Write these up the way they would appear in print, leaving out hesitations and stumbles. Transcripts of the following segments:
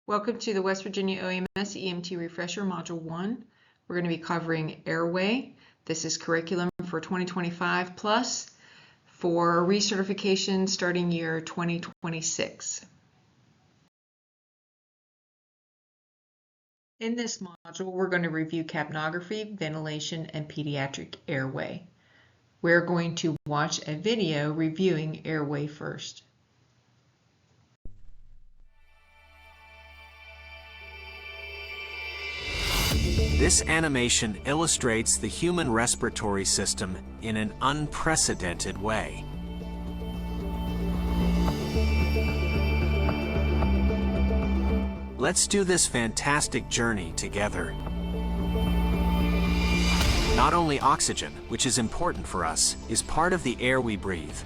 Welcome to the West Virginia OEMS EMT Refresher Module 1. We're going to be covering airway. This is curriculum for 2025 plus for recertification starting year 2026. In this module, we're going to review capnography, ventilation, and pediatric airway. We're going to watch a video reviewing airway first. This animation illustrates the human respiratory system in an unprecedented way. Let's do this fantastic journey together. Not only oxygen, which is important for us, is part of the air we breathe.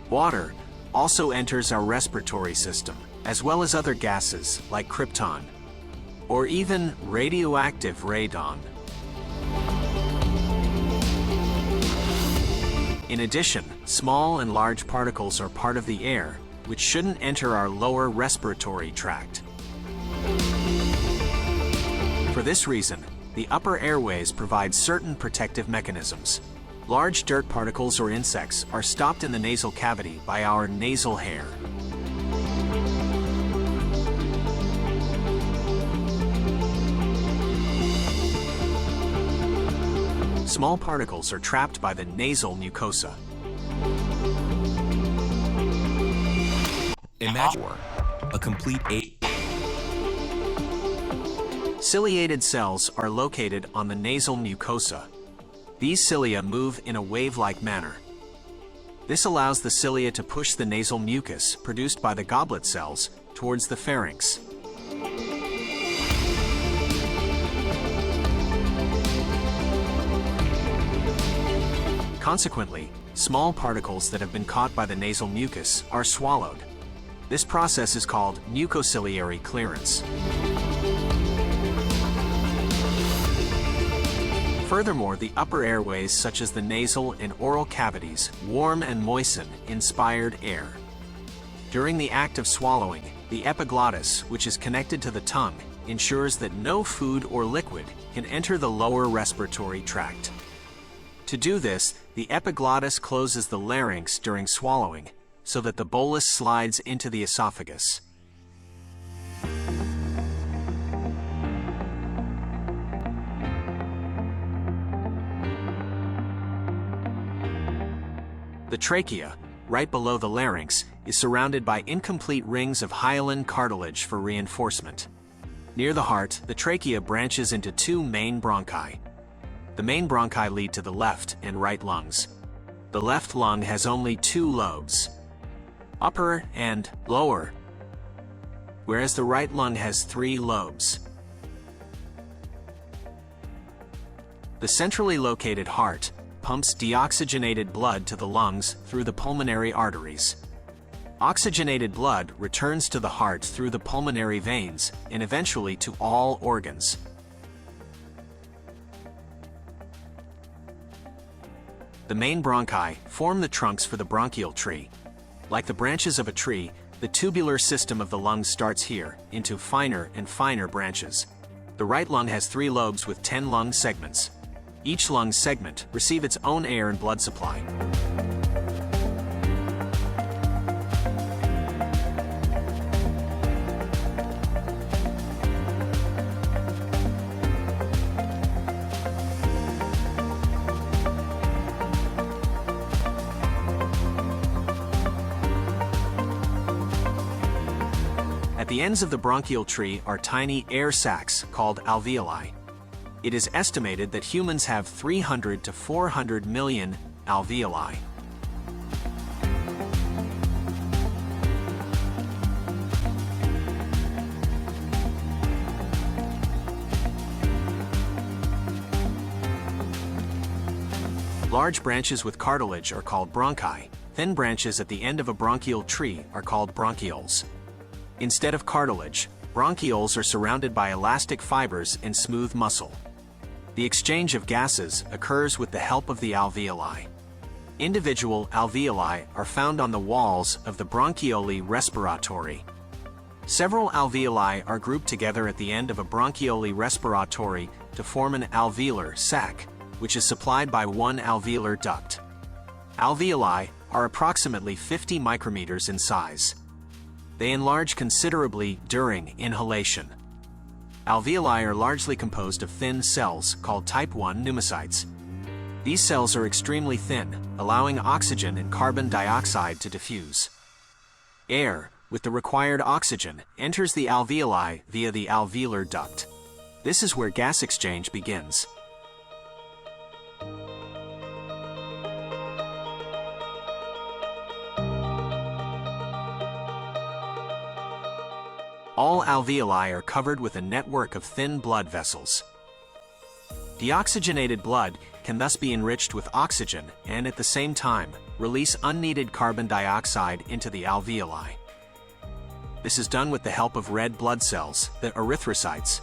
Water also enters our respiratory system, as well as other gases like krypton, or even radioactive radon. In addition, small and large particles are part of the air, which shouldn't enter our lower respiratory tract. For this reason, the upper airways provide certain protective mechanisms. Large dirt particles or insects are stopped in the nasal cavity by our nasal hair. Small particles are trapped by the nasal mucosa. Imagine a complete Ciliated cells are located on the nasal mucosa. These cilia move in a wave-like manner. This allows the cilia to push the nasal mucus produced by the goblet cells towards the pharynx. Consequently, small particles that have been caught by the nasal mucus are swallowed. This process is called mucociliary clearance. Furthermore, the upper airways, such as the nasal and oral cavities, warm and moisten inspired air. During the act of swallowing, the epiglottis, which is connected to the tongue, ensures that no food or liquid can enter the lower respiratory tract. To do this, the epiglottis closes the larynx during swallowing, so that the bolus slides into the esophagus. The trachea, right below the larynx, is surrounded by incomplete rings of hyaline cartilage for reinforcement. Near the heart, the trachea branches into two main bronchi. The main bronchi lead to the left and right lungs. The left lung has only two lobes, upper and lower, whereas the right lung has three lobes. The centrally located heart pumps deoxygenated blood to the lungs through the pulmonary arteries. Oxygenated blood returns to the heart through the pulmonary veins and eventually to all organs. The main bronchi form the trunks for the bronchial tree. Like the branches of a tree, the tubular system of the lungs starts here, into finer and finer branches. The right lung has 3 lobes with 10 lung segments. Each lung segment receives its own air and blood supply. At the ends of the bronchial tree are tiny air sacs called alveoli. It is estimated that humans have 300 to 400 million alveoli. Large branches with cartilage are called bronchi. Thin branches at the end of a bronchial tree are called bronchioles. Instead of cartilage, bronchioles are surrounded by elastic fibers and smooth muscle. The exchange of gases occurs with the help of the alveoli. Individual alveoli are found on the walls of the bronchioli respiratory. Several alveoli are grouped together at the end of a bronchioli respiratory to form an alveolar sac, which is supplied by one alveolar duct. Alveoli are approximately 50 micrometers in size. They enlarge considerably during inhalation. Alveoli are largely composed of thin cells called type 1 pneumocytes. These cells are extremely thin, allowing oxygen and carbon dioxide to diffuse. Air, with the required oxygen, enters the alveoli via the alveolar duct. This is where gas exchange begins. All alveoli are covered with a network of thin blood vessels. Deoxygenated blood can thus be enriched with oxygen and at the same time release unneeded carbon dioxide into the alveoli. This is done with the help of red blood cells, the erythrocytes.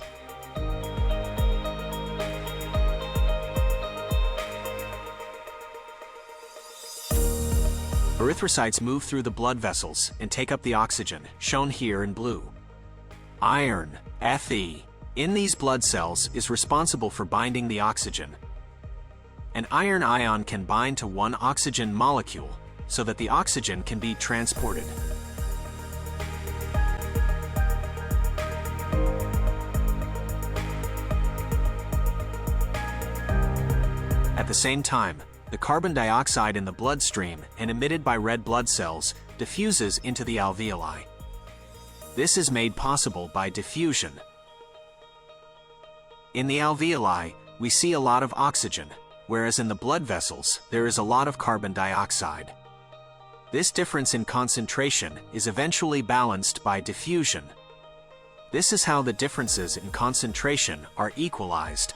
Erythrocytes move through the blood vessels and take up the oxygen, shown here in blue. Iron, Fe, in these blood cells is responsible for binding the oxygen. An iron ion can bind to one oxygen molecule so that the oxygen can be transported. At the same time, the carbon dioxide in the bloodstream and emitted by red blood cells diffuses into the alveoli. This is made possible by diffusion. In the alveoli, we see a lot of oxygen, whereas in the blood vessels, there is a lot of carbon dioxide. This difference in concentration is eventually balanced by diffusion. This is how the differences in concentration are equalized.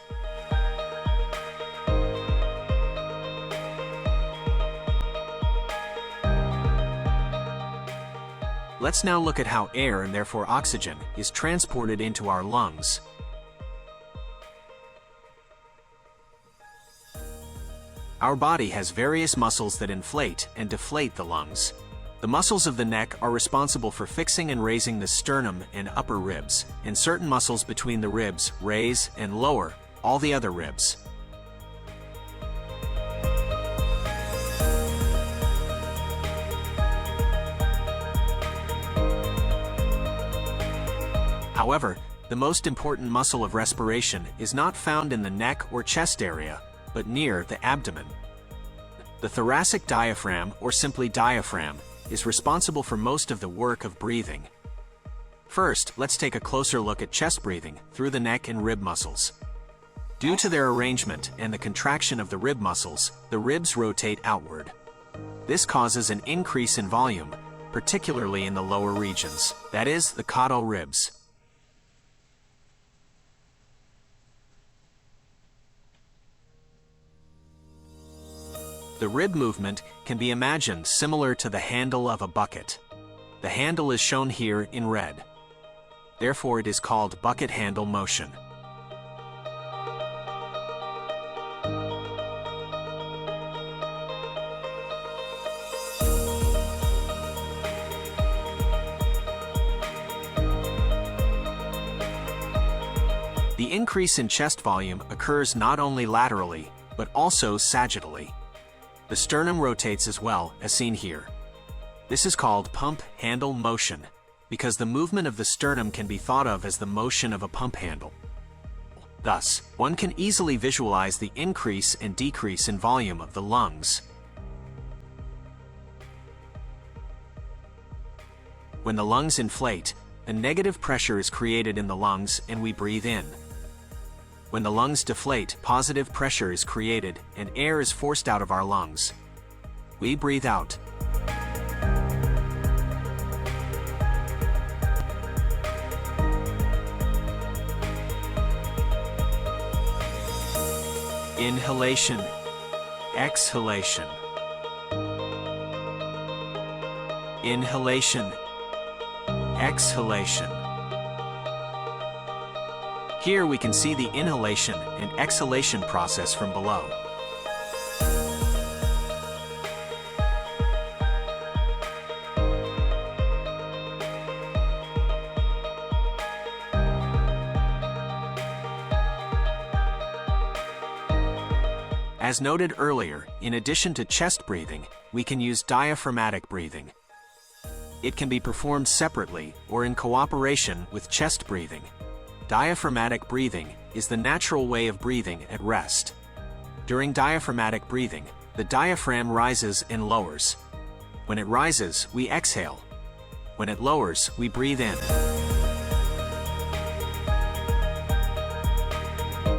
Let's now look at how air, and therefore oxygen, is transported into our lungs. Our body has various muscles that inflate and deflate the lungs. The muscles of the neck are responsible for fixing and raising the sternum and upper ribs, and certain muscles between the ribs raise and lower all the other ribs. However, the most important muscle of respiration is not found in the neck or chest area, but near the abdomen. The thoracic diaphragm, or simply diaphragm, is responsible for most of the work of breathing. First, let's take a closer look at chest breathing through the neck and rib muscles. Due to their arrangement and the contraction of the rib muscles, the ribs rotate outward. This causes an increase in volume, particularly in the lower regions, that is, the caudal ribs. The rib movement can be imagined similar to the handle of a bucket. The handle is shown here in red. Therefore, it is called bucket handle motion. The increase in chest volume occurs not only laterally, but also sagittally. The sternum rotates as well, as seen here. This is called pump handle motion, because the movement of the sternum can be thought of as the motion of a pump handle. Thus, one can easily visualize the increase and decrease in volume of the lungs. When the lungs inflate, a negative pressure is created in the lungs and we breathe in. When the lungs deflate, positive pressure is created and air is forced out of our lungs. We breathe out. Inhalation, exhalation. Inhalation, exhalation. Here we can see the inhalation and exhalation process from below. As noted earlier, in addition to chest breathing, we can use diaphragmatic breathing. It can be performed separately or in cooperation with chest breathing. Diaphragmatic breathing is the natural way of breathing at rest. During diaphragmatic breathing, the diaphragm rises and lowers. When it rises, we exhale. When it lowers, we breathe in.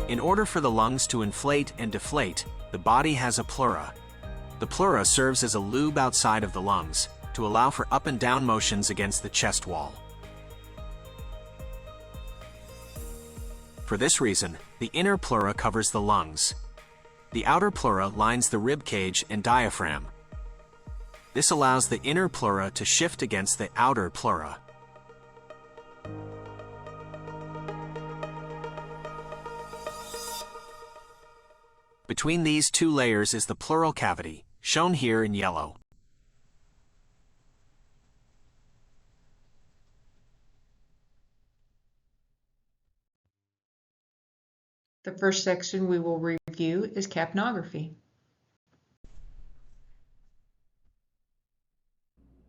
In order for the lungs to inflate and deflate, the body has a pleura. The pleura serves as a lube outside of the lungs to allow for up and down motions against the chest wall. For this reason, the inner pleura covers the lungs. The outer pleura lines the rib cage and diaphragm. This allows the inner pleura to shift against the outer pleura. Between these two layers is the pleural cavity, shown here in yellow. The first section we will review is capnography.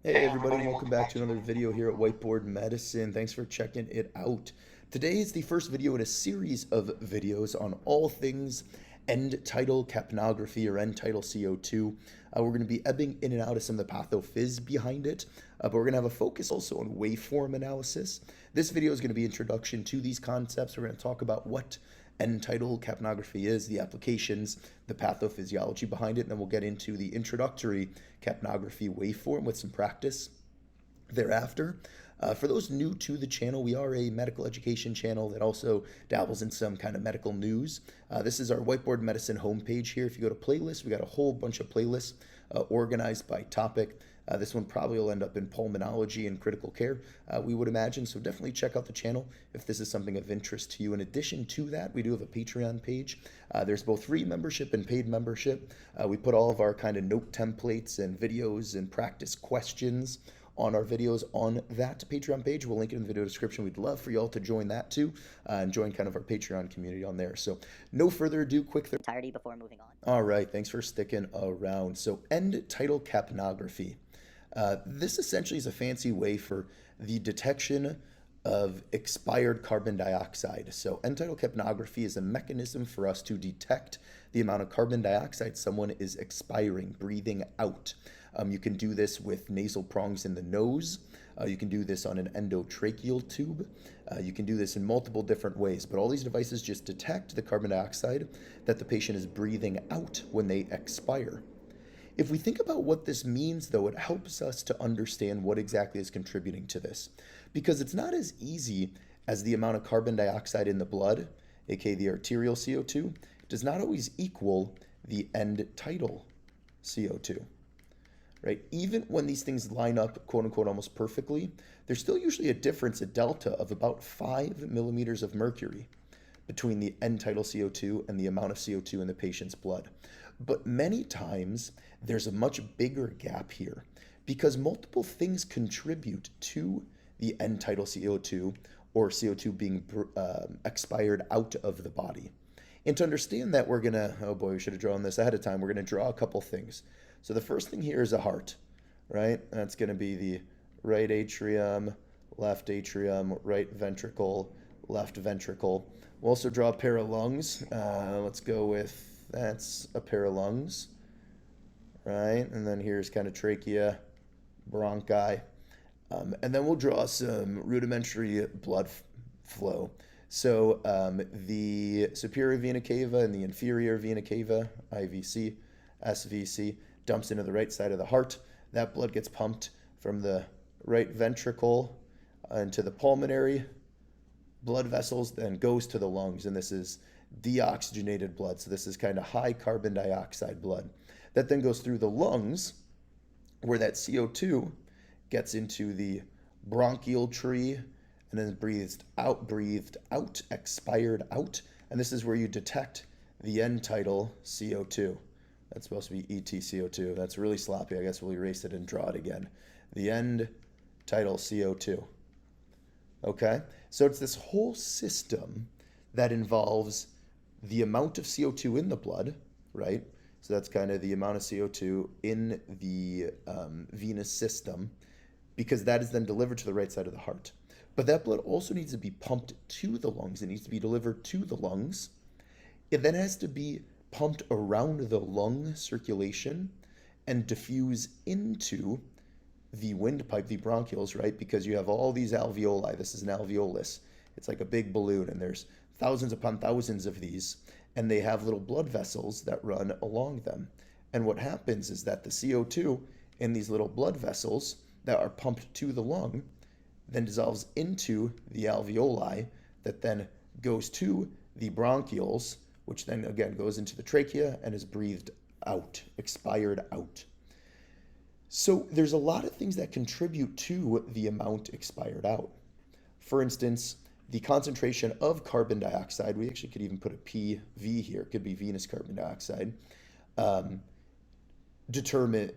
Hey everybody, and welcome back to another video here at Whiteboard Medicine. Thanks for checking it out. Today is the first video in a series of videos on all things end tidal capnography or end tidal CO2. We're going to be ebbing in and out of some of the pathophys behind it, but we're going to have a focus also on waveform analysis. This video is going to be introduction to these concepts. We're going to talk about what end tidal capnography is, the applications, the pathophysiology behind it, and then we'll get into the introductory capnography waveform with some practice thereafter. For those new to the channel, we are a medical education channel that also dabbles in some kind of medical news. This is our Whiteboard Medicine homepage here. If you go to playlists, we got a whole bunch of playlists organized by topic. This one probably will end up in pulmonology and critical care, we would imagine. So definitely check out the channel if this is something of interest to you. In addition to that, we do have a Patreon page. There's both free membership and paid membership. We put all of our kind of note templates and videos and practice questions on our videos on that Patreon page. We'll link it in the video description. We'd love for y'all to join that too and join kind of our Patreon community on there. So no further ado, quick entirety before moving on. All right, thanks for sticking around. So end tidal capnography. This essentially is a fancy way for the detection of expired carbon dioxide. So end tidal capnography is a mechanism for us to detect the amount of carbon dioxide someone is expiring, breathing out. You can do this with nasal prongs in the nose. You can do this on an endotracheal tube. You can do this in multiple different ways, but all these devices just detect the carbon dioxide that the patient is breathing out when they expire. If we think about what this means, though, it helps us to understand what exactly is contributing to this, because it's not as easy as the amount of carbon dioxide in the blood, aka the arterial CO2, does not always equal the end tidal CO2. Right? Even when these things line up, quote unquote, almost perfectly, there's still usually a difference, a delta of about 5 millimeters of mercury between the end tidal CO2 and the amount of CO2 in the patient's blood. But many times there's a much bigger gap here because multiple things contribute to the end tidal CO2 or CO2 being expired out of the body. And to understand that, we're gonna, oh boy, we should have drawn this ahead of time. We're gonna draw a couple things. So the first thing here is a heart, right? That's gonna be the right atrium, right ventricle, left ventricle. We'll also draw a pair of lungs. Let's go with, that's a pair of lungs, right? And then here's kind of trachea, bronchi. And then we'll draw some rudimentary blood flow. So the superior vena cava and the inferior vena cava, IVC, SVC, dumps into the right side of the heart. That blood gets pumped from the right ventricle into the pulmonary blood vessels, then goes to the lungs, and this is deoxygenated blood. So this is kind of high carbon dioxide blood. That then goes through the lungs, where that CO2 gets into the bronchial tree and then breathed out, expired out. And this is where you detect the end tidal CO2. That's supposed to be EtCO2. That's really sloppy. I guess we'll erase it and draw it again. The end tidal CO2. Okay? So it's this whole system that involves the amount of CO2 in the blood, right? So that's kind of the amount of CO2 in the venous system, because that is then delivered to the right side of the heart. But that blood also needs to be pumped to the lungs. It needs to be delivered to the lungs. It then has to be pumped around the lung circulation and diffuse into the windpipe, the bronchioles, right? Because you have all these alveoli. This is an alveolus. It's like a big balloon, and there's thousands upon thousands of these, and they have little blood vessels that run along them. And what happens is that the CO2 in these little blood vessels that are pumped to the lung then dissolves into the alveoli, that then goes to the bronchioles, which then again goes into the trachea and is breathed out, expired out. So there's a lot of things that contribute to the amount expired out. For instance, the concentration of carbon dioxide, we actually could even put a PV here, it could be venous carbon dioxide,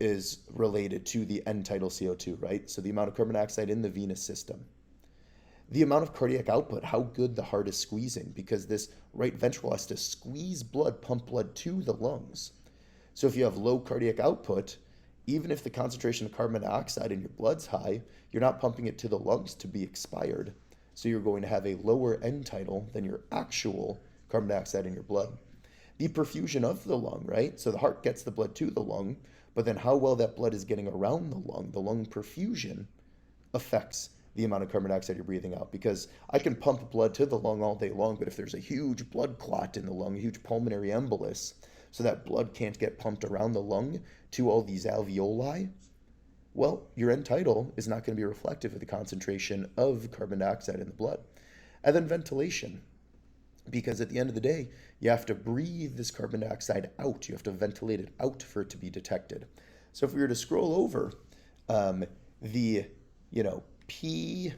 is related to the end tidal CO2, right? So the amount of carbon dioxide in the venous system. The amount of cardiac output, how good the heart is squeezing, because this right ventricle has to squeeze blood, pump blood to the lungs. So if you have low cardiac output, even if the concentration of carbon dioxide in your blood's high, you're not pumping it to the lungs to be expired. So you're going to have a lower end tidal than your actual carbon dioxide in your blood. The perfusion of the lung, right? So the heart gets the blood to the lung, but then how well that blood is getting around the lung perfusion affects the amount of carbon dioxide you're breathing out. Because I can pump blood to the lung all day long, but if there's a huge blood clot in the lung, a huge pulmonary embolus, so that blood can't get pumped around the lung to all these alveoli, well, your end tidal is not going to be reflective of the concentration of carbon dioxide in the blood. And then ventilation, because at the end of the day, you have to breathe this carbon dioxide out. You have to ventilate it out for it to be detected. So if we were to scroll over the, PV,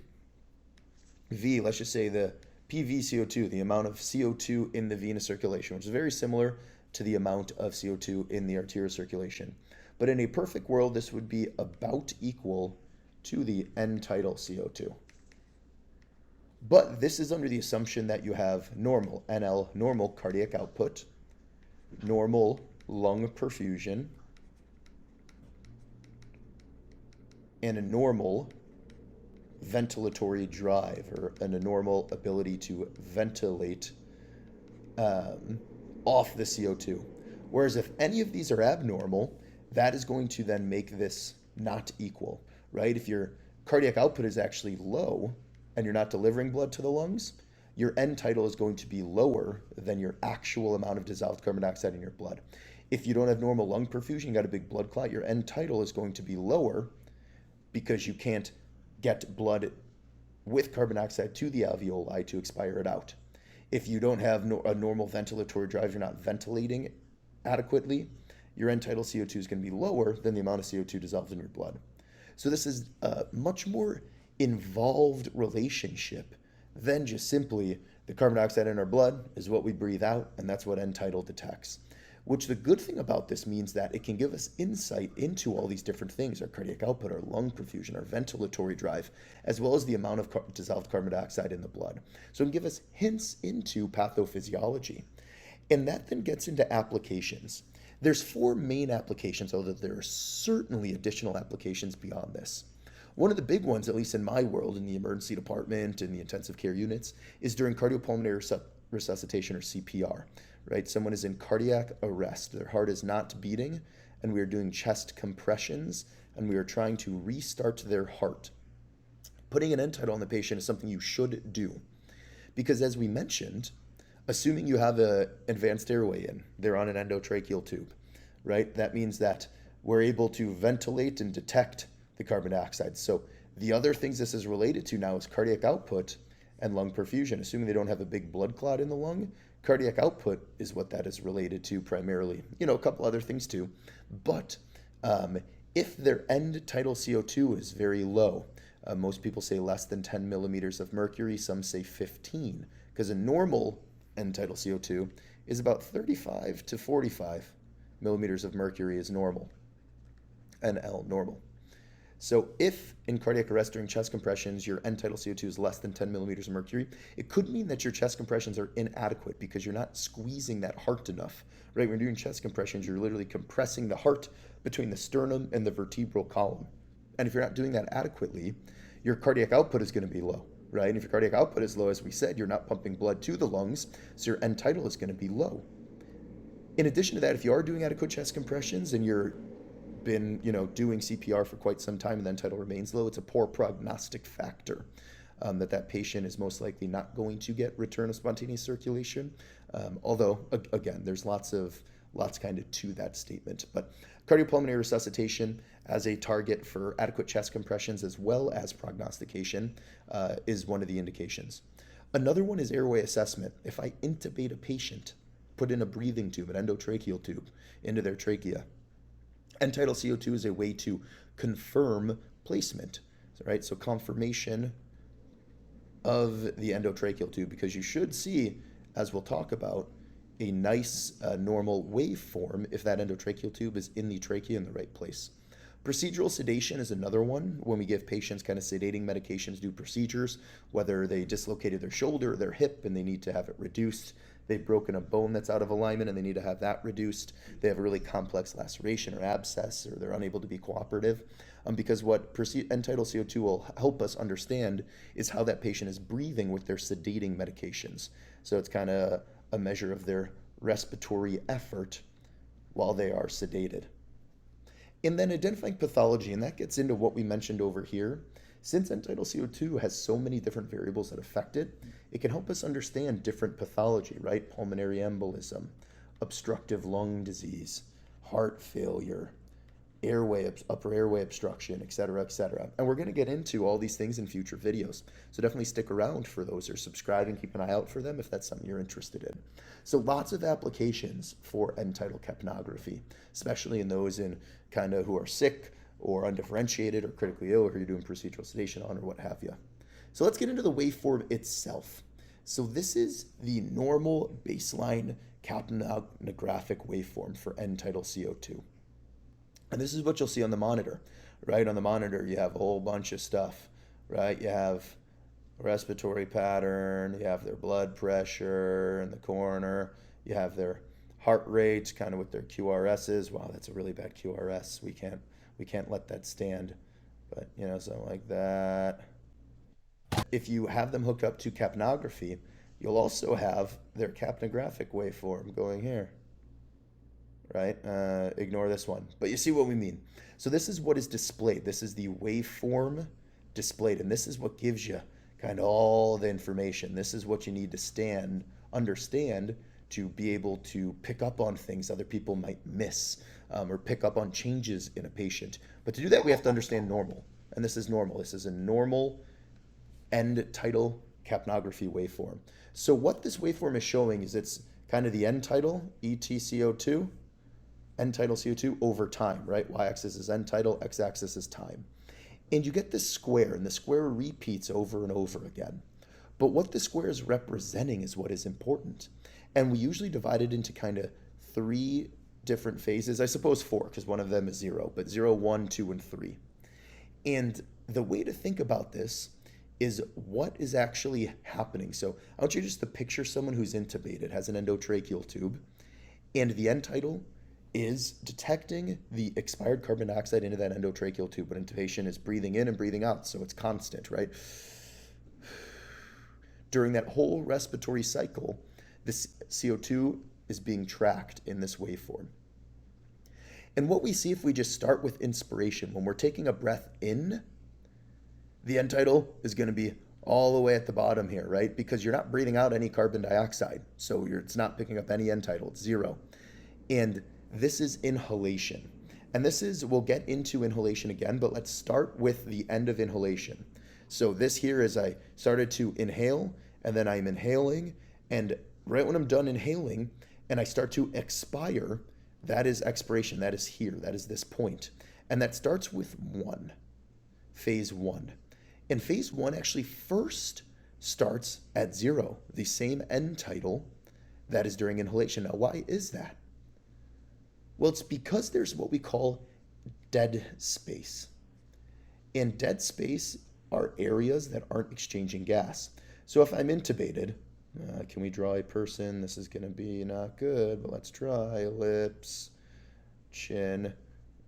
let's just say the PV CO2, the amount of CO2 in the venous circulation, which is very similar to the amount of CO2 in the arterial circulation. But in a perfect world, this would be about equal to the end tidal CO2. But this is under the assumption that you have normal, NL, normal cardiac output, normal lung perfusion, and a normal ventilatory drive, or a normal ability to ventilate off the CO2. Whereas if any of these are abnormal, that is going to then make this not equal, right? If your cardiac output is actually low and you're not delivering blood to the lungs, your end tidal is going to be lower than your actual amount of dissolved carbon dioxide in your blood. If you don't have normal lung perfusion, you got a big blood clot, your end tidal is going to be lower because you can't get blood with carbon dioxide to the alveoli to expire it out. If you don't have a normal ventilatory drive, you're not ventilating adequately, your end tidal CO2 is going to be lower than the amount of CO2 dissolved in your blood. So this is a much more involved relationship than just simply the carbon dioxide in our blood is what we breathe out, and that's what end tidal detects. Which the good thing about this means that it can give us insight into all these different things, our cardiac output, our lung perfusion, our ventilatory drive, as well as the amount of dissolved carbon dioxide in the blood. So it can give us hints into pathophysiology. And that then gets into applications. There's 4 main applications, although there are certainly additional applications beyond this. One of the big ones, at least in my world, in the emergency department, in the intensive care units, is during cardiopulmonary resuscitation, or CPR, right? Someone is in cardiac arrest. Their heart is not beating, and we are doing chest compressions, and we are trying to restart their heart. Putting an end tidal on the patient is something you should do, because as we mentioned, assuming you have an advanced airway in, they're on an endotracheal tube, right? That means that we're able to ventilate and detect the carbon dioxide. So the other things this is related to now is cardiac output and lung perfusion. Assuming they don't have a big blood clot in the lung, cardiac output is what that is related to primarily. A couple other things too. But if their end tidal CO2 is very low, most people say less than 10 millimeters of mercury, some say 15, because a normal end tidal CO2 is about 35 to 45 millimeters of mercury is normal, NL, normal. So if in cardiac arrest during chest compressions, your end tidal CO2 is less than 10 millimeters of mercury, it could mean that your chest compressions are inadequate because you're not squeezing that heart enough, right? When you're doing chest compressions, you're literally compressing the heart between the sternum and the vertebral column. And if you're not doing that adequately, your cardiac output is going to be low, right? And if your cardiac output is low, as we said, you're not pumping blood to the lungs, so your end tidal is going to be low. In addition to that, if you are doing adequate chest compressions and you're been, doing CPR for quite some time and the end tidal remains low, it's a poor prognostic factor that patient is most likely not going to get return of spontaneous circulation. Although, again, there's lots kind of to that statement. But cardiopulmonary resuscitation as a target for adequate chest compressions as well as prognostication is one of the indications. Another one is airway assessment. If I intubate a patient, put in a breathing tube, an endotracheal tube, into their trachea, end tidal CO2 is a way to confirm placement, right? So confirmation of the endotracheal tube, because you should see, as we'll talk about, a nice normal waveform if that endotracheal tube is in the trachea in the right place. Procedural sedation is another one. When we give patients kind of sedating medications, do procedures, whether they dislocated their shoulder or their hip and they need to have it reduced, they've broken a bone that's out of alignment and they need to have that reduced, they have a really complex laceration or abscess, or they're unable to be cooperative. Because what end tidal CO2 will help us understand is how that patient is breathing with their sedating medications. So it's kind of a measure of their respiratory effort while they are sedated. And then identifying pathology, and that gets into what we mentioned over here. Since end tidal CO2 has so many different variables that affect it, it can help us understand different pathology, right? Pulmonary embolism, obstructive lung disease, heart failure, upper airway obstruction, et cetera, et cetera. And we're going to get into all these things in future videos. So definitely stick around for those, or subscribe and keep an eye out for them if that's something you're interested in. So lots of applications for end tidal capnography, especially in those who are sick or undifferentiated or critically ill, or who you're doing procedural sedation on, or what have you. So let's get into the waveform itself. So this is the normal baseline capnographic waveform for end tidal CO2. And this is what you'll see on the monitor, right? On the monitor, you have a whole bunch of stuff, right? You have a respiratory pattern, you have their blood pressure in the corner, you have their heart rates kind of with their QRSs. Wow, that's a really bad QRS. We can't let that stand, but something like that. If you have them hooked up to capnography, you'll also have their capnographic waveform going here, right? Ignore this one, but you see what we mean. So this is what is displayed. This is the waveform displayed, and this is what gives you kind of all the information. This is what you need to understand to be able to pick up on things other people might miss, or pick up on changes in a patient. But to do that, we have to understand normal. And this is normal. This is a normal end tidal capnography waveform. So what this waveform is showing is it's kind of the end tidal, ETCO2, end tidal CO2 over time, right? Y-axis is end tidal, x-axis is time. And you get this square, and the square repeats over and over again. But what the square is representing is what is important. And we usually divide it into kind of 3 different phases. I suppose 4, because one of them is 0, but 0, 1, 2, and 3. And the way to think about this is what is actually happening. So I want you just to picture someone who's intubated, has an endotracheal tube, and the end tidal is detecting the expired carbon dioxide into that endotracheal tube when intubation is breathing in and breathing out, so it's constant, right? During that whole respiratory cycle, this CO2 is being tracked in this waveform. And what we see if we just start with inspiration, when we're taking a breath in, the end tidal is going to be all the way at the bottom here, right? Because you're not breathing out any carbon dioxide, so it's not picking up any end tidal, it's 0. And this is inhalation. And we'll get into inhalation again, but let's start with the end of inhalation. So this here is I started to inhale, and then I'm inhaling, and right when I'm done inhaling and I start to expire, that is expiration. That is here. That is this point. And that starts with 1, phase 1. And phase 1 actually first starts at 0, the same end tidal that is during inhalation. Now, why is that? Well, it's because there's what we call dead space. And dead space are areas that aren't exchanging gas. So if I'm intubated, can we draw a person? This is going to be not good, but let's try. Lips, chin,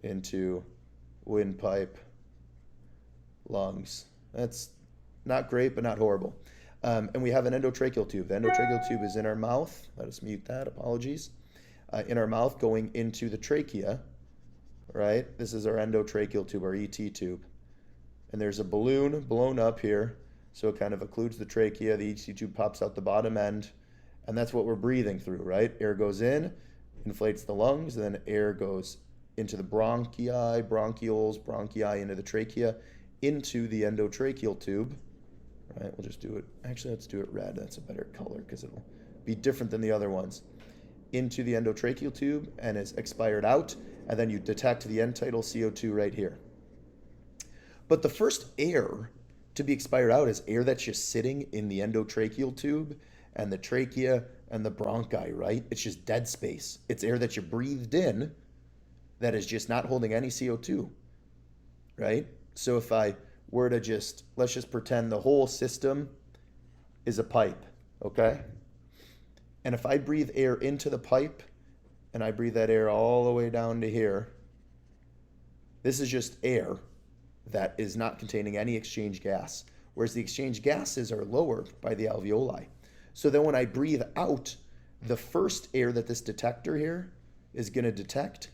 into windpipe, lungs. That's not great, but not horrible. And we have an endotracheal tube. The endotracheal tube is in our mouth. Let us mute that. Apologies. In our mouth going into the trachea, right? This is our endotracheal tube, our ET tube. And there's a balloon blown up here. So it kind of occludes the trachea. The ET tube pops out the bottom end. And that's what we're breathing through, right? Air goes in, inflates the lungs, and then air goes into the bronchi, bronchioles, bronchi, into the trachea, into the endotracheal tube. Right, we'll just do it. Actually, let's do it red. That's a better color because it'll be different than the other ones. Into the endotracheal tube and is expired out, and then you detect the end tidal CO2 right here. But the first air to be expired out is air that's just sitting in the endotracheal tube and the trachea and the bronchi, right? It's just dead space. It's air that you breathed in that is just not holding any CO2, right? So if I were to let's just pretend the whole system is a pipe, okay? And if I breathe air into the pipe and I breathe that air all the way down to here, this is just air that is not containing any exchange gas, whereas the exchange gases are lower by the alveoli. So then when I breathe out, the first air that this detector here is going to detect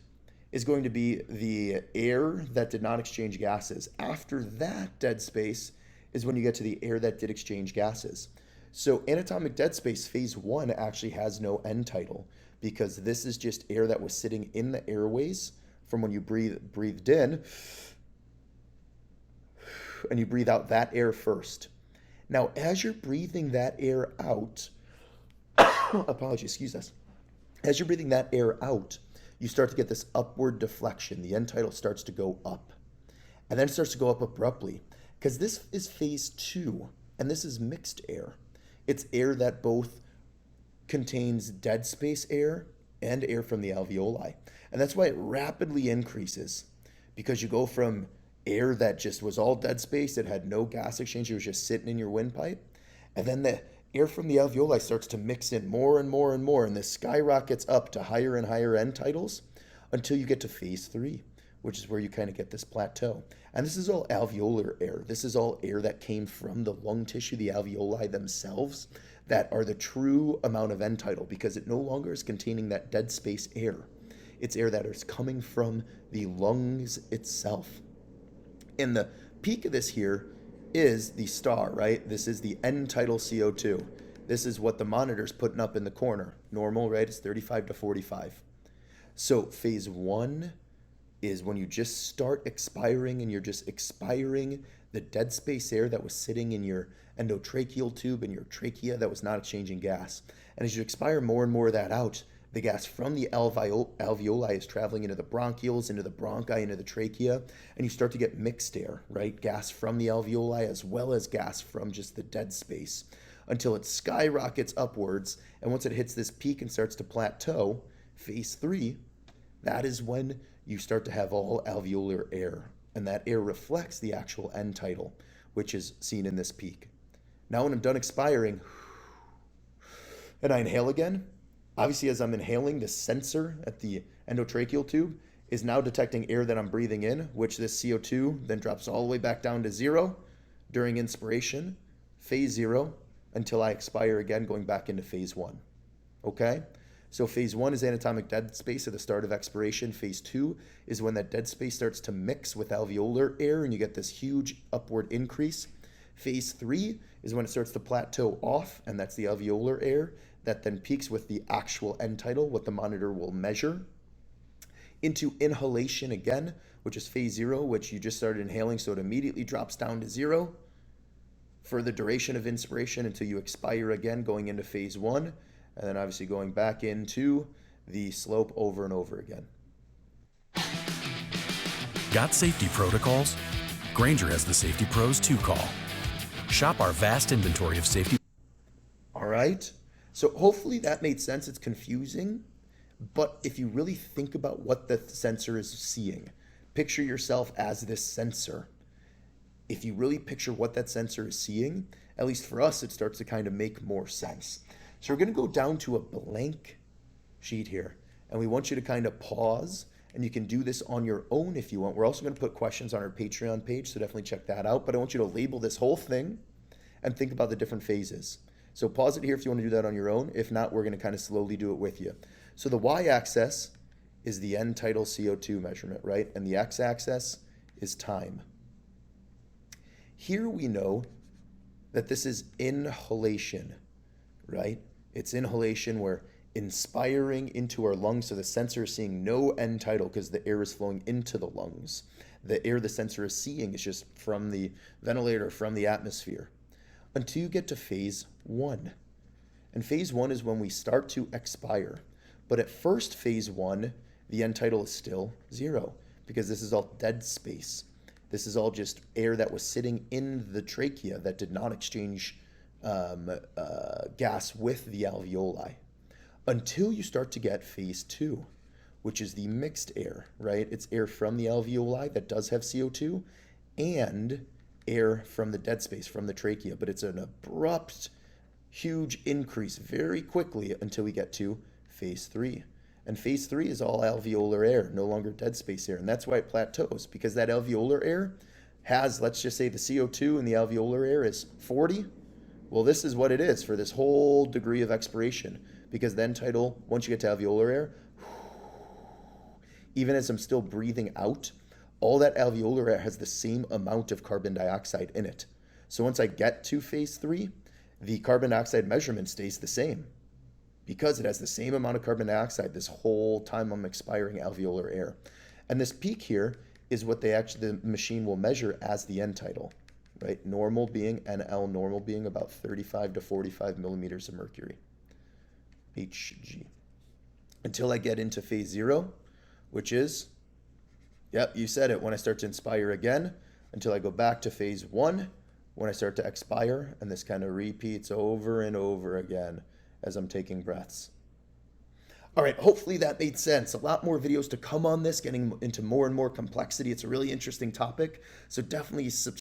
is going to be the air that did not exchange gases. After that dead space is when you get to the air that did exchange gases. So anatomic dead space, phase 1, actually has no end tidal because this is just air that was sitting in the airways from when you breathed in, and you breathe out that air first. Now, as you're breathing that air out, apologies, excuse us. As you're breathing that air out, you start to get this upward deflection. The end tidal starts to go up. And then it starts to go up abruptly because this is phase 2, and this is mixed air. It's air that both contains dead space air and air from the alveoli. And that's why it rapidly increases, because you go from air that just was all dead space, that had no gas exchange, it was just sitting in your windpipe, and then the air from the alveoli starts to mix in more and more and more, and this skyrockets up to higher and higher end tidals until you get to phase 3, which is where you kind of get this plateau. And this is all alveolar air. This is all air that came from the lung tissue, the alveoli themselves, that are the true amount of end tidal, because it no longer is containing that dead space air. It's air that is coming from the lungs itself. And the peak of this here is the star, right? This is the end tidal CO2. This is what the monitor's putting up in the corner. Normal, right? It's 35 to 45. So phase 1 is when you just start expiring, and you're just expiring the dead space air that was sitting in your endotracheal tube and your trachea that was not exchanging gas. And as you expire more and more of that out, the gas from the alveoli is traveling into the bronchioles, into the bronchi, into the trachea, and you start to get mixed air, right? Gas from the alveoli as well as gas from just the dead space, until it skyrockets upwards. And once it hits this peak and starts to plateau, phase 3, that is when you start to have all alveolar air. And that air reflects the actual end tidal, which is seen in this peak. Now when I'm done expiring, and I inhale again, obviously, as I'm inhaling, the sensor at the endotracheal tube is now detecting air that I'm breathing in, which this CO2 then drops all the way back down to 0 during inspiration, phase 0, until I expire again, going back into phase 1. Okay? So phase 1 is anatomic dead space at the start of expiration. Phase 2 is when that dead space starts to mix with alveolar air and you get this huge upward increase. Phase 3 is when it starts to plateau off, and that's the alveolar air that then peaks with the actual end tidal, what the monitor will measure, into inhalation again, which is phase 0, which you just started inhaling, so it immediately drops down to 0 for the duration of inspiration until you expire again, going into phase 1, and then obviously going back into the slope over and over again. Got safety protocols? Grainger has the Safety Pros 2 call. Shop our vast inventory of safety. All right. So hopefully that made sense. It's confusing, but if you really think about what the sensor is seeing, picture yourself as this sensor. if you really picture what that sensor is seeing, at least for us, it starts to kind of make more sense. So we're going to go down to a blank sheet here, and we want you to kind of pause, and you can do this on your own if you want. We're also going to put questions on our Patreon page, so definitely check that out. But I want you to label this whole thing and think about the different phases. So pause it here if you want to do that on your own. If not, we're going to kind of slowly do it with you. So the y-axis is the end tidal CO2 measurement, right? And the x-axis is time. Here we know that this is inhalation, right? It's inhalation. We're inspiring into our lungs, so the sensor is seeing no end tidal because the air is flowing into the lungs. The air the sensor is seeing is just from the ventilator, from the atmosphere, until you get to phase 1. And phase 1 is when we start to expire. But at first phase 1, the end tidal is still 0 because this is all dead space. This is all just air that was sitting in the trachea that did not exchange gas with the alveoli. Until you start to get phase 2, which is the mixed air, right? It's air from the alveoli that does have CO2 and air from the dead space, from the trachea, but it's an abrupt, huge increase very quickly until we get to phase 3. And phase 3 is all alveolar air, no longer dead space air. And that's why it plateaus, because that alveolar air has, let's just say the CO2 in the alveolar air is 40. Well, this is what it is for this whole degree of expiration, because then tidal, once you get to alveolar air, even as I'm still breathing out, all that alveolar air has the same amount of carbon dioxide in it. So once I get to phase 3, the carbon dioxide measurement stays the same because it has the same amount of carbon dioxide this whole time I'm expiring alveolar air. And this peak here is what the machine will measure as the end tidal, right? Normal being NL, normal being about 35 to 45 millimeters of mercury, Hg. Until I get into phase 0, which is, yep, you said it, when I start to inspire again, until I go back to phase 1, when I start to expire, and this kind of repeats over and over again as I'm taking breaths. All right, hopefully that made sense. A lot more videos to come on this, getting into more and more complexity. It's a really interesting topic, so definitely subscribe.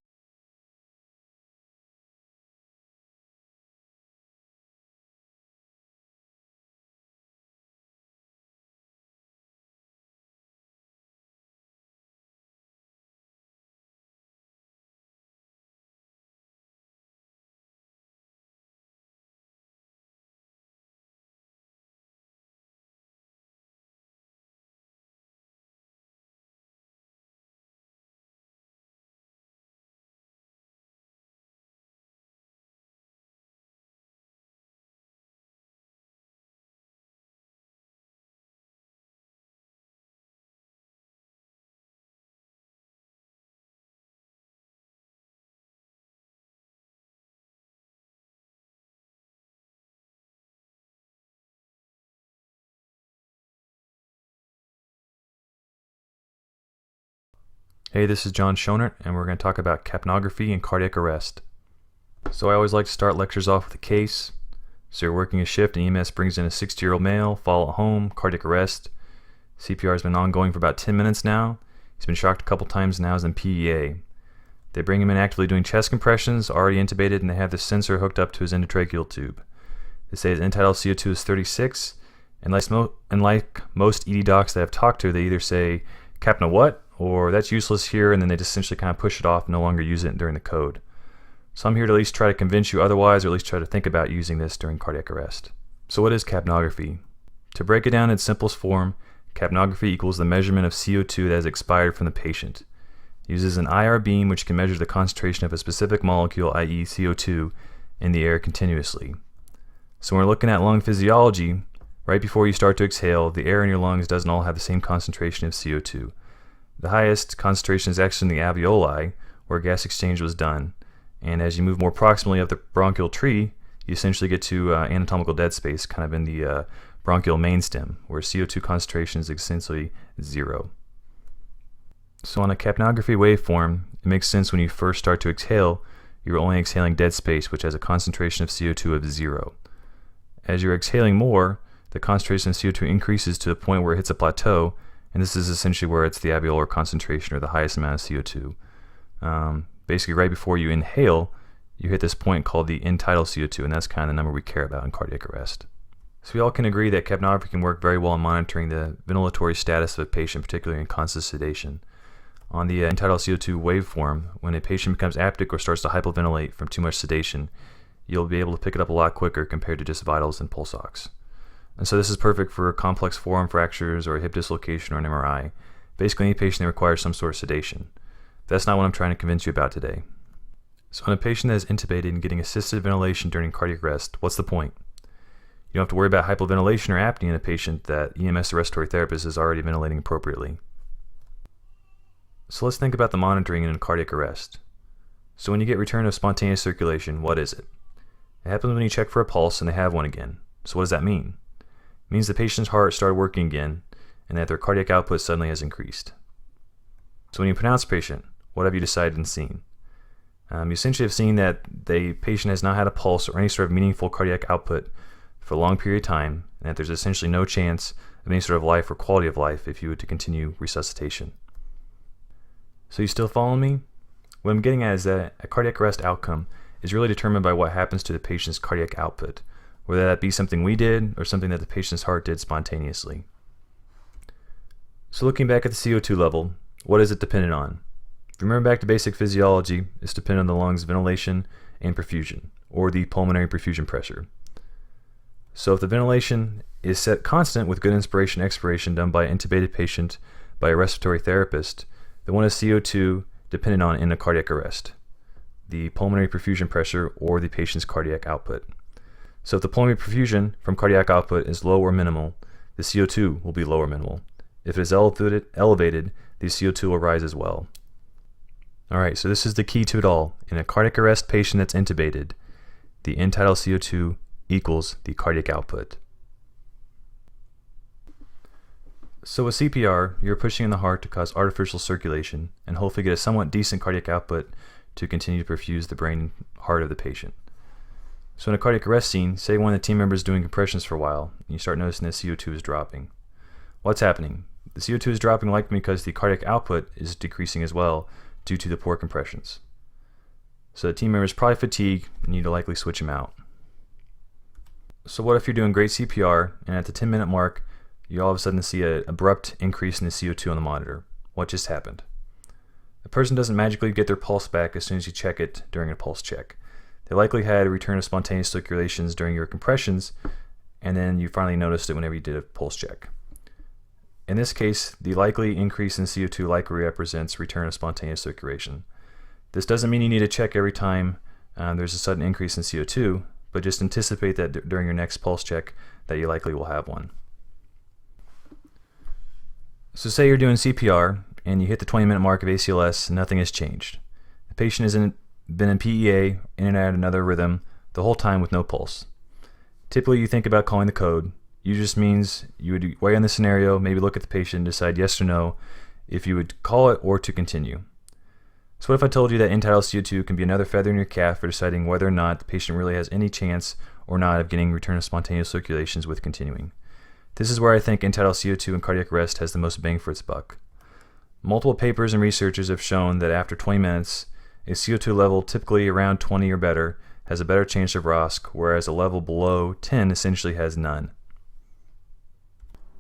Hey, this is John Schonert, and we're going to talk about capnography and cardiac arrest. So I always like to start lectures off with a case. So you're working a shift and EMS brings in a 60-year-old male, fall at home, cardiac arrest. CPR has been ongoing for about 10 minutes now. He's been shocked a couple times now, is in PEA. They bring him in actively doing chest compressions, already intubated, and they have the sensor hooked up to his endotracheal tube. They say his end tidal CO2 is 36, and like most ED docs that I've talked to, they either say, "Capna what?" or "that's useless here," and then they just essentially kind of push it off and no longer use it during the code. So I'm here to at least try to convince you otherwise, or at least try to think about using this during cardiac arrest. So what is capnography? To break it down in its simplest form, capnography equals the measurement of CO2 that has expired from the patient. It uses an IR beam which can measure the concentration of a specific molecule, i.e. CO2, in the air continuously. So when we're looking at lung physiology, right before you start to exhale, the air in your lungs doesn't all have the same concentration of CO2. The highest concentration is actually in the alveoli, where gas exchange was done. And as you move more proximally up the bronchial tree, you essentially get to anatomical dead space, kind of in the bronchial mainstem, where CO2 concentration is essentially 0. So on a capnography waveform, it makes sense when you first start to exhale, you're only exhaling dead space, which has a concentration of CO2 of 0. As you're exhaling more, the concentration of CO2 increases to a point where it hits a plateau, and this is essentially where it's the alveolar concentration, or the highest amount of CO2. basically right before you inhale, you hit this point called the end-tidal CO2, and that's kind of the number we care about in cardiac arrest. So we all can agree that capnography can work very well in monitoring the ventilatory status of a patient, particularly in constant sedation. On the end-tidal CO2 waveform, when a patient becomes apneic or starts to hypoventilate from too much sedation, you'll be able to pick it up a lot quicker compared to just vitals and pulse ox. And so this is perfect for complex forearm fractures or a hip dislocation or an MRI, basically any patient that requires some sort of sedation. That's not what I'm trying to convince you about today. So in a patient that is intubated and getting assisted ventilation during cardiac arrest, what's the point? You don't have to worry about hypoventilation or apnea in a patient that EMS or respiratory therapist is already ventilating appropriately. So let's think about the monitoring in cardiac arrest. So when you get return of spontaneous circulation, what is it? It happens when you check for a pulse and they have one again. So what does that mean? It means the patient's heart started working again and that their cardiac output suddenly has increased. So when you pronounce patient, what have you decided and seen? You essentially have seen that the patient has not had a pulse or any sort of meaningful cardiac output for a long period of time, and that there's essentially no chance of any sort of life or quality of life if you were to continue resuscitation. So you still following me? What I'm getting at is that a cardiac arrest outcome is really determined by what happens to the patient's cardiac output, whether that be something we did or something that the patient's heart did spontaneously. So looking back at the CO2 level, what is it dependent on? If you remember back to basic physiology, it's dependent on the lungs' ventilation and perfusion, or the pulmonary perfusion pressure. So if the ventilation is set constant with good inspiration-expiration done by an intubated patient by a respiratory therapist, then what is CO2 dependent on in a cardiac arrest? The pulmonary perfusion pressure or the patient's cardiac output. So if the pulmonary perfusion from cardiac output is low or minimal, the CO2 will be low or minimal. If it is elevated, the CO2 will rise as well. Alright, so this is the key to it all. In a cardiac arrest patient that's intubated, the end-tidal CO2 equals the cardiac output. So with CPR, you're pushing in the heart to cause artificial circulation and hopefully get a somewhat decent cardiac output to continue to perfuse the brain and heart of the patient. So in a cardiac arrest scene, say one of the team members is doing compressions for a while, and you start noticing that CO2 is dropping. What's happening? The CO2 is dropping likely because the cardiac output is decreasing as well due to the poor compressions. So the team member is probably fatigued and you need to likely switch him out. So what if you're doing great CPR and at the 10-minute mark you all of a sudden see an abrupt increase in the CO2 on the monitor? What just happened? The person doesn't magically get their pulse back as soon as you check it during a pulse check. They likely had a return of spontaneous circulations during your compressions, and then you finally noticed it whenever you did a pulse check. In this case, the likely increase in CO2 likely represents return of spontaneous circulation. This doesn't mean you need to check every time there's a sudden increase in CO2, but just anticipate that during your next pulse check that you likely will have one. So say you're doing CPR and you hit the 20-minute mark of ACLS and nothing has changed. The patient has been in PEA, in and out of another rhythm, the whole time with no pulse. Typically you think about calling the code. It just means you would weigh on the scenario, maybe look at the patient and decide yes or no if you would call it or to continue. So what if I told you that end-tidal CO2 can be another feather in your cap for deciding whether or not the patient really has any chance or not of getting return of spontaneous circulations with continuing? This is where I think end-tidal CO2 in cardiac arrest has the most bang for its buck. Multiple papers and researchers have shown that after 20 minutes, a CO2 level typically around 20 or better has a better chance of ROSC, whereas a level below 10 essentially has none.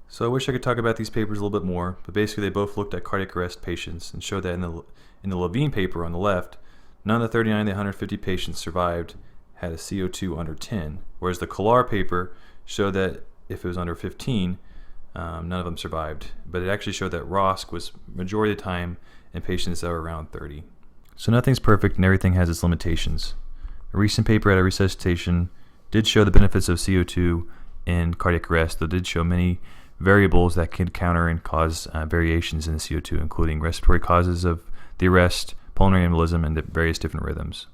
So I wish I could talk about these papers a little bit more, but basically they both looked at cardiac arrest patients and showed that in the Levine paper on the left, none of the 39 to 150 patients survived had a CO2 under 10, whereas the Kolar paper showed that if it was under 15, none of them survived. But it actually showed that ROSC was majority of the time in patients that were around 30. So nothing's perfect and everything has its limitations. A recent paper at a resuscitation did show the benefits of CO2 in cardiac arrest, though it did show many variables that could counter and cause variations in the CO2, including respiratory causes of the arrest, pulmonary embolism, and the various different rhythms.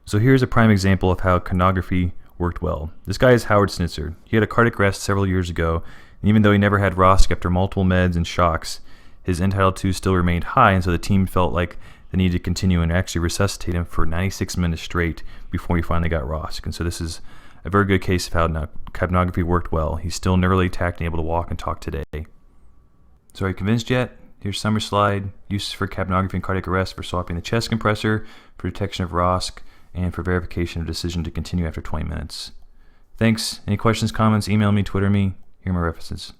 So here's a prime example of how capnography worked well. This guy is Howard Snitzer. He had a cardiac arrest several years ago, and even though he never had ROSC after multiple meds and shocks, his end-tidal II still remained high, and so the team felt like they needed to continue and actually resuscitate him for 96 minutes straight before he finally got ROSC. And so this is a very good case of how capnography worked well. He's still neurally intact and able to walk and talk today. So are you convinced yet? Here's summary slide. Uses for capnography and cardiac arrest: for swapping the chest compressor, for detection of ROSC, and for verification of decision to continue after 20 minutes. Thanks. Any questions, comments, email me, Twitter me. Here are my references.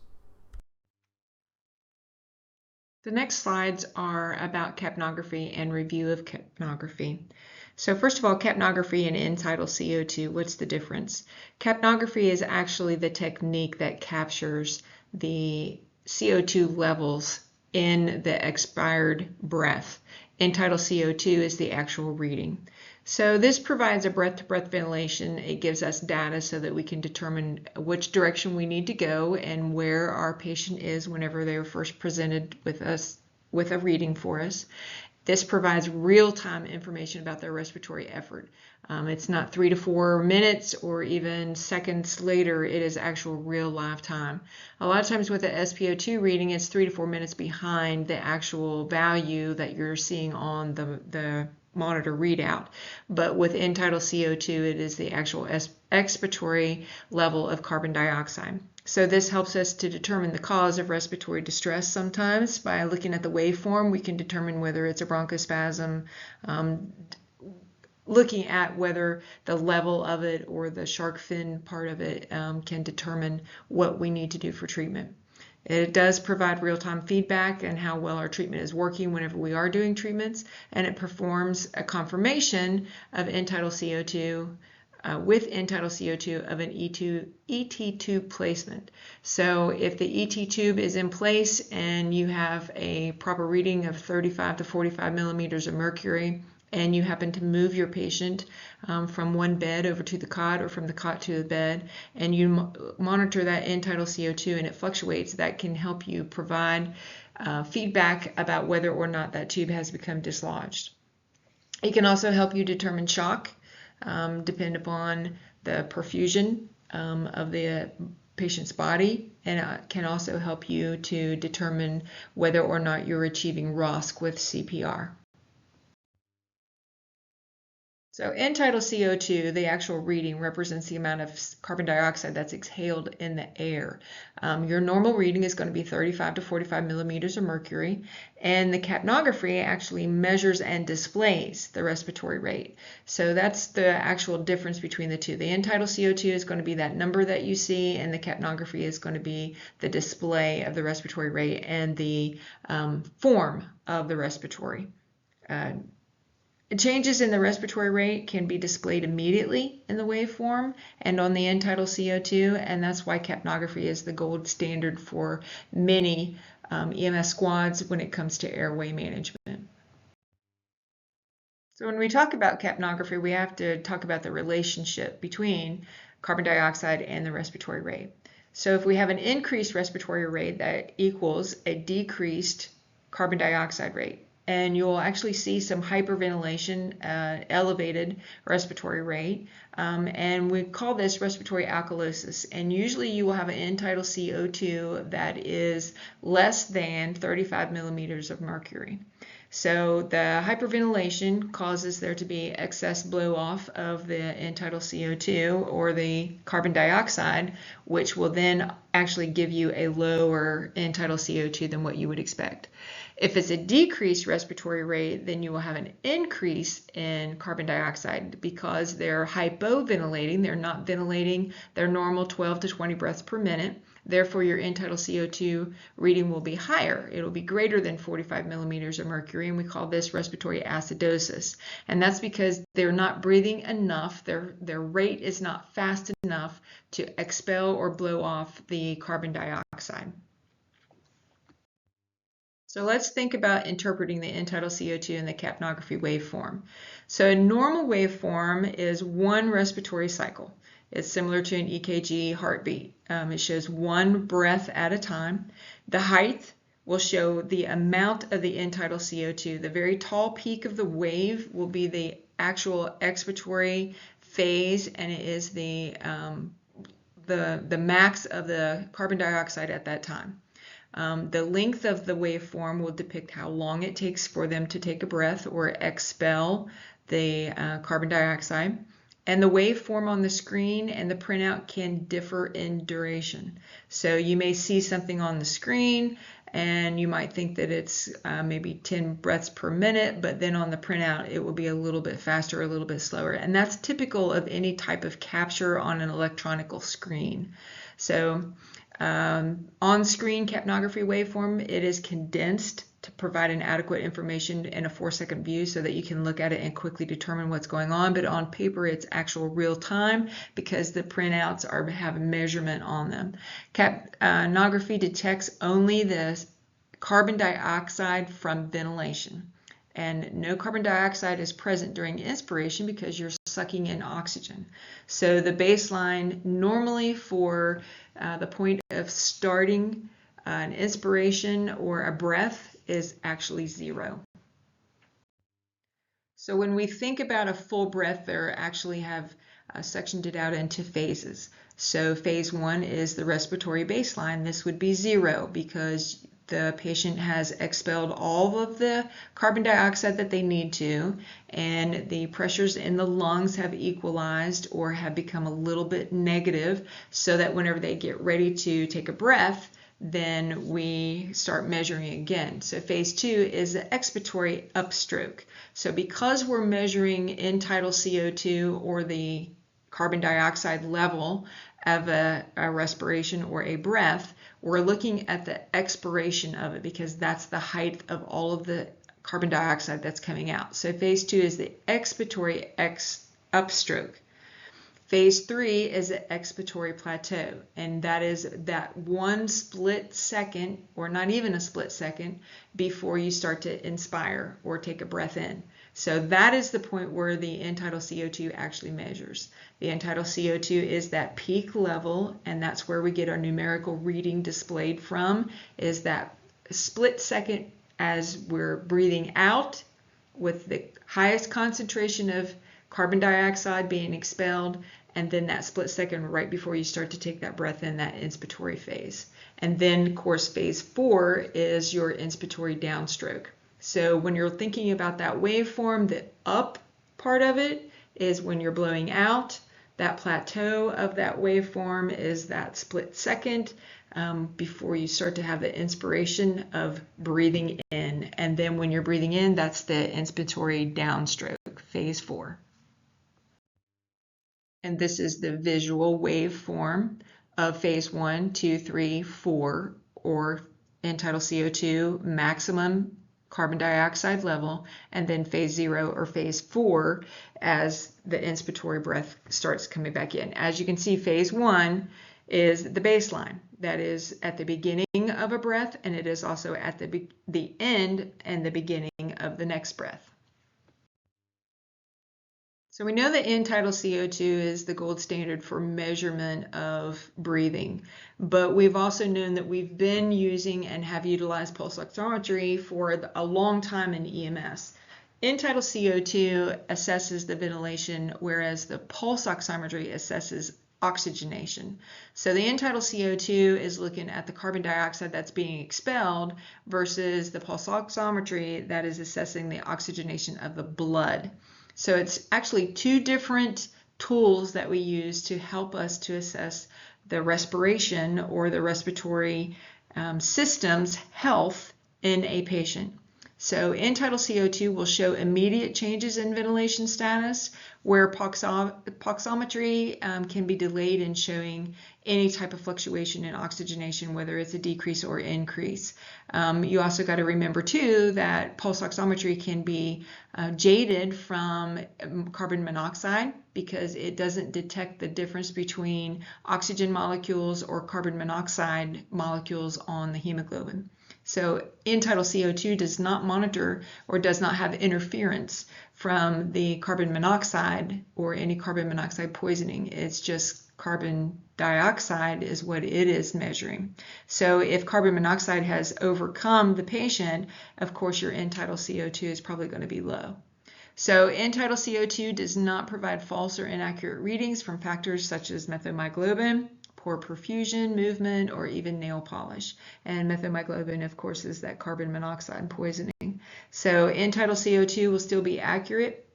The next slides are about capnography and review of capnography. So first of all, capnography and end-tidal CO2, what's the difference? Capnography is actually the technique that captures the CO2 levels in the expired breath. End-tidal CO2 is the actual reading. So this provides a breath-to-breath ventilation. It gives us data so that we can determine which direction we need to go and where our patient is whenever they were first presented with us with a reading for us. This provides real-time information about their respiratory effort. It's not 3 to 4 minutes or even seconds later. It is actual real live time. A lot of times with the SpO2 reading, it's 3 to 4 minutes behind the actual value that you're seeing on the monitor readout. But with end-tidal CO2, it is the actual expiratory level of carbon dioxide. So this helps us to determine the cause of respiratory distress sometimes. By looking at the waveform, we can determine whether it's a bronchospasm, looking at whether the level of it or the shark fin part of it can determine what we need to do for treatment. It does provide real-time feedback on how well our treatment is working whenever we are doing treatments, and it performs a confirmation of end-tidal CO2 with end-tidal CO2 of an ET tube placement. So if the ET tube is in place and you have a proper reading of 35 to 45 millimeters of mercury, and you happen to move your patient from one bed over to the cot or from the cot to the bed, and you monitor that end-tidal CO2 and it fluctuates, that can help you provide feedback about whether or not that tube has become dislodged. It can also help you determine shock, depend upon the perfusion of the patient's body, and can also help you to determine whether or not you're achieving ROSC with CPR. So end-tidal CO2, the actual reading, represents the amount of carbon dioxide that's exhaled in the air. Your normal reading is going to be 35 to 45 millimeters of mercury, and the capnography actually measures and displays the respiratory rate. So that's the actual difference between the two. The end-tidal CO2 is going to be that number that you see, and the capnography is going to be the display of the respiratory rate and the form of the respiratory. Changes in the respiratory rate can be displayed immediately in the waveform and on the end-tidal CO2, and that's why capnography is the gold standard for many EMS squads when it comes to airway management. So when we talk about capnography, we have to talk about the relationship between carbon dioxide and the respiratory rate. So if we have an increased respiratory rate, that equals a decreased carbon dioxide rate. And you'll actually see some hyperventilation, elevated respiratory rate, and we call this respiratory alkalosis. And usually you will have an end-tidal CO2 that is less than 35 millimeters of mercury. So the hyperventilation causes there to be excess blow-off of the end-tidal CO2 or the carbon dioxide, which will then actually give you a lower end-tidal CO2 than what you would expect. If it's a decreased respiratory rate, then you will have an increase in carbon dioxide because they're hypoventilating. They're not ventilating their normal 12 to 20 breaths per minute. Therefore, your end-tidal CO2 reading will be higher. It'll be greater than 45 millimeters of mercury, and we call this respiratory acidosis. And that's because they're not breathing enough. Their rate is not fast enough to expel or blow off the carbon dioxide. So let's think about interpreting the end-tidal CO2 in the capnography waveform. So a normal waveform is one respiratory cycle. It's similar to an EKG heartbeat. It shows one breath at a time. The height will show the amount of the end-tidal CO2. The very tall peak of the wave will be the actual expiratory phase, and it is the max of the carbon dioxide at that time. The length of the waveform will depict how long it takes for them to take a breath or expel the carbon dioxide. And the waveform on the screen and the printout can differ in duration. So you may see something on the screen and you might think that it's maybe 10 breaths per minute, but then on the printout it will be a little bit faster, a little bit slower. And that's typical of any type of capture on an electronic screen. So on-screen capnography waveform, it is condensed to provide an adequate information in a 4-second view so that you can look at it and quickly determine what's going on. But on paper, it's actual real time because the printouts have a measurement on them. Capnography detects only the carbon dioxide from ventilation. And no carbon dioxide is present during inspiration because you're sucking in oxygen. So the baseline normally for the point of starting an inspiration or a breath is actually 0. So when we think about a full breath, they actually have sectioned it out into phases. So phase 1 is the respiratory baseline. This would be 0 because the patient has expelled all of the carbon dioxide that they need to, and the pressures in the lungs have equalized or have become a little bit negative, so that whenever they get ready to take a breath, then we start measuring again. So phase 2 is the expiratory upstroke. So because we're measuring end-tidal CO2 or the carbon dioxide level of a respiration or a breath, we're looking at the expiration of it because that's the height of all of the carbon dioxide that's coming out. So phase 2 is the expiratory upstroke. Phase 3 is the expiratory plateau, and that is that 1 split second, or not even a split second, before you start to inspire or take a breath in. So that is the point where the end-tidal CO2 actually measures. The end-tidal CO2 is that peak level, and that's where we get our numerical reading displayed from, is that split second as we're breathing out with the highest concentration of carbon dioxide being expelled, and then that split second right before you start to take that breath in, that inspiratory phase. And then, of course, phase 4 is your inspiratory downstroke. So when you're thinking about that waveform, the up part of it is when you're blowing out. That plateau of that waveform is that split second before you start to have the inspiration of breathing in. And then when you're breathing in, that's the inspiratory downstroke, phase 4. And this is the visual waveform of phase 1, 2, 3, 4, or end-tidal CO2 maximum carbon dioxide level, and then phase 0 or phase 4 as the inspiratory breath starts coming back in. As you can see, phase 1 is the baseline. That is at the beginning of a breath, and it is also at the end and the beginning of the next breath. So we know that end-tidal CO2 is the gold standard for measurement of breathing, but we've also known that we've been using and have utilized pulse oximetry for a long time in EMS. End-tidal CO2 assesses the ventilation, whereas the pulse oximetry assesses oxygenation. So the end-tidal CO2 is looking at the carbon dioxide that's being expelled versus the pulse oximetry that is assessing the oxygenation of the blood. So it's actually 2 different tools that we use to help us to assess the respiration or the respiratory system's health in a patient. So end-tidal CO2 will show immediate changes in ventilation status, where pulsometry can be delayed in showing any type of fluctuation in oxygenation, whether it's a decrease or increase. You also got to remember too that pulse oximetry can be jaded from carbon monoxide because it doesn't detect the difference between oxygen molecules or carbon monoxide molecules on the hemoglobin. So end-tidal CO2 does not monitor or does not have interference from the carbon monoxide or any carbon monoxide poisoning. It's just carbon dioxide is what it is measuring. So if carbon monoxide has overcome the patient, of course your end-tidal CO2 is probably going to be low. So end-tidal CO2 does not provide false or inaccurate readings from factors such as methylhemoglobin, poor perfusion, movement, or even nail polish. And methylhemoglobin, of course, is that carbon monoxide poisoning. So end-tidal CO2 will still be accurate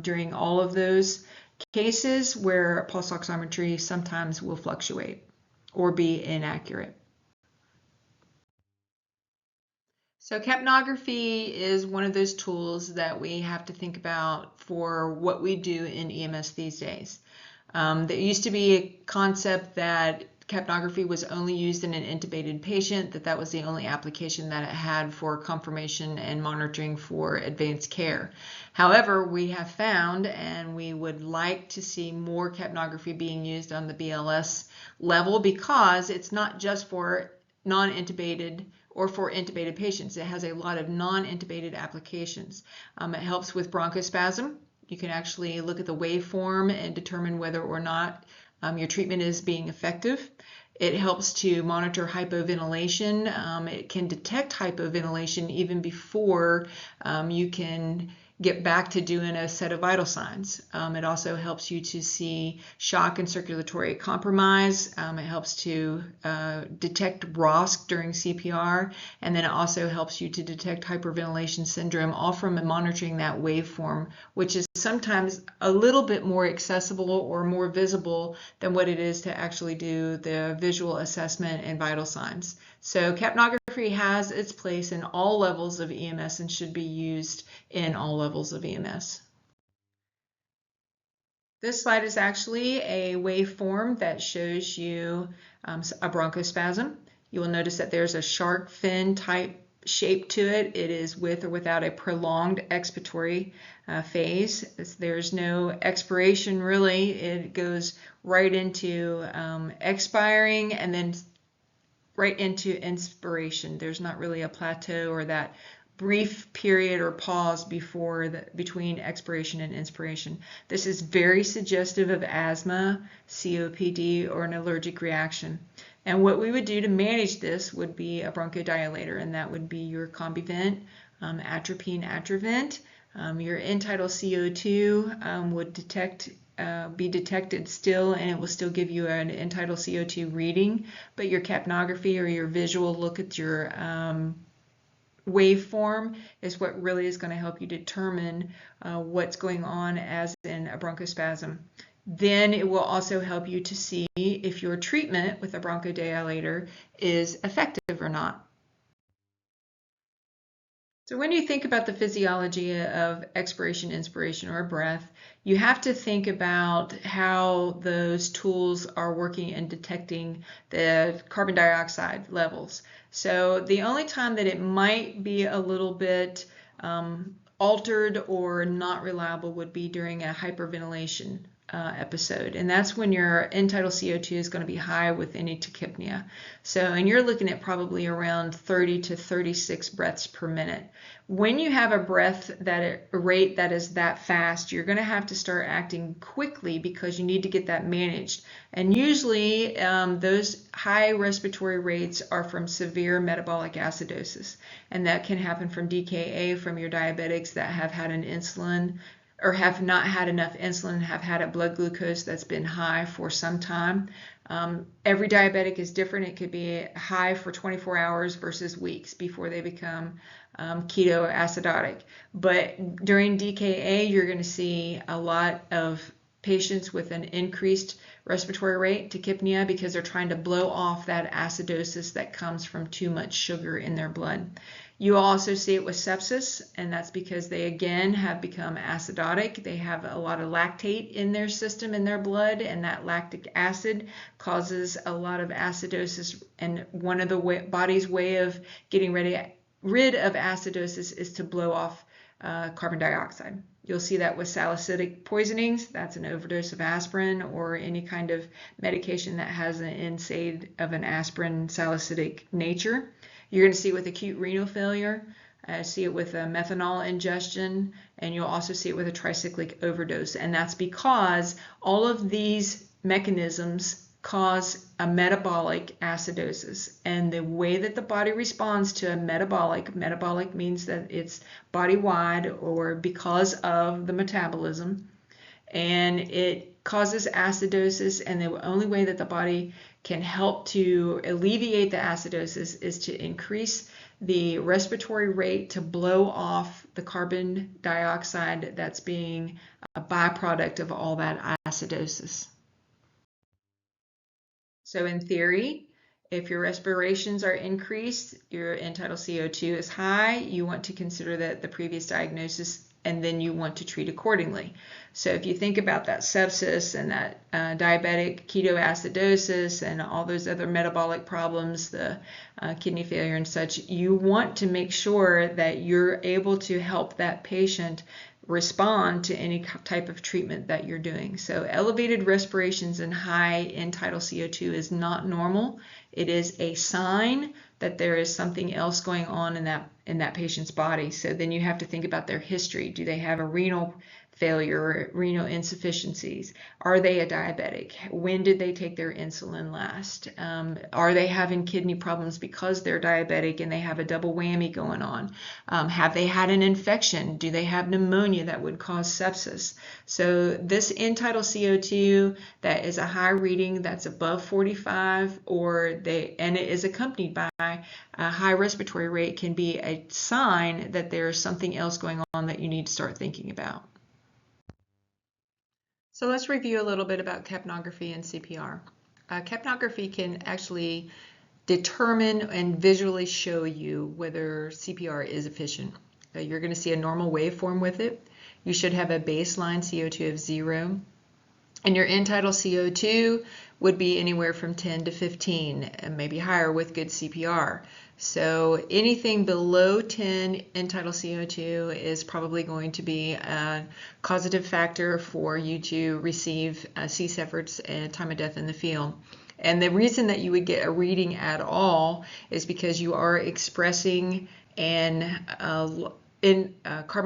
during all of those cases where pulse oximetry sometimes will fluctuate or be inaccurate. So capnography is one of those tools that we have to think about for what we do in EMS these days. There used to be a concept that capnography was only used in an intubated patient, that was the only application that it had for confirmation and monitoring for advanced care. However, we have found, and we would like to see more capnography being used on the BLS level, because it's not just for non-intubated or for intubated patients. It has a lot of non-intubated applications. It helps with bronchospasm. You can actually look at the waveform and determine whether or not your treatment is being effective. It helps to monitor hypoventilation. It can detect hypoventilation even before you can get back to doing a set of vital signs. It also helps you to see shock and circulatory compromise. It helps to detect ROSC during CPR, and then it also helps you to detect hyperventilation syndrome, all from monitoring that waveform, which is sometimes a little bit more accessible or more visible than what it is to actually do the visual assessment and vital signs. So capnography has its place in all levels of EMS and should be used in all levels of EMS. This slide is actually a waveform that shows you a bronchospasm. You will notice that there's a shark fin type shape to it. It is with or without a prolonged expiratory phase. There's no expiration really. It goes right into expiring and then right into inspiration. There's not really a plateau or that brief period or pause between expiration and inspiration. This is very suggestive of asthma, COPD, or an allergic reaction. And what we would do to manage this would be a bronchodilator, and that would be your Combivent, atropine, Atrovent. Your end-tidal CO2 would be detected still, and it will still give you an end-tidal CO2 reading, but your capnography or your visual look at your waveform is what really is going to help you determine what's going on as in a bronchospasm. Then it will also help you to see if your treatment with a bronchodilator is effective or not. So when you think about the physiology of expiration, inspiration, or breath, you have to think about how those tools are working in detecting the carbon dioxide levels. So the only time that it might be a little bit altered or not reliable would be during a hyperventilation episode, and that's when your end-tidal CO2 is going to be high with any tachypnea. So, and you're looking at probably around 30 to 36 breaths per minute. When you have a rate that is that fast, you're going to have to start acting quickly because you need to get that managed. And usually those high respiratory rates are from severe metabolic acidosis, and that can happen from DKA, from your diabetics that have had an insulin or have not had enough insulin, have had a blood glucose that's been high for some time. Every diabetic is different. It could be high for 24 hours versus weeks before they become ketoacidotic. But during DKA, you're going to see a lot of patients with an increased respiratory rate, tachypnea, because they're trying to blow off that acidosis that comes from too much sugar in their blood. You also see it with sepsis, and that's because they again have become acidotic. They have a lot of lactate in their system, in their blood, and that lactic acid causes a lot of acidosis. And one of the body's way of getting rid of acidosis is to blow off carbon dioxide. You'll see that with salicylic poisonings. That's an overdose of aspirin or any kind of medication that has an NSAID of an aspirin salicylic nature. You're going to see it with acute renal failure, see it with methanol ingestion, and you'll also see it with a tricyclic overdose. And that's because all of these mechanisms cause a metabolic acidosis. And the way that the body responds to a metabolic means that it's body-wide or because of the metabolism. and it causes acidosis, and the only way that the body can help to alleviate the acidosis is to increase the respiratory rate to blow off the carbon dioxide that's being a byproduct of all that acidosis. So in theory, if your respirations are increased, your end-tidal CO2 is high, you want to consider that the previous diagnosis, and then you want to treat accordingly. So if you think about that sepsis and that diabetic ketoacidosis and all those other metabolic problems, the kidney failure and such, you want to make sure that you're able to help that patient respond to any type of treatment that you're doing. So elevated respirations and high end-tidal CO2 is not normal. It is a sign that there is something else going on in that patient's body. So then you have to think about their history. Do they have a renal failure or renal insufficiencies? Are they a diabetic? When did they take their insulin last? Are they having kidney problems because they're diabetic and they have a double whammy going on? Have they had an infection? Do they have pneumonia that would cause sepsis? So this end-tidal CO2 that is a high reading that's above 45, and it is accompanied by a high respiratory rate, can be a sign that there's something else going on that you need to start thinking about. So let's review a little bit about capnography and CPR. Capnography can actually determine and visually show you whether CPR is efficient. You're going to see a normal waveform with it. You should have a baseline CO2 of 0. And your end-tidal CO2 would be anywhere from 10 to 15, and maybe higher with good CPR. So anything below 10 end-tidal CO2 is probably going to be a causative factor for you to receive cease efforts and time of death in the field. And the reason that you would get a reading at all is because you are expressing carbon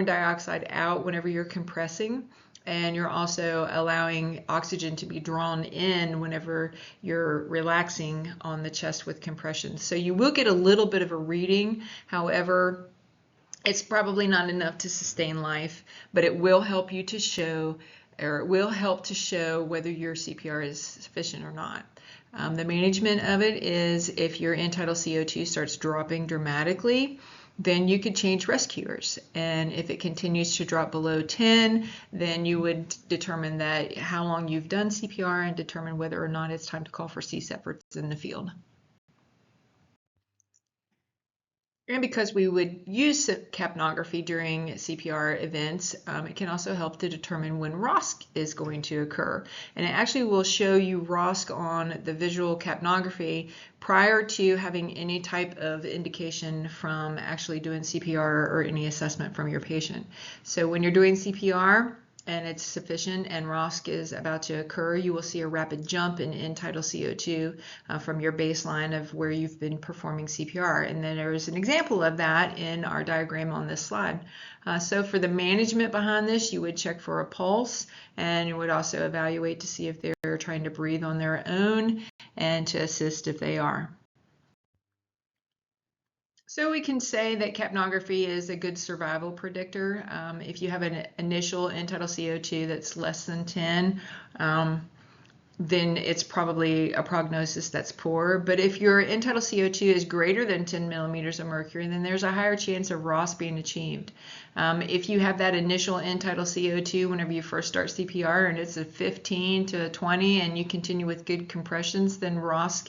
dioxide out whenever you're compressing, and you're also allowing oxygen to be drawn in whenever you're relaxing on the chest with compression. So you will get a little bit of a reading. However, it's probably not enough to sustain life, but it will help you to show, or it will help to show whether your CPR is sufficient or not. The management of it is, if your end-tidal CO2 starts dropping dramatically, then you could change rescuers. And if it continues to drop below 10, then you would determine that how long you've done CPR and determine whether or not it's time to call for cease efforts in the field. And because we would use capnography during CPR events, it can also help to determine when ROSC is going to occur. And it actually will show you ROSC on the visual capnography prior to having any type of indication from actually doing CPR or any assessment from your patient. So when you're doing CPR and it's sufficient and ROSC is about to occur, you will see a rapid jump in end-tidal CO2 from your baseline of where you've been performing CPR. And then there is an example of that in our diagram on this slide. So for the management behind this, you would check for a pulse, and you would also evaluate to see if they're trying to breathe on their own and to assist if they are. So we can say that capnography is a good survival predictor. If you have an initial end-tidal CO2 that's less than 10, then it's probably a prognosis that's poor. But if your end-tidal CO2 is greater than 10 millimeters of mercury, then there's a higher chance of ROSC being achieved. If you have that initial end-tidal CO2 whenever you first start CPR and it's a 15 to 20 and you continue with good compressions, then ROSC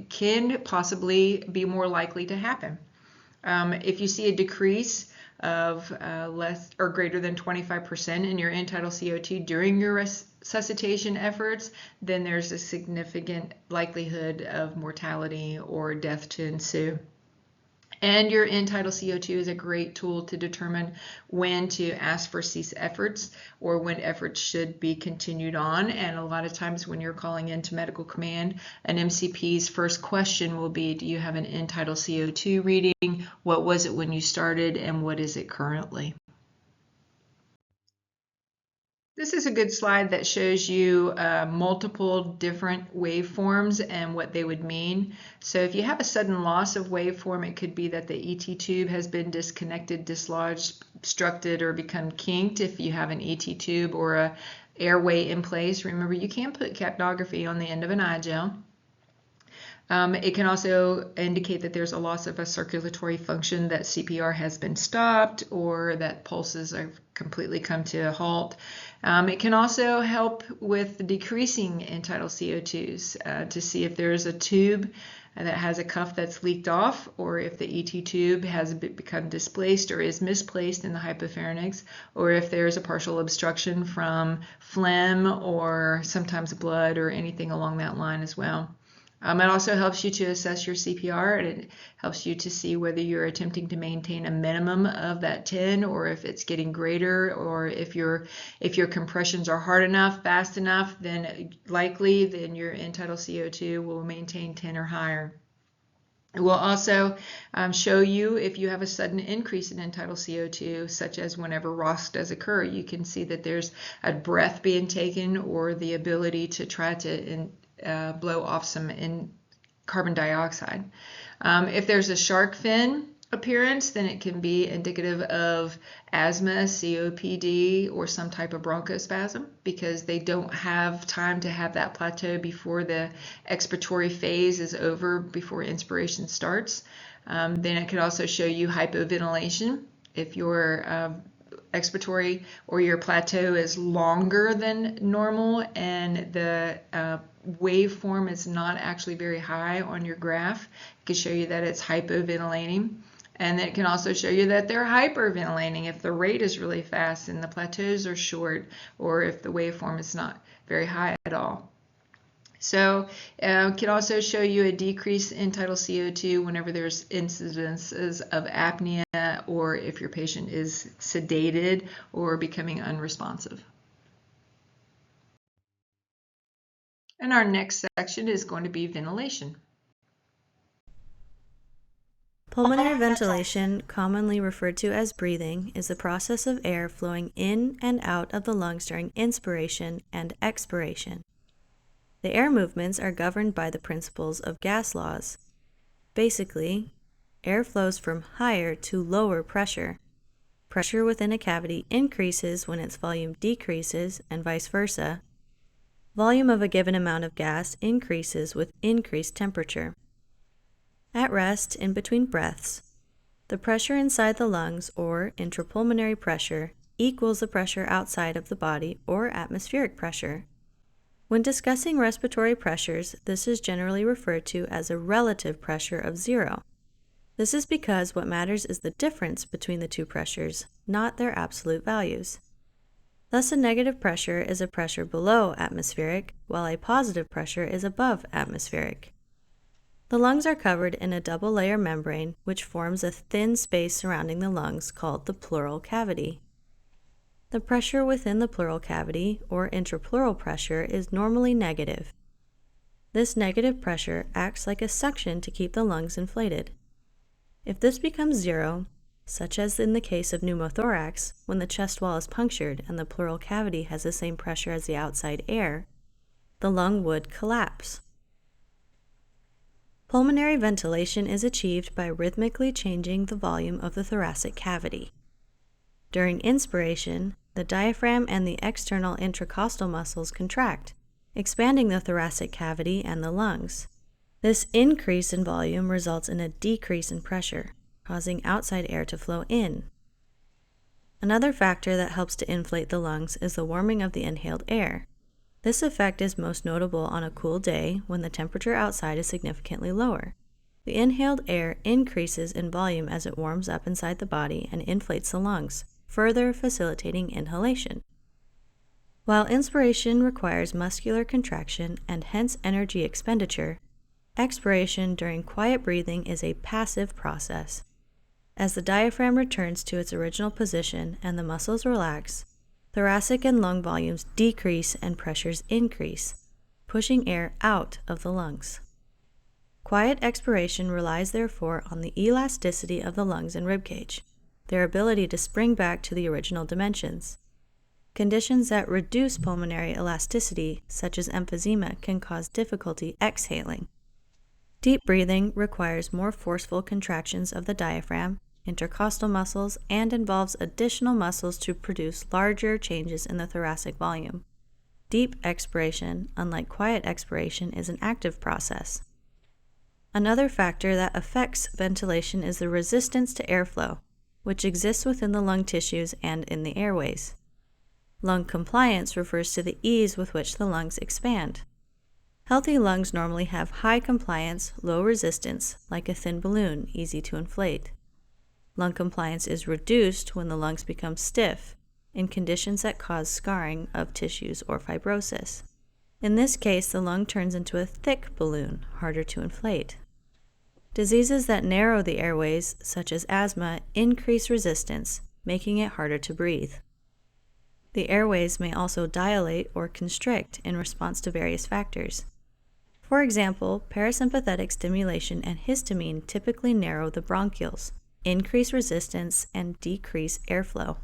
can possibly be more likely to happen. If you see a decrease of less or greater than 25% in your end-tidal CO2 during your resuscitation efforts, then there's a significant likelihood of mortality or death to ensue. And your end-tidal CO2 is a great tool to determine when to ask for cease efforts or when efforts should be continued on. And a lot of times when you're calling into medical command, an MCP's first question will be, do you have an end-tidal CO2 reading? What was it when you started and what is it currently? This is a good slide that shows you multiple different waveforms and what they would mean. So if you have a sudden loss of waveform, it could be that the ET tube has been disconnected, dislodged, obstructed, or become kinked if you have an ET tube or a airway in place. Remember, you can put capnography on the end of an eye gel. It can also indicate that there's a loss of a circulatory function, that CPR has been stopped or that pulses have completely come to a halt. It can also help with decreasing end-tidal CO2s to see if there's a tube that has a cuff that's leaked off, or if the ET tube has become displaced or is misplaced in the hypopharynx, or if there's a partial obstruction from phlegm or sometimes blood or anything along that line as well. It also helps you to assess your CPR, and it helps you to see whether you're attempting to maintain a minimum of that 10 or if it's getting greater, or if your compressions are hard enough, fast enough, then your end-tidal CO2 will maintain 10 or higher. It will also show you if you have a sudden increase in end-tidal CO2, such as whenever ROSC does occur. You can see that there's a breath being taken or the ability to try to blow off some carbon dioxide. If there's a shark fin appearance, then it can be indicative of asthma, COPD, or some type of bronchospasm, because they don't have time to have that plateau before the expiratory phase is over, before inspiration starts. Then it could also show you hypoventilation. If your expiratory or your plateau is longer than normal and the waveform is not actually very high on your graph, it can show you that it's hypoventilating. And it can also show you that they're hyperventilating if the rate is really fast and the plateaus are short, or if the waveform is not very high at all. So it can also show you a decrease in end-tidal CO2 whenever there's incidences of apnea, or if your patient is sedated or becoming unresponsive. And our next section is going to be ventilation. Pulmonary ventilation, commonly referred to as breathing, is the process of air flowing in and out of the lungs during inspiration and expiration. The air movements are governed by the principles of gas laws. Basically, air flows from higher to lower pressure. Pressure within a cavity increases when its volume decreases, and vice versa. Volume of a given amount of gas increases with increased temperature. At rest, in between breaths, the pressure inside the lungs, or intrapulmonary pressure, equals the pressure outside of the body, or atmospheric pressure. When discussing respiratory pressures, this is generally referred to as a relative pressure of 0. This is because what matters is the difference between the two pressures, not their absolute values. Thus, a negative pressure is a pressure below atmospheric, while a positive pressure is above atmospheric. The lungs are covered in a double-layer membrane, which forms a thin space surrounding the lungs called the pleural cavity. The pressure within the pleural cavity, or intrapleural pressure, is normally negative. This negative pressure acts like a suction to keep the lungs inflated. If this becomes 0, such as in the case of pneumothorax, when the chest wall is punctured and the pleural cavity has the same pressure as the outside air, the lung would collapse. Pulmonary ventilation is achieved by rhythmically changing the volume of the thoracic cavity. During inspiration, the diaphragm and the external intercostal muscles contract, expanding the thoracic cavity and the lungs. This increase in volume results in a decrease in pressure, causing outside air to flow in. Another factor that helps to inflate the lungs is the warming of the inhaled air. This effect is most notable on a cool day when the temperature outside is significantly lower. The inhaled air increases in volume as it warms up inside the body and inflates the lungs, further facilitating inhalation. While inspiration requires muscular contraction and hence energy expenditure, expiration during quiet breathing is a passive process. As the diaphragm returns to its original position and the muscles relax, thoracic and lung volumes decrease and pressures increase, pushing air out of the lungs. Quiet expiration relies therefore on the elasticity of the lungs and ribcage, their ability to spring back to the original dimensions. Conditions that reduce pulmonary elasticity, such as emphysema, can cause difficulty exhaling. Deep breathing requires more forceful contractions of the diaphragm, intercostal muscles, and involves additional muscles to produce larger changes in the thoracic volume. Deep expiration, unlike quiet expiration, is an active process. Another factor that affects ventilation is the resistance to airflow, which exists within the lung tissues and in the airways. Lung compliance refers to the ease with which the lungs expand. Healthy lungs normally have high compliance, low resistance, like a thin balloon, easy to inflate. Lung compliance is reduced when the lungs become stiff, in conditions that cause scarring of tissues or fibrosis. In this case, the lung turns into a thick balloon, harder to inflate. Diseases that narrow the airways, such as asthma, increase resistance, making it harder to breathe. The airways may also dilate or constrict in response to various factors. For example, parasympathetic stimulation and histamine typically narrow the bronchioles, increase resistance, and decrease airflow,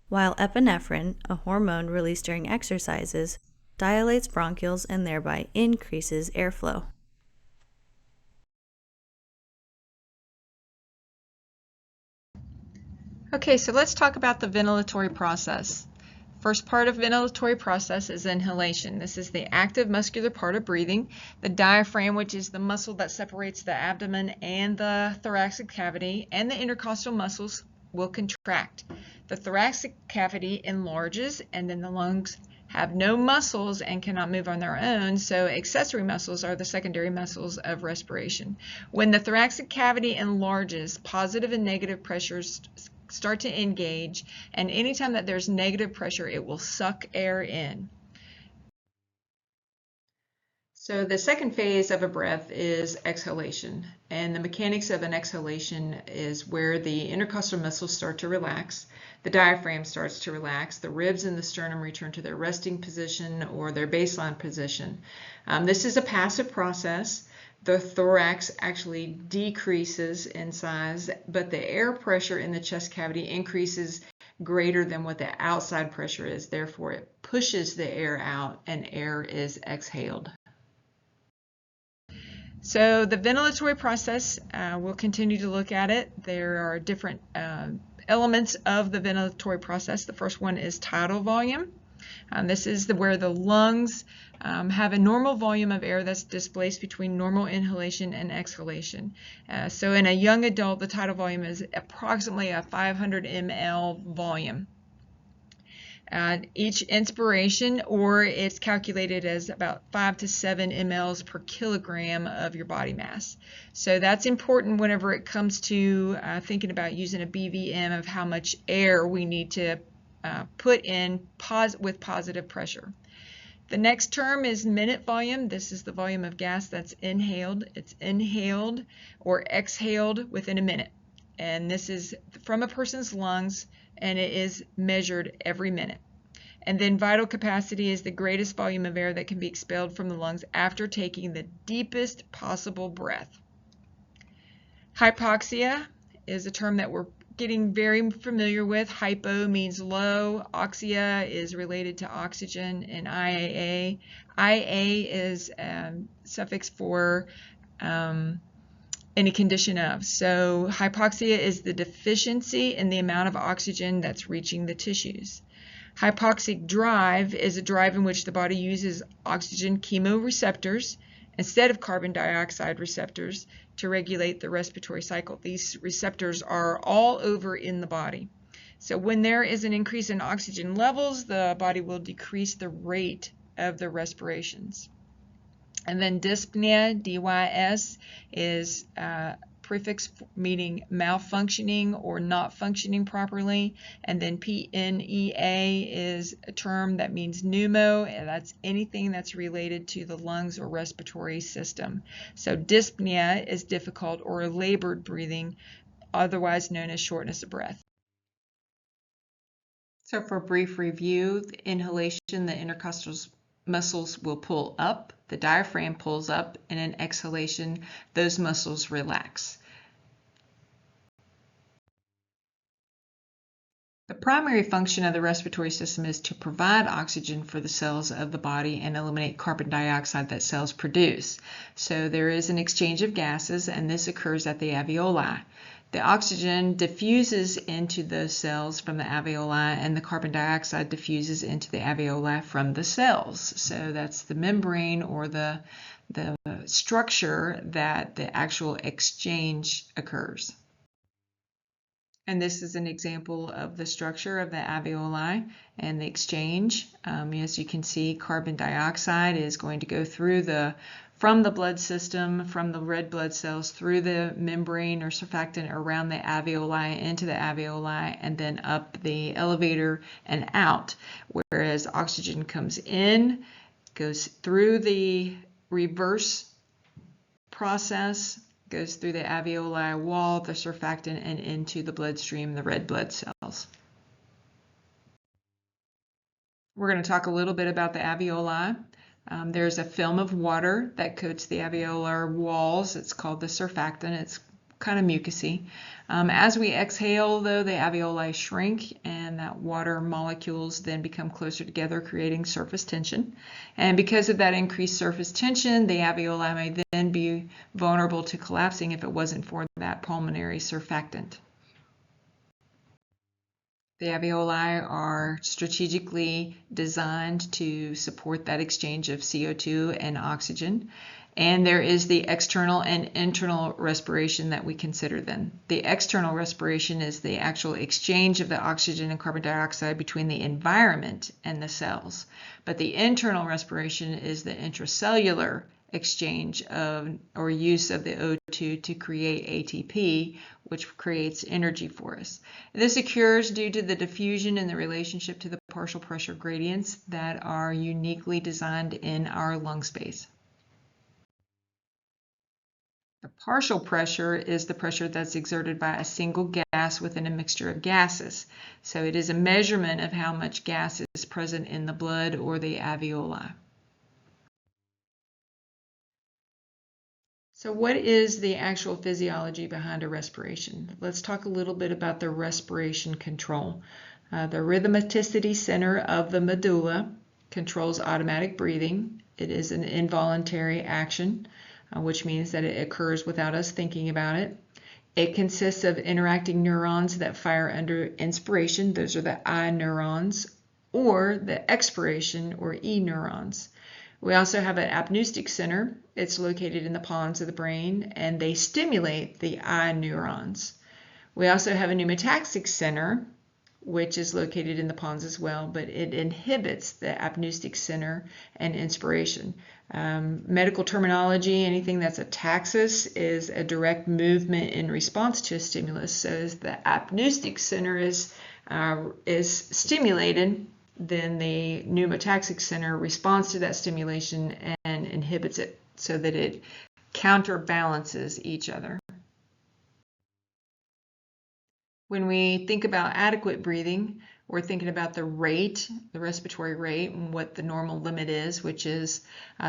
while epinephrine, a hormone released during exercises, dilates bronchioles and thereby increases airflow. Okay, so let's talk about the ventilatory process. First part of ventilatory process is inhalation. This is the active muscular part of breathing. The diaphragm, which is the muscle that separates the abdomen and the thoracic cavity, and the intercostal muscles will contract. The thoracic cavity enlarges, and then the lungs have no muscles and cannot move on their own, so accessory muscles are the secondary muscles of respiration. When the thoracic cavity enlarges, positive and negative pressures start to engage, and anytime that there's negative pressure, it will suck air in. So the second phase of a breath is exhalation, and the mechanics of an exhalation is where the intercostal muscles start to relax, the diaphragm starts to relax, the ribs and the sternum return to their resting position or their baseline position. This is a passive process. The thorax actually decreases in size, but the air pressure in the chest cavity increases greater than what the outside pressure is. Therefore, it pushes the air out and air is exhaled. So the ventilatory process, we'll continue to look at it. There are different elements of the ventilatory process. The first one is tidal volume. This is where the lungs have a normal volume of air that's displaced between normal inhalation and exhalation. So in a young adult, the tidal volume is approximately a 500 ml volume. Each inspiration, or it's calculated as about 5 to 7 mLs per kilogram of your body mass. So that's important whenever it comes to thinking about using a BVM of how much air we need to put in with positive pressure. The next term is minute volume. This is the volume of gas that's inhaled. It's inhaled or exhaled within a minute. And this is from a person's lungs, and it is measured every minute. And then vital capacity is the greatest volume of air that can be expelled from the lungs after taking the deepest possible breath. Hypoxia is a term that we're getting very familiar with. Hypo means low, oxia is related to oxygen, and IAA. IA is suffix for any condition of. So hypoxia is the deficiency in the amount of oxygen that's reaching the tissues. Hypoxic drive is a drive in which the body uses oxygen chemoreceptors instead of carbon dioxide receptors to regulate the respiratory cycle. These receptors are all over in the body. So when there is an increase in oxygen levels, the body will decrease the rate of the respirations. And then dyspnea, DYS, is prefix meaning malfunctioning or not functioning properly. And then PNEA is a term that means pneumo, and that's anything that's related to the lungs or respiratory system. So dyspnea is difficult or labored breathing, otherwise known as shortness of breath. So for a brief review, the inhalation, the intercostal muscles will pull up, the diaphragm pulls up, and in exhalation, those muscles relax. The primary function of the respiratory system is to provide oxygen for the cells of the body and eliminate carbon dioxide that cells produce. So there is an exchange of gases, and this occurs at the alveoli. The oxygen diffuses into those cells from the alveoli, and the carbon dioxide diffuses into the alveoli from the cells. So that's the membrane or the structure that the actual exchange occurs. And this is an example of the structure of the alveoli and the exchange. As you can see, carbon dioxide is going to go through from the blood system, from the red blood cells, through the membrane or surfactant around the alveoli, into the alveoli, and then up the elevator and out. Whereas oxygen comes in, goes through the reverse process, goes through the alveoli wall, the surfactant, and into the bloodstream, the red blood cells. We're going to talk a little bit about the alveoli. There's a film of water that coats the alveolar walls. It's called the surfactant. It's kind of mucousy. As we exhale, though, the alveoli shrink, and that water molecules then become closer together, creating surface tension. And because of that increased surface tension, the alveoli may then be vulnerable to collapsing if it wasn't for that pulmonary surfactant. The alveoli are strategically designed to support that exchange of CO2 and oxygen. And there is the external and internal respiration that we consider then. The external respiration is the actual exchange of the oxygen and carbon dioxide between the environment and the cells. But the internal respiration is the intracellular exchange of or use of the O2 to create ATP, which creates energy for us. This occurs due to the diffusion and the relationship to the partial pressure gradients that are uniquely designed in our lung space. The partial pressure is the pressure that's exerted by a single gas within a mixture of gases. So it is a measurement of how much gas is present in the blood or the alveoli. So what is the actual physiology behind a respiration? Let's talk a little bit about the respiration control. The rhythmicity center of the medulla controls automatic breathing. It is an involuntary action, which means that it occurs without us thinking about it. It consists of interacting neurons that fire under inspiration. Those are the I neurons, or the expiration, or E neurons. We also have an apneustic center. It's located in the pons of the brain, and they stimulate the I neurons. We also have a pneumataxic center, which is located in the pons as well, but it inhibits the apneustic center and inspiration. Medical terminology, anything that's a taxis is a direct movement in response to a stimulus. So as the apneustic center is stimulated, then the pneumataxic center responds to that stimulation and inhibits it so that it counterbalances each other. When we think about adequate breathing, we're thinking about the rate, the respiratory rate, and what the normal limit is, which is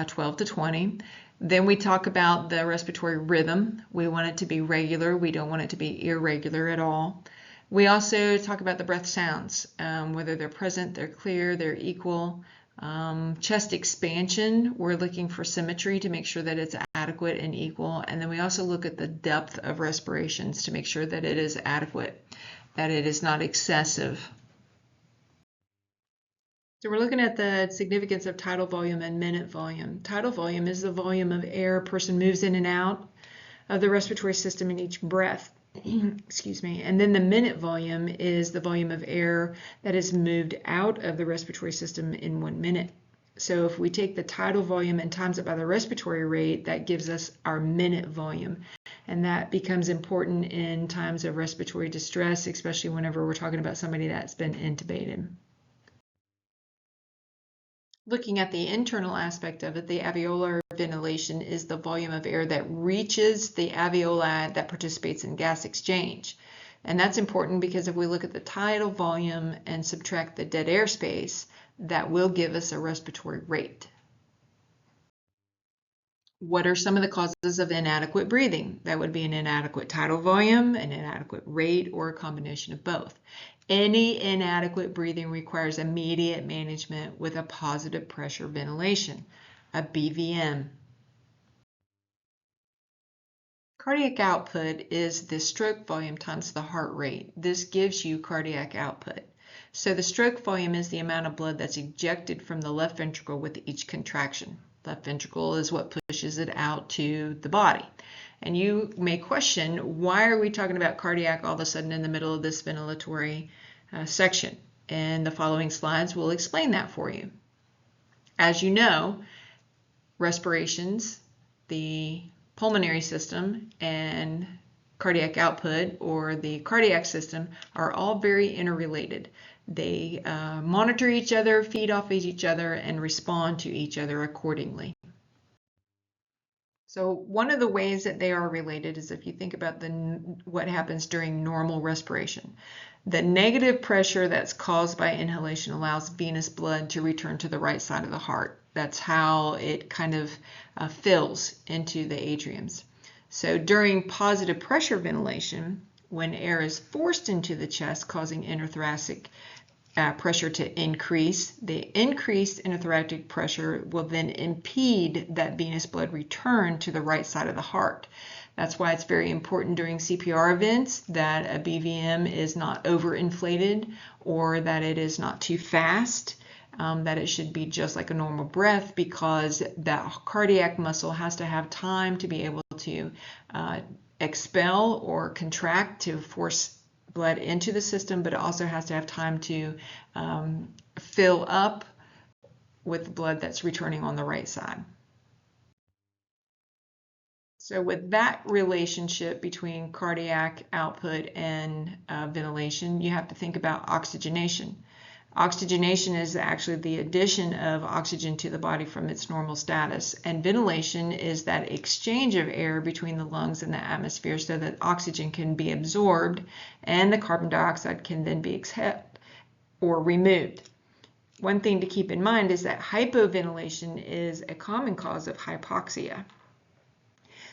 12 to 20. Then we talk about the respiratory rhythm. We want it to be regular. We don't want it to be irregular at all. We also talk about the breath sounds, whether they're present, they're clear, they're equal. Chest expansion, we're looking for symmetry to make sure that it's adequate and equal. And then we also look at the depth of respirations to make sure that it is adequate, that it is not excessive. So we're looking at the significance of tidal volume and minute volume. Tidal volume is the volume of air a person moves in and out of the respiratory system in each breath. Excuse me. And then the minute volume is the volume of air that is moved out of the respiratory system in 1 minute. So if we take the tidal volume and times it by the respiratory rate, that gives us our minute volume. And that becomes important in times of respiratory distress, especially whenever we're talking about somebody that's been intubated. Looking at the internal aspect of it, the alveolar ventilation is the volume of air that reaches the alveoli that participates in gas exchange. And that's important because if we look at the tidal volume and subtract the dead air space, that will give us a respiratory rate. What are some of the causes of inadequate breathing? That would be an inadequate tidal volume, an inadequate rate, or a combination of both. Any inadequate breathing requires immediate management with a positive pressure ventilation, a BVM. Cardiac output is the stroke volume times the heart rate. This gives you cardiac output. So the stroke volume is the amount of blood that's ejected from the left ventricle with each contraction. Left ventricle is what pushes it out to the body. And you may question, why are we talking about cardiac all of a sudden in the middle of this ventilatory section? And the following slides will explain that for you. As you know, respirations, the pulmonary system, and cardiac output, or the cardiac system, are all very interrelated. They monitor each other, feed off each other, and respond to each other accordingly. So one of the ways that they are related is if you think about what happens during normal respiration. The negative pressure that's caused by inhalation allows venous blood to return to the right side of the heart. That's how it kind of fills into the atriums. So during positive pressure ventilation, when air is forced into the chest, causing intrathoracic pressure to increase, the increased intrathoracic pressure will then impede that venous blood return to the right side of the heart. That's why it's very important during CPR events that a BVM is not overinflated or that it is not too fast, that it should be just like a normal breath, because that cardiac muscle has to have time to be able to expel or contract to force blood into the system, but it also has to have time to fill up with blood that's returning on the right side. So with that relationship between cardiac output and ventilation, you have to think about oxygenation. Oxygenation is actually the addition of oxygen to the body from its normal status, and ventilation is that exchange of air between the lungs and the atmosphere so that oxygen can be absorbed and the carbon dioxide can then be exhaled or removed. One thing to keep in mind is that hypoventilation is a common cause of hypoxia.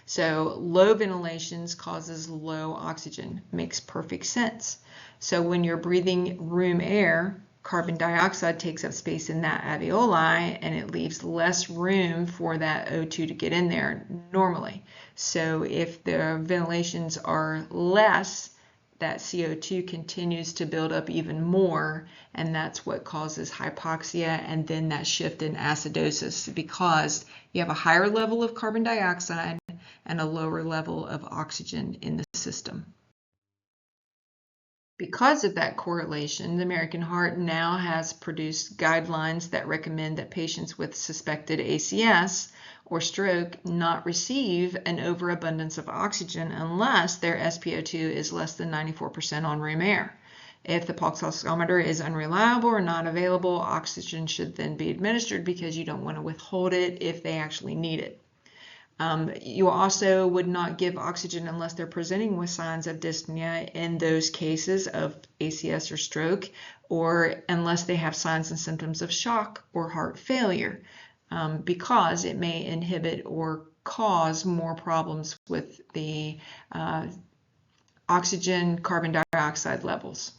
So low ventilation causes low oxygen. Makes perfect sense. So when you're breathing room air, carbon dioxide takes up space in that alveoli and it leaves less room for that O2 to get in there normally. So if the ventilations are less, that CO2 continues to build up even more, and that's what causes hypoxia and then that shift in acidosis, because you have a higher level of carbon dioxide and a lower level of oxygen in the system. Because of that correlation, the American Heart now has produced guidelines that recommend that patients with suspected ACS or stroke not receive an overabundance of oxygen unless their SpO2 is less than 94% on room air. If the pulse oximeter is unreliable or not available, oxygen should then be administered because you don't want to withhold it if they actually need it. You also would not give oxygen unless they're presenting with signs of dyspnea in those cases of ACS or stroke, or unless they have signs and symptoms of shock or heart failure, because it may inhibit or cause more problems with the oxygen carbon dioxide levels.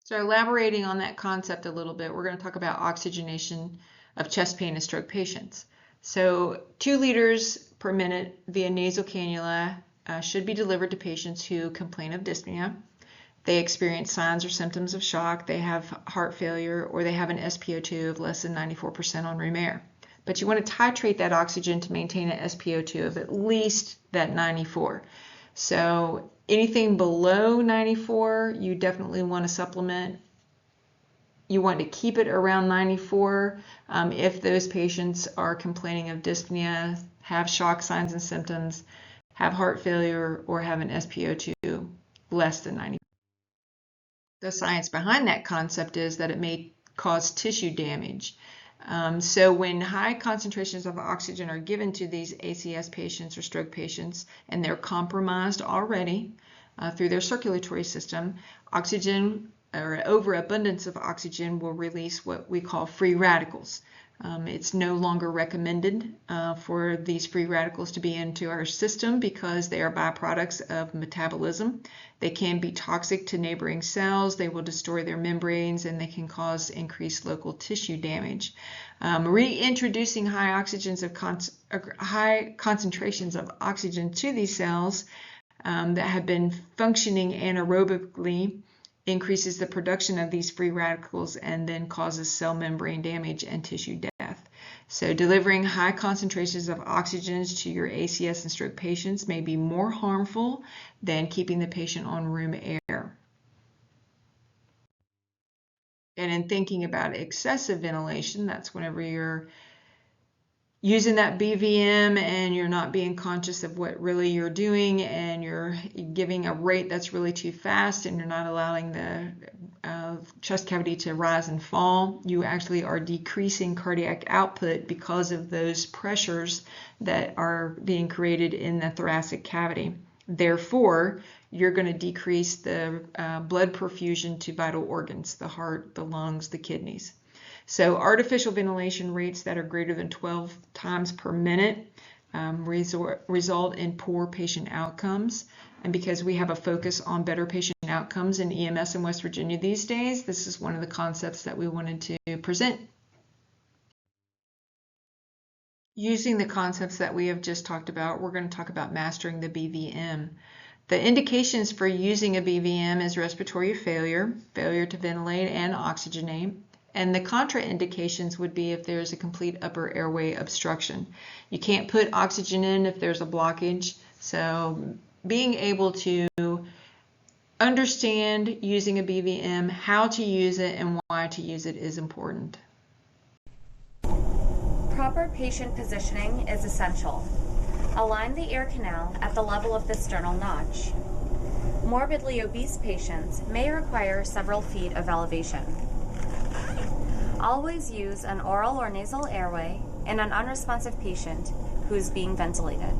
So elaborating on that concept a little bit, we're going to talk about oxygenation of chest pain and stroke patients. So 2 liters per minute via nasal cannula should be delivered to patients who complain of dyspnea. They experience signs or symptoms of shock, they have heart failure, or they have an SpO2 of less than 94% on room air. But you want to titrate that oxygen to maintain an SpO2 of at least that 94. So anything below 94, you definitely want to supplement. You want to keep it around 94 if those patients are complaining of dyspnea, have shock signs and symptoms, have heart failure, or have an SpO2 less than 90. The science behind that concept is that it may cause tissue damage. So when high concentrations of oxygen are given to these ACS patients or stroke patients and they're compromised already through their circulatory system, oxygen or overabundance of oxygen will release what we call free radicals. It's no longer recommended for these free radicals to be into our system because they are byproducts of metabolism. They can be toxic to neighboring cells, they will destroy their membranes, and they can cause increased local tissue damage. Reintroducing high concentrations of oxygen to these cells that have been functioning anaerobically increases the production of these free radicals and then causes cell membrane damage and tissue death. So delivering high concentrations of oxygens to your ACS and stroke patients may be more harmful than keeping the patient on room air. And in thinking about excessive ventilation, that's whenever you're using that BVM and you're not being conscious of what really you're doing, and you're giving a rate that's really too fast, and you're not allowing the chest cavity to rise and fall. You actually are decreasing cardiac output because of those pressures that are being created in the thoracic cavity. Therefore, you're going to decrease the blood perfusion to vital organs, the heart, the lungs, the kidneys. So artificial ventilation rates that are greater than 12 times per minute result in poor patient outcomes. And because we have a focus on better patient outcomes in EMS in West Virginia these days, this is one of the concepts that we wanted to present. Using the concepts that we have just talked about, we're going to talk about mastering the BVM. The indications for using a BVM is respiratory failure, failure to ventilate and oxygenate. And the contraindications would be if there's a complete upper airway obstruction. You can't put oxygen in if there's a blockage. So being able to understand using a BVM, how to use it and why to use it is important. Proper patient positioning is essential. Align the air canal at the level of the sternal notch. Morbidly obese patients may require several feet of elevation. Always use an oral or nasal airway in an unresponsive patient who is being ventilated.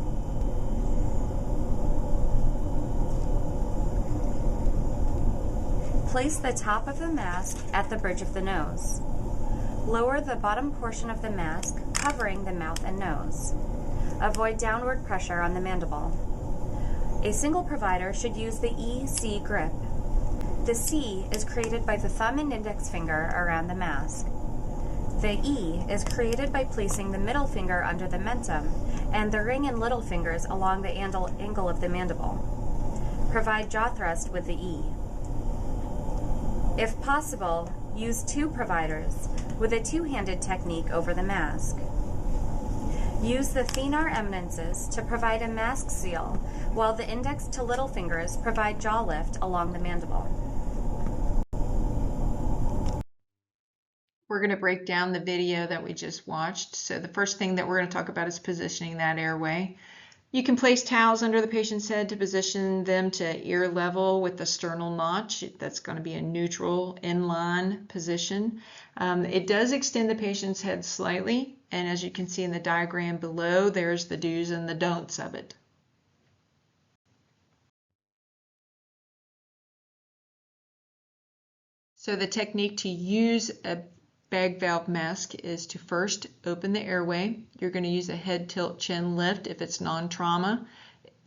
Place the top of the mask at the bridge of the nose. Lower the bottom portion of the mask, covering the mouth and nose. Avoid downward pressure on the mandible. A single provider should use the E-C grip. The C is created by the thumb and index finger around the mask. The E is created by placing the middle finger under the mentum and the ring and little fingers along the angle of the mandible. Provide jaw thrust with the E. If possible, use two providers with a two-handed technique over the mask. Use the thenar eminences to provide a mask seal, while the index to little fingers provide jaw lift along the mandible. We're going to break down the video that we just watched. So the first thing that we're going to talk about is positioning that airway. You can place towels under the patient's head to position them to ear level with the sternal notch. That's going to be a neutral inline position. It does extend the patient's head slightly, and as you can see in the diagram below, there's the do's and the don'ts of it. So the technique to use a bag valve mask is to first open the airway. You're going to use a head tilt chin lift if it's non-trauma,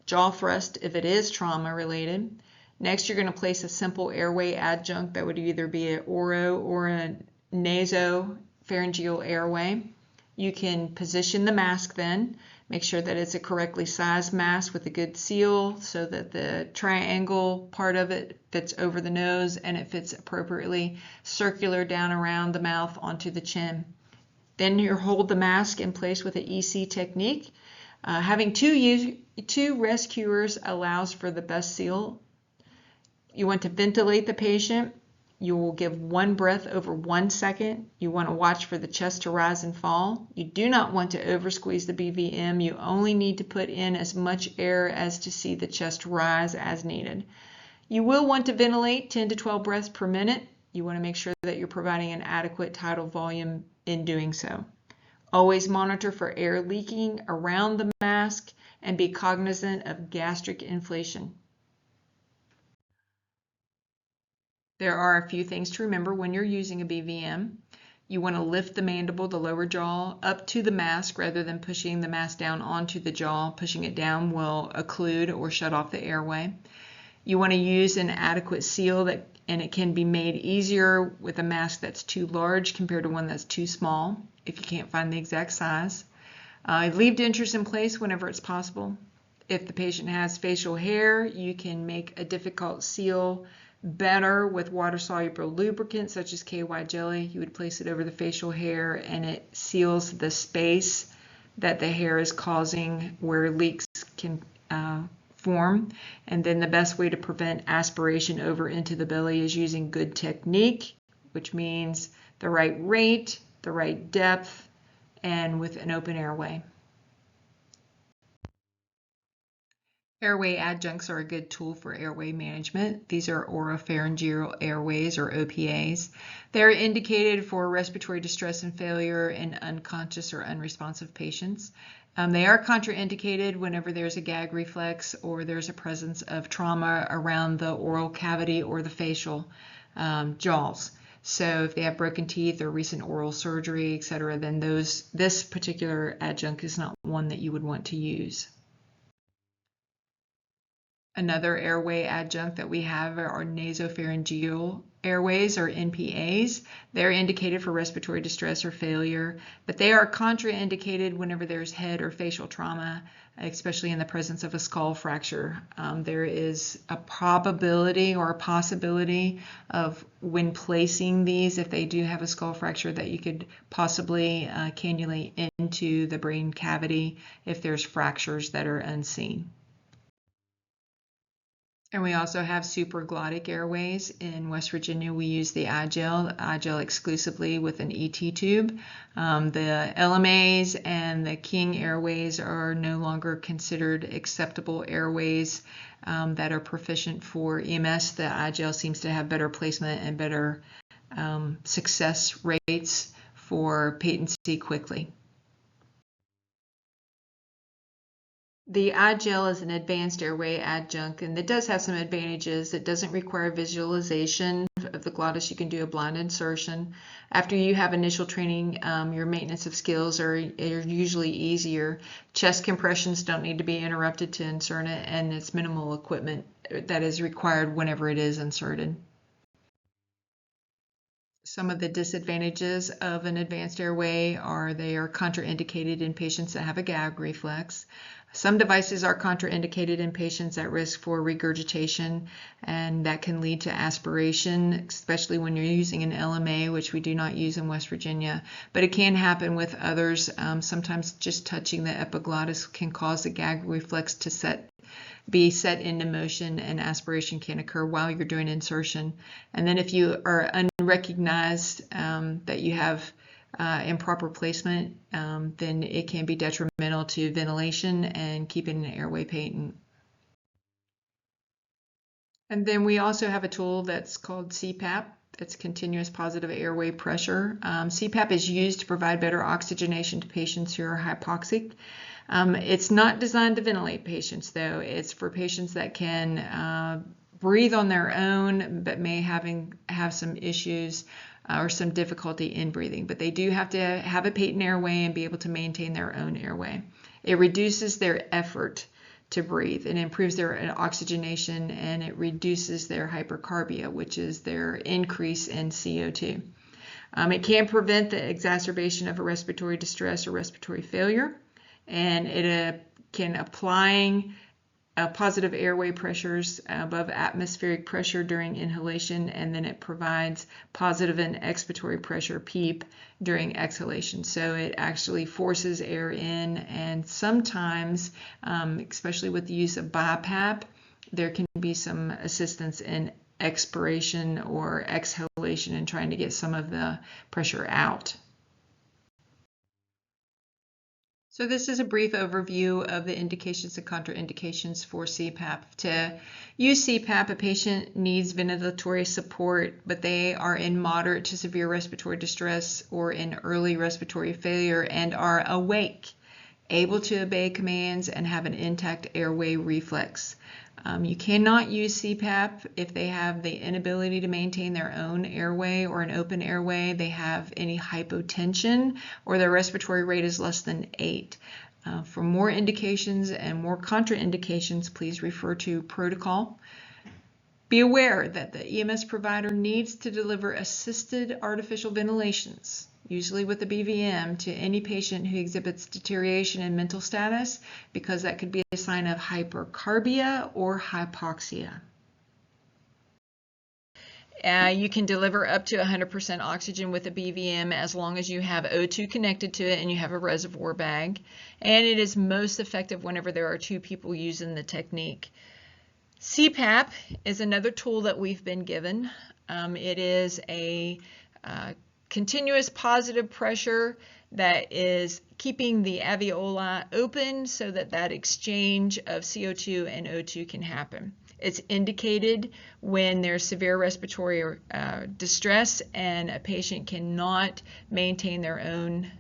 jaw thrust if it is trauma related. Next, you're going to place a simple airway adjunct that would either be an oro or a nasopharyngeal airway. You can position the mask then, make sure that it's a correctly sized mask with a good seal so that the triangle part of it fits over the nose and it fits appropriately circular down around the mouth onto the chin. Then you hold the mask in place with an EC technique. Having two rescuers allows for the best seal. You want to ventilate the patient. You will give one breath over 1 second. You want to watch for the chest to rise and fall. You do not want to over squeeze the BVM. You only need to put in as much air as to see the chest rise as needed. You will want to ventilate 10 to 12 breaths per minute. You want to make sure that you're providing an adequate tidal volume in doing so. Always monitor for air leaking around the mask and be cognizant of gastric inflation. There are a few things to remember when you're using a BVM. You want to lift the mandible, the lower jaw, up to the mask rather than pushing the mask down onto the jaw. Pushing it down will occlude or shut off the airway. You want to use an adequate seal and it can be made easier with a mask that's too large compared to one that's too small if you can't find the exact size. Leave dentures in place whenever it's possible. If the patient has facial hair, you can make a difficult seal better with water-soluble lubricant such as KY jelly. You would place it over the facial hair and it seals the space that the hair is causing where leaks can form. And then the best way to prevent aspiration over into the belly is using good technique, which means the right rate, the right depth, and with an open airway. Airway adjuncts are a good tool for airway management. These are oropharyngeal airways, or OPAs. They're indicated for respiratory distress and failure in unconscious or unresponsive patients. They are contraindicated whenever there's a gag reflex or there's a presence of trauma around the oral cavity or the facial jaws. So if they have broken teeth or recent oral surgery, etc., then this particular adjunct is not one that you would want to use. Another airway adjunct that we have are nasopharyngeal airways, or NPAs. They're indicated for respiratory distress or failure, but they are contraindicated whenever there's head or facial trauma, especially in the presence of a skull fracture. There is a probability or a possibility of when placing these, if they do have a skull fracture, that you could possibly cannulate into the brain cavity if there's fractures that are unseen. And we also have supraglottic airways. In West Virginia, we use the iGel exclusively with an ET tube. The LMAs and the King airways are no longer considered acceptable airways that are proficient for EMS. The iGel seems to have better placement and better success rates for patency quickly. The iGel is an advanced airway adjunct, and it does have some advantages. It doesn't require visualization of the glottis. You can do a blind insertion. After you have initial training, your maintenance of skills are usually easier. Chest compressions don't need to be interrupted to insert it, and it's minimal equipment that is required whenever it is inserted. Some of the disadvantages of an advanced airway are they are contraindicated in patients that have a gag reflex. Some devices are contraindicated in patients at risk for regurgitation, and that can lead to aspiration, especially when you're using an LMA, which we do not use in West Virginia. But it can happen with others. Sometimes just touching the epiglottis can cause the gag reflex to be set into motion, and aspiration can occur while you're doing insertion. And then if you are unrecognized that you have improper placement, then it can be detrimental to ventilation and keeping an airway patent. And then we also have a tool that's called CPAP. That's continuous positive airway pressure. CPAP is used to provide better oxygenation to patients who are hypoxic. It's not designed to ventilate patients, though. It's for patients that can breathe on their own but may have some issues or some difficulty in breathing. But they do have to have a patent airway and be able to maintain their own airway. It reduces their effort to breathe and improves their oxygenation, and it reduces their hypercarbia, which is their increase in CO2. It can prevent the exacerbation of a respiratory distress or respiratory failure, and it can applying positive airway pressures above atmospheric pressure during inhalation, and then it provides positive and expiratory pressure PEEP during exhalation. So it actually forces air in, and sometimes, especially with the use of BiPAP, there can be some assistance in expiration or exhalation and trying to get some of the pressure out. So this is a brief overview of the indications and contraindications for CPAP. To use CPAP, a patient needs ventilatory support, but they are in moderate to severe respiratory distress or in early respiratory failure and are awake, able to obey commands, and have an intact airway reflex. You cannot use CPAP if they have the inability to maintain their own airway or an open airway, they have any hypotension, or their respiratory rate is less than 8. For more indications and more contraindications, please refer to protocol. Be aware that the EMS provider needs to deliver assisted artificial ventilations, usually with a BVM, to any patient who exhibits deterioration in mental status, because that could be a sign of hypercarbia or hypoxia. You can deliver up to 100% oxygen with a BVM as long as you have O2 connected to it and you have a reservoir bag. And it is most effective whenever there are 2 people using the technique. CPAP is another tool that we've been given. It is a continuous positive pressure that is keeping the alveoli open so that that exchange of CO2 and O2 can happen. It's indicated when there's severe respiratory distress and a patient cannot maintain their own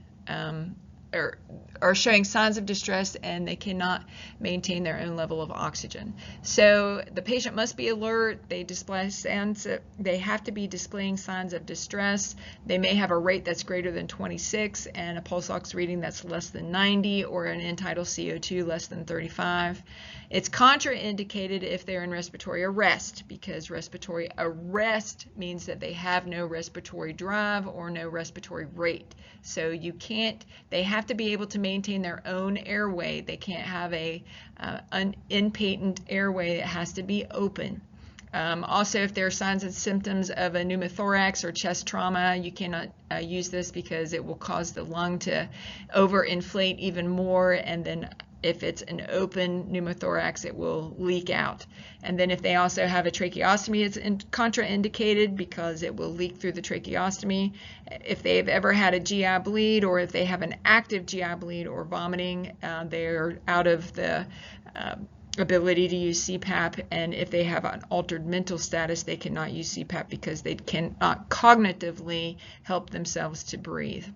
or are showing signs of distress and they cannot maintain their own level of oxygen. So the patient must be alert. They have to be displaying signs of distress. They may have a rate that's greater than 26 and a pulse ox reading that's less than 90 or an end-tidal CO2 less than 35. It's contraindicated if they're in respiratory arrest, because respiratory arrest means that they have no respiratory drive or no respiratory rate. So they have to be able to maintain their own airway. They can't have an in-patent airway. It has to be open. Also, if there are signs and symptoms of a pneumothorax or chest trauma, you cannot use this because it will cause the lung to overinflate even more, and then if it's an open pneumothorax, it will leak out. And then if they also have a tracheostomy, it's contraindicated because it will leak through the tracheostomy. If they've ever had a GI bleed, or if they have an active GI bleed or vomiting, they're out of the ability to use CPAP. And if they have an altered mental status, they cannot use CPAP because they cannot cognitively help themselves to breathe.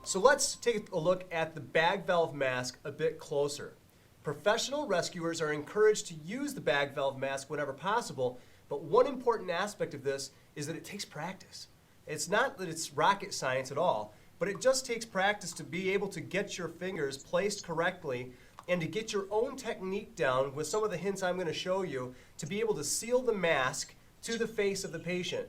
So let's take a look at the bag valve mask a bit closer. Professional rescuers are encouraged to use the bag valve mask whenever possible, but one important aspect of this is that it takes practice. It's not that it's rocket science at all, but it just takes practice to be able to get your fingers placed correctly and to get your own technique down with some of the hints I'm going to show you to be able to seal the mask to the face of the patient.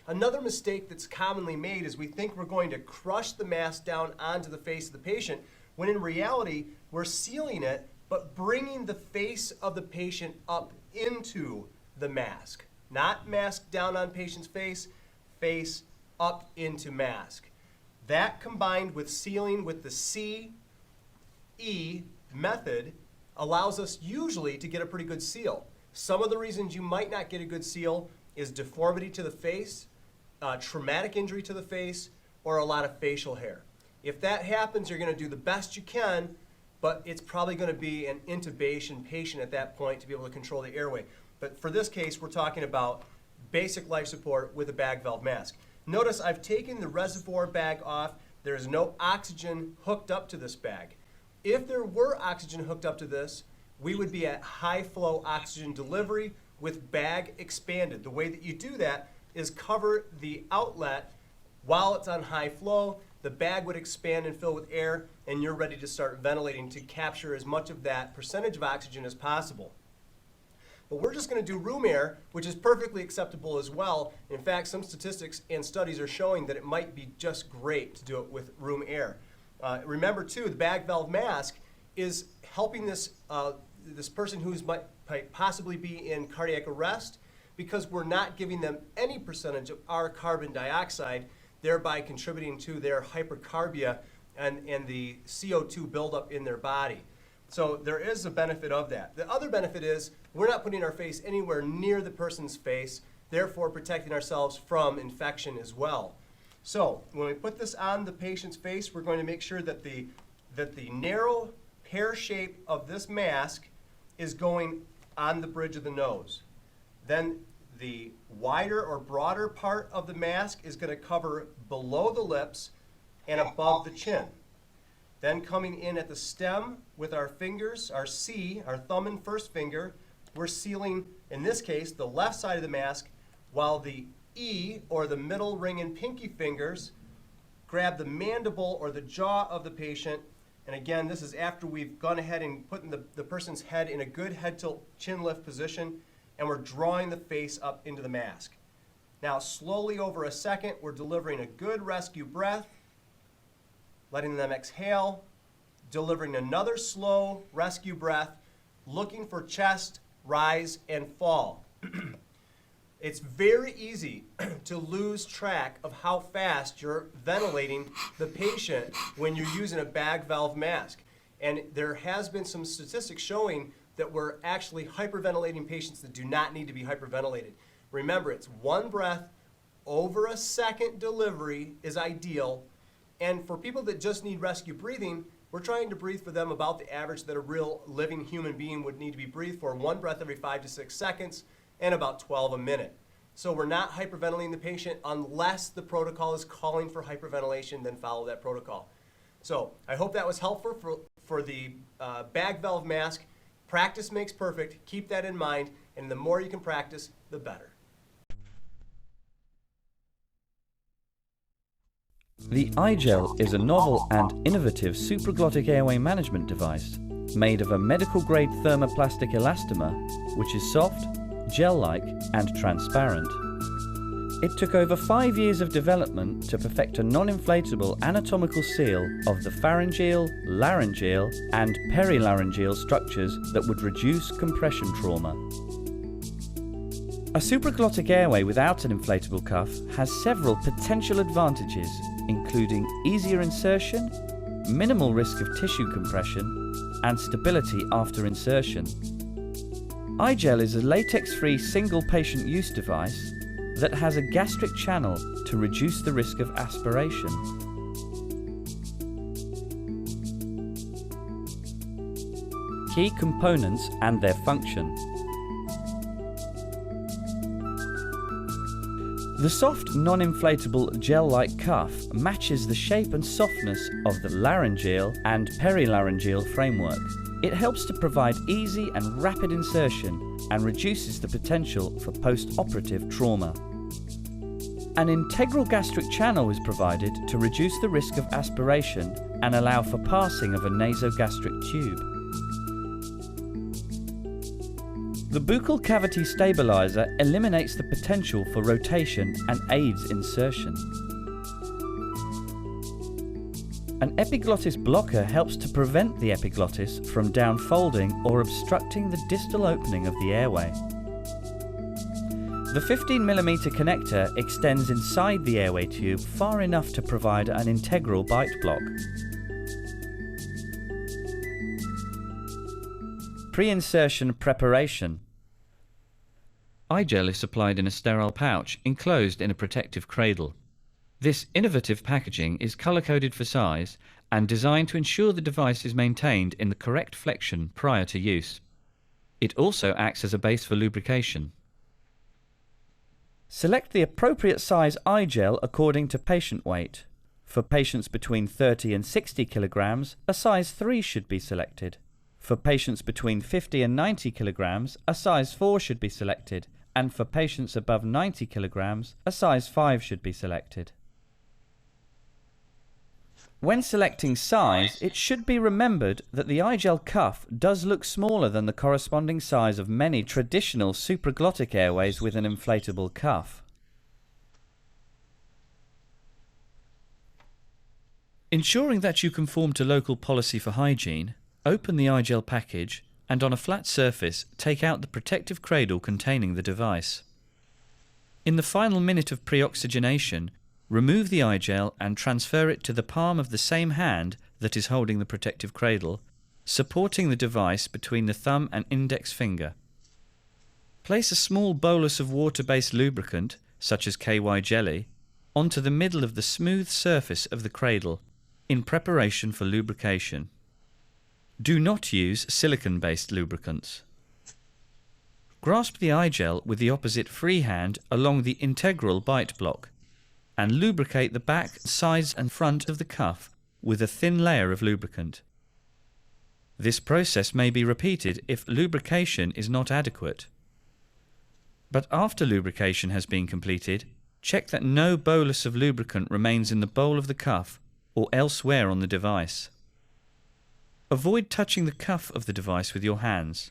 Another mistake that's commonly made is we think we're going to crush the mask down onto the face of the patient, when in reality, we're sealing it, but bringing the face of the patient up into the mask. Not mask down on patient's face, face up into mask. That combined with sealing with the CE method allows us usually to get a pretty good seal. Some of the reasons you might not get a good seal is deformity to the face, traumatic injury to the face, or a lot of facial hair. If that happens, you're going to do the best you can, but it's probably going to be an intubation patient at that point to be able to control the airway. But for this case, we're talking about basic life support with a bag valve mask. Notice I've taken the reservoir bag off. There is no oxygen hooked up to this bag. If there were oxygen hooked up to this, we would be at high flow oxygen delivery with bag expanded. The way that you do that is cover the outlet while it's on high flow. The bag would expand and fill with air, and you're ready to start ventilating to capture as much of that percentage of oxygen as possible. But we're just going to do room air, which is perfectly acceptable as well. In fact, some statistics and studies are showing that it might be just great to do it with room air. Remember too, the bag valve mask is helping this person who might possibly be in cardiac arrest, because we're not giving them any percentage of our carbon dioxide, thereby contributing to their hypercarbia and the CO2 buildup in their body. So there is a benefit of that. The other benefit is we're not putting our face anywhere near the person's face, therefore protecting ourselves from infection as well. So when we put this on the patient's face, we're going to make sure that the narrow pear shape of this mask is going on the bridge of the nose. Then the wider or broader part of the mask is going to cover below the lips and above the chin. Then coming in at the stem with our fingers, our C, our thumb and first finger, we're sealing, in this case, the left side of the mask, while the E, or the middle ring and pinky fingers, grab the mandible or the jaw of the patient. And again, this is after we've gone ahead and put the person's head in a good head tilt chin lift position, and we're drawing the face up into the mask. Now, slowly over a second, we're delivering a good rescue breath, letting them exhale, delivering another slow rescue breath, looking for chest, rise, and fall. It's very easy to lose track of how fast you're ventilating the patient when you're using a bag valve mask. And there has been some statistics showing that we're actually hyperventilating patients that do not need to be hyperventilated. Remember, it's one breath over a second delivery is ideal. And for people that just need rescue breathing, we're trying to breathe for them about the average that a real living human being would need to be breathed for, one breath every 5 to 6 seconds and about 12 a minute. So we're not hyperventilating the patient unless the protocol is calling for hyperventilation, then follow that protocol. So I hope that was helpful for the bag valve mask. Practice makes perfect. Keep that in mind, and the more you can practice, the better. The iGel is a novel and innovative supraglottic airway management device made of a medical-grade thermoplastic elastomer, which is soft, gel-like, and transparent. It took over 5 years of development to perfect a non-inflatable anatomical seal of the pharyngeal, laryngeal, and perilaryngeal structures that would reduce compression trauma. A supraglottic airway without an inflatable cuff has several potential advantages, including easier insertion, minimal risk of tissue compression, and stability after insertion. iGel is a latex-free single patient use device that has a gastric channel to reduce the risk of aspiration. Key components and their function. The soft, non-inflatable gel-like cuff matches the shape and softness of the laryngeal and perilaryngeal framework. It helps to provide easy and rapid insertion and reduces the potential for post-operative trauma. An integral gastric channel is provided to reduce the risk of aspiration and allow for passing of a nasogastric tube. The buccal cavity stabilizer eliminates the potential for rotation and aids insertion. An epiglottis blocker helps to prevent the epiglottis from downfolding or obstructing the distal opening of the airway. The 15mm connector extends inside the airway tube far enough to provide an integral bite block. Pre-insertion preparation. iGel is supplied in a sterile pouch enclosed in a protective cradle. This innovative packaging is color-coded for size and designed to ensure the device is maintained in the correct flexion prior to use. It also acts as a base for lubrication. Select the appropriate size iGel according to patient weight. For patients between 30 and 60 kilograms, a size 3 should be selected. For patients between 50 and 90 kilograms, a size 4 should be selected, and for patients above 90 kilograms, a size 5 should be selected. When selecting size, it should be remembered that the iGel cuff does look smaller than the corresponding size of many traditional supraglottic airways with an inflatable cuff. Ensuring that you conform to local policy for hygiene, open the iGel package and on a flat surface take out the protective cradle containing the device. In the final minute of pre-oxygenation, remove the iGel and transfer it to the palm of the same hand that is holding the protective cradle, supporting the device between the thumb and index finger. Place a small bolus of water-based lubricant, such as KY jelly, onto the middle of the smooth surface of the cradle in preparation for lubrication. Do not use silicone-based lubricants. Grasp the iGel with the opposite free hand along the integral bite block and lubricate the back, sides and front of the cuff with a thin layer of lubricant. This process may be repeated if lubrication is not adequate. But after lubrication has been completed, check that no bolus of lubricant remains in the bowl of the cuff or elsewhere on the device. Avoid touching the cuff of the device with your hands.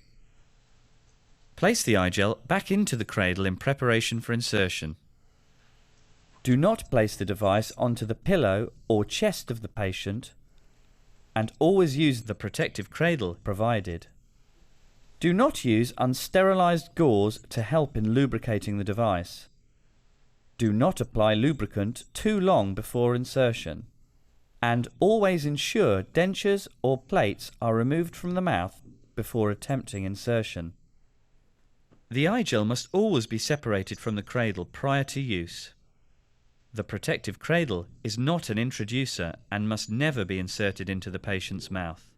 Place the iGel back into the cradle in preparation for insertion. Do not place the device onto the pillow or chest of the patient, and always use the protective cradle provided. Do not use unsterilized gauze to help in lubricating the device. Do not apply lubricant too long before insertion. And always ensure dentures or plates are removed from the mouth before attempting insertion. The iGel must always be separated from the cradle prior to use. The protective cradle is not an introducer and must never be inserted into the patient's mouth.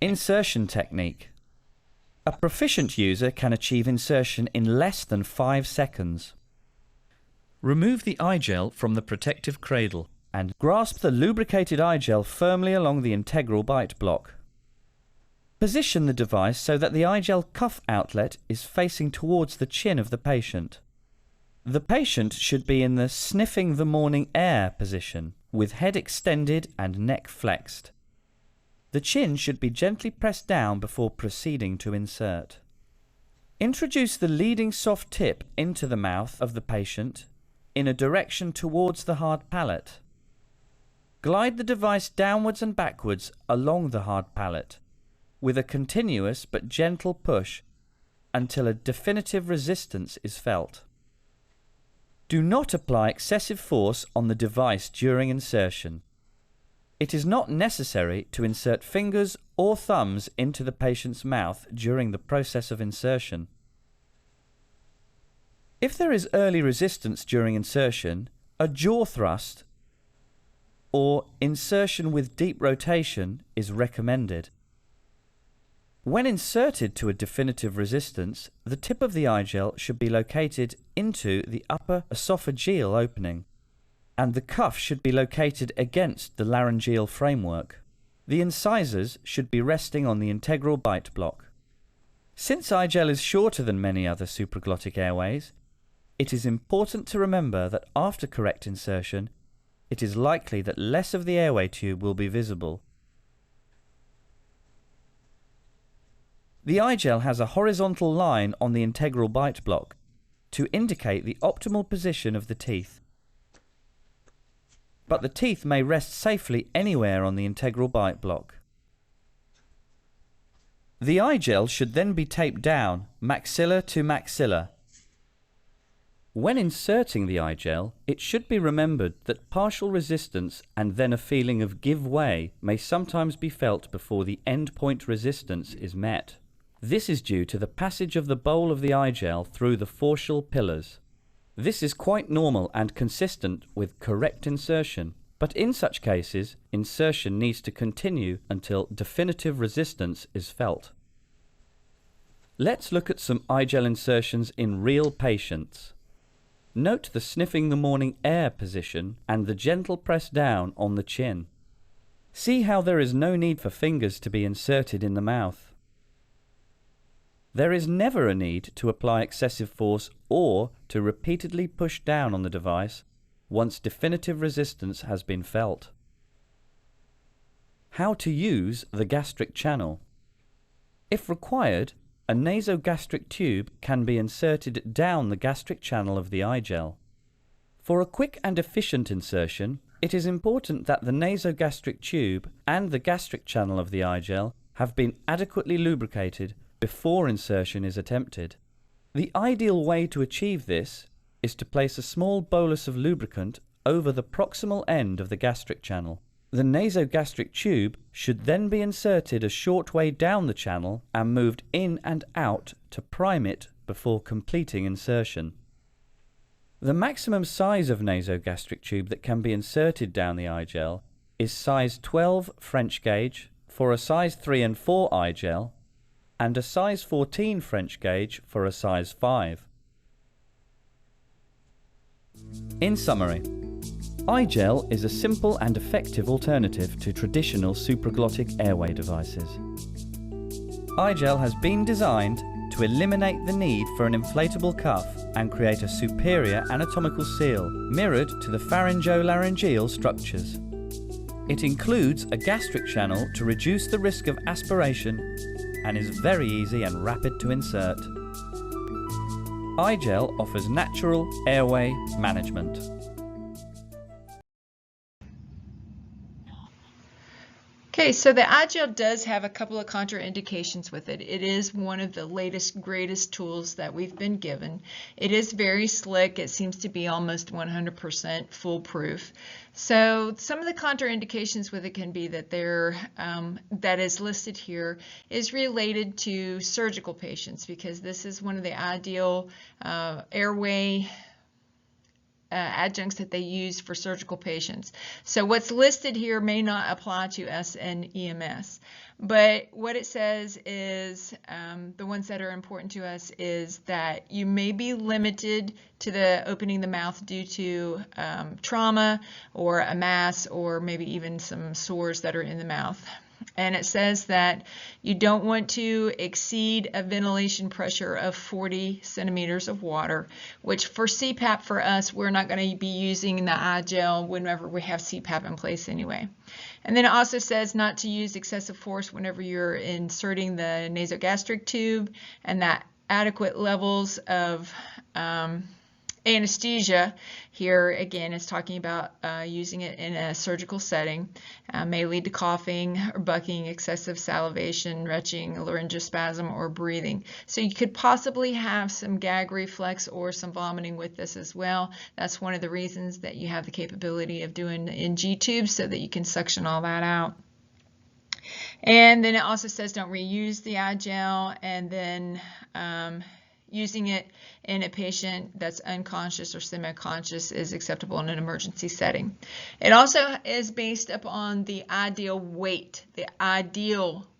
Insertion technique. A proficient user can achieve insertion in less than 5 seconds. Remove the iGel from the protective cradle and grasp the lubricated iGel firmly along the integral bite block. Position the device so that the iGel cuff outlet is facing towards the chin of the patient. The patient should be in the sniffing the morning air position, with head extended and neck flexed. The chin should be gently pressed down before proceeding to insert. Introduce the leading soft tip into the mouth of the patient in a direction towards the hard palate. Glide the device downwards and backwards along the hard palate with a continuous but gentle push until a definitive resistance is felt. Do not apply excessive force on the device during insertion. It is not necessary to insert fingers or thumbs into the patient's mouth during the process of insertion. If there is early resistance during insertion, a jaw thrust or insertion with deep rotation is recommended. When inserted to a definitive resistance, the tip of the eye gel should be located into the upper esophageal opening, and the cuff should be located against the laryngeal framework. The incisors should be resting on the integral bite block. Since eye gel is shorter than many other supraglottic airways, it is important to remember that after correct insertion, it is likely that less of the airway tube will be visible. The eye gel has a horizontal line on the integral bite block to indicate the optimal position of the teeth. But the teeth may rest safely anywhere on the integral bite block. The eye gel should then be taped down, maxilla to maxilla. When inserting the eye gel, it should be remembered that partial resistance and then a feeling of give way may sometimes be felt before the endpoint resistance is met. This is due to the passage of the bowl of the eye gel through the forcial pillars. This is quite normal and consistent with correct insertion, but in such cases, insertion needs to continue until definitive resistance is felt. Let's look at some eye gel insertions in real patients. Note the sniffing the morning air position and the gentle press down on the chin. See how there is no need for fingers to be inserted in the mouth. There is never a need to apply excessive force or to repeatedly push down on the device once definitive resistance has been felt. How to use the gastric channel. If required, a nasogastric tube can be inserted down the gastric channel of the eye gel. For a quick and efficient insertion, it is important that the nasogastric tube and the gastric channel of the eye gel have been adequately lubricated before insertion is attempted. The ideal way to achieve this is to place a small bolus of lubricant over the proximal end of the gastric channel. The nasogastric tube should then be inserted a short way down the channel and moved in and out to prime it before completing insertion. The maximum size of nasogastric tube that can be inserted down the eye gel is size 12 French gauge for a size 3 and 4 eye gel, and a size 14 French gauge for a size 5. In summary, eye gel is a simple and effective alternative to traditional supraglottic airway devices. Eye gel has been designed to eliminate the need for an inflatable cuff and create a superior anatomical seal mirrored to the pharyngolaryngeal structures. It includes a gastric channel to reduce the risk of aspiration and is very easy and rapid to insert. Eye gel offers natural airway management. Okay, so the eye gel does have a couple of contraindications with it. It is one of the latest, greatest tools that we've been given. It is very slick. It seems to be almost 100% foolproof. So some of the contraindications with it can be that that is listed here is related to surgical patients, because this is one of the ideal airway adjuncts that they use for surgical patients. So what's listed here may not apply to us and EMS, but what it says is the ones that are important to us is that you may be limited to the opening the mouth due to trauma or a mass or maybe even some sores that are in the mouth. And it says that you don't want to exceed a ventilation pressure of 40 centimeters of water, which for CPAP for us, we're not going to be using the eye gel whenever we have CPAP in place anyway. And then it also says not to use excessive force whenever you're inserting the nasogastric tube, and that adequate levels of anesthesia here again is talking about using it in a surgical setting may lead to coughing or bucking, excessive salivation, retching, laryngospasm, or breathing. So you could possibly have some gag reflex or some vomiting with this as well. That's one of the reasons that you have the capability of doing NG tubes, so that you can suction all that out. And then it also says don't reuse the eye gel, and then using it in a patient that's unconscious or semi-conscious is acceptable in an emergency setting. It also is based upon the ideal weight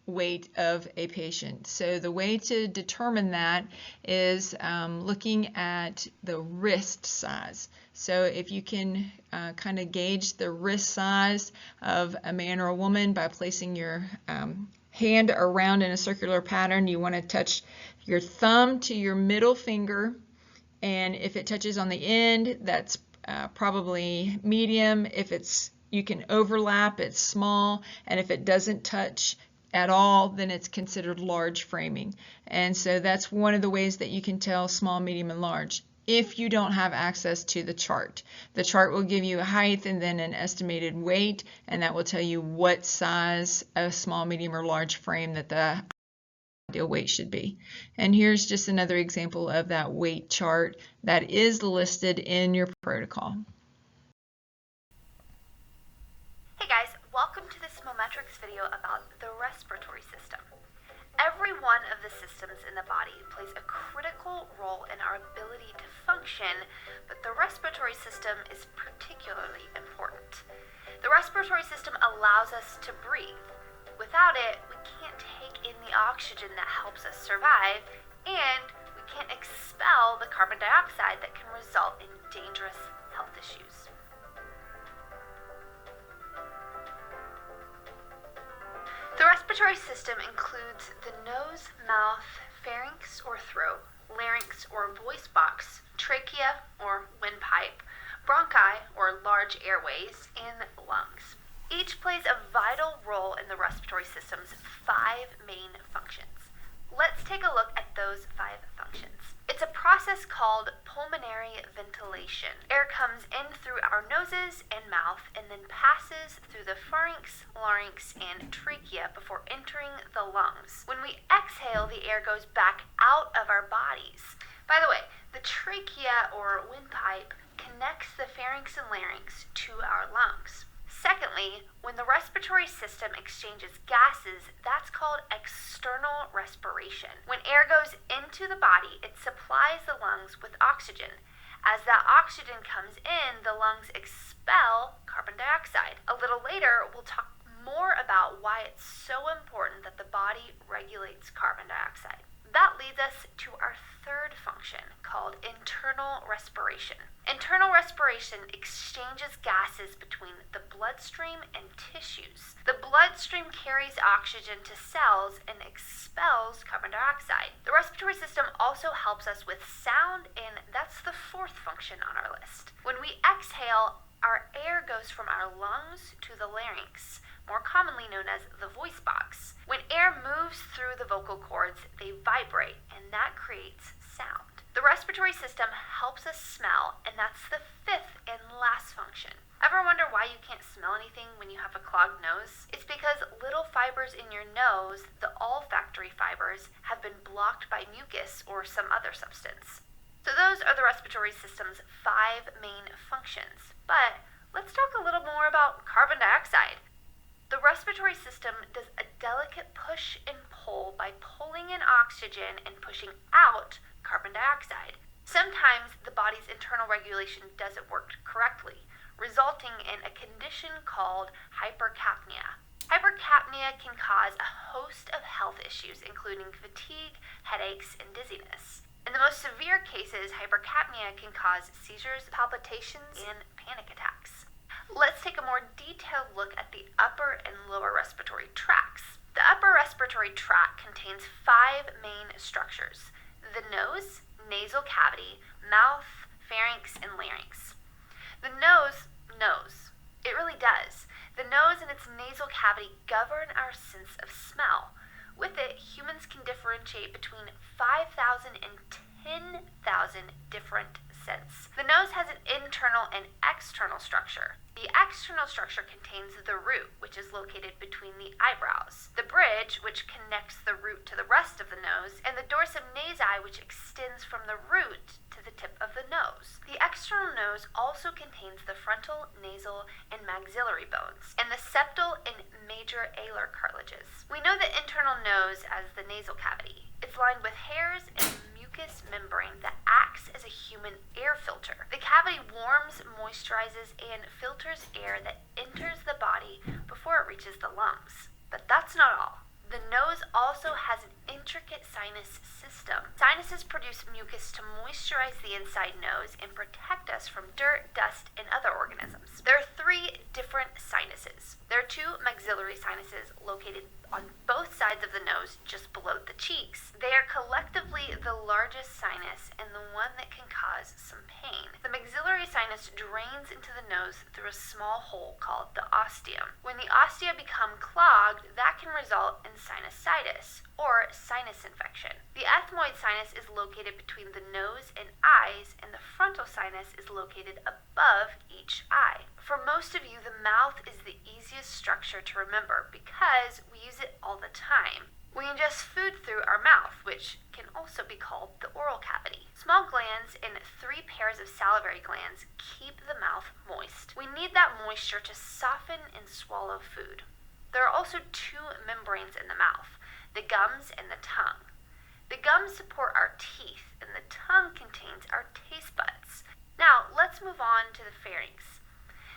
weight of a patient. So the way to determine that is looking at the wrist size. So if you can kind of gauge the wrist size of a man or a woman by placing your hand around in a circular pattern, you want to touch your thumb to your middle finger, and if it touches on the end, that's probably medium. If you can overlap, it's small, and if it doesn't touch at all, then it's considered large framing. And so that's one of the ways that you can tell small, medium, and large if you don't have access to the chart. The chart will give you a height and then an estimated weight, and that will tell you what size of small, medium, or large frame that the ideal weight should be. And here's just another example of that weight chart that is listed in your protocol. Hey guys, welcome to this Mometrics video about the respiratory system. Every one of the systems in the body plays a critical role in our ability to function, but the respiratory system is particularly important. The respiratory system allows us to breathe. Without it, we can't take in the oxygen that helps us survive, and we can't expel the carbon dioxide that can result in dangerous health issues. The respiratory system includes the nose, mouth, pharynx or throat, larynx or voice box, trachea or windpipe, bronchi or large airways, and lungs. Each plays a vital role in the respiratory system's 5 main functions. Let's take a look at those 5 functions. It's a process called pulmonary ventilation. Air comes in through our noses and mouth and then passes through the pharynx, larynx, and trachea before entering the lungs. When we exhale, the air goes back out of our bodies. By the way, the trachea or windpipe connects the pharynx and larynx to our lungs. Secondly, when the respiratory system exchanges gases, that's called external respiration. When air goes into the body, it supplies the lungs with oxygen. As that oxygen comes in, the lungs expel carbon dioxide. A little later, we'll talk more about why it's so important that the body regulates carbon dioxide. That leads us to our third function, called internal respiration. Internal respiration exchanges gases between the bloodstream and tissues. The bloodstream carries oxygen to cells and expels carbon dioxide. The respiratory system also helps us with sound, and that's the 4th function on our list. When we exhale, our air goes from our lungs to the larynx, more commonly known as the voice box. When air moves through the vocal cords, they vibrate, and that creates sound. The respiratory system helps us smell, and that's the 5th and last function. Ever wonder why you can't smell anything when you have a clogged nose? It's because little fibers in your nose, the olfactory fibers, have been blocked by mucus or some other substance. So those are the respiratory system's 5 main functions. But let's talk a little more about carbon dioxide. The respiratory system does a delicate push and pull by pulling in oxygen and pushing out carbon dioxide. Sometimes the body's internal regulation doesn't work correctly, resulting in a condition called hypercapnia. Hypercapnia can cause a host of health issues, including fatigue, headaches, and dizziness. In the most severe cases, hypercapnia can cause seizures, palpitations, and panic attacks. Let's take a more detailed look at the upper and lower respiratory tracts. The upper respiratory tract contains 5 main structures: the nose, nasal cavity, mouth, pharynx, and larynx. The nose knows. It really does. The nose and its nasal cavity govern our sense of smell. With it, humans can differentiate between 5,000 and 10,000 different scents. The nose has an internal and external structure. The external structure contains the root, which is located between the eyebrows, the bridge, which connects the root to the rest of the nose, and the dorsum nasi, which extends from the root to the tip of the nose. The external nose also contains the frontal, nasal, and maxillary bones, and the septal and major alar cartilages. We know the internal nose as the nasal cavity. It's lined with hairs and mucous membrane that acts as a human air filter. The cavity warms, moisturizes, and filters air that enters the body before it reaches the lungs. But that's not all. The nose also has an intricate sinus system. Sinuses produce mucus to moisturize the inside nose and protect us from dirt, dust, and other organisms. There are 3 different sinuses. There are 2 maxillary sinuses located on both sides of the nose just below the cheeks. They are collectively the largest sinus and the one that can cause some pain. The maxillary sinus drains into the nose through a small hole called the ostium. When the ostia become clogged, that can result in sinusitis or sinus infection. The ethmoid sinus is located between the nose and eyes, and the frontal sinus is located above each eye. For most of you, the mouth is the easiest structure to remember because we use it all the time. We ingest food through our mouth, which can also be called the oral cavity. Small glands and 3 pairs of salivary glands keep the mouth moist. We need that moisture to soften and swallow food. There are also 2 membranes in the mouth, the gums and the tongue. The gums support our teeth, and the tongue contains our taste buds. Now, let's move on to the pharynx.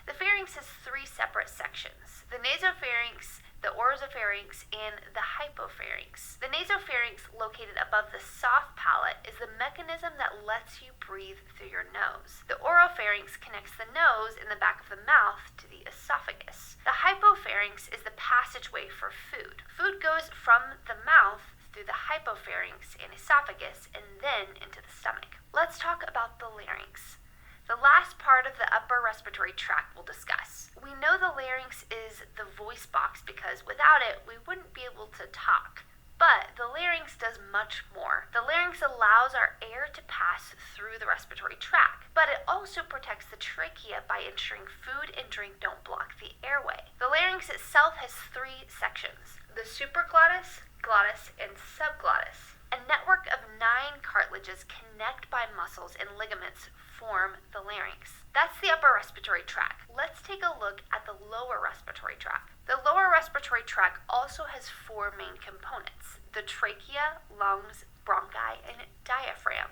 The pharynx has 3 separate sections: the nasopharynx, the oropharynx, and the hypopharynx. The nasopharynx, located above the soft palate, is the mechanism that lets you breathe through your nose. The oropharynx connects the nose and the back of the mouth to the esophagus. The hypopharynx is the passageway for food. Food goes from the mouth through the hypopharynx and esophagus and then into the stomach. Let's talk about the larynx. The last part of the upper respiratory tract we'll discuss. We know the larynx is the voice box because without it, we wouldn't be able to talk. But the larynx does much more. The larynx allows our air to pass through the respiratory tract, but it also protects the trachea by ensuring food and drink don't block the airway. The larynx itself has 3 sections: the supraglottis, glottis, and subglottis. A network of 9 cartilages connect by muscles and ligaments form the larynx. That's the upper respiratory tract. Let's take a look at the lower respiratory tract. The lower respiratory tract also has 4 main components: the trachea, lungs, bronchi, and diaphragm.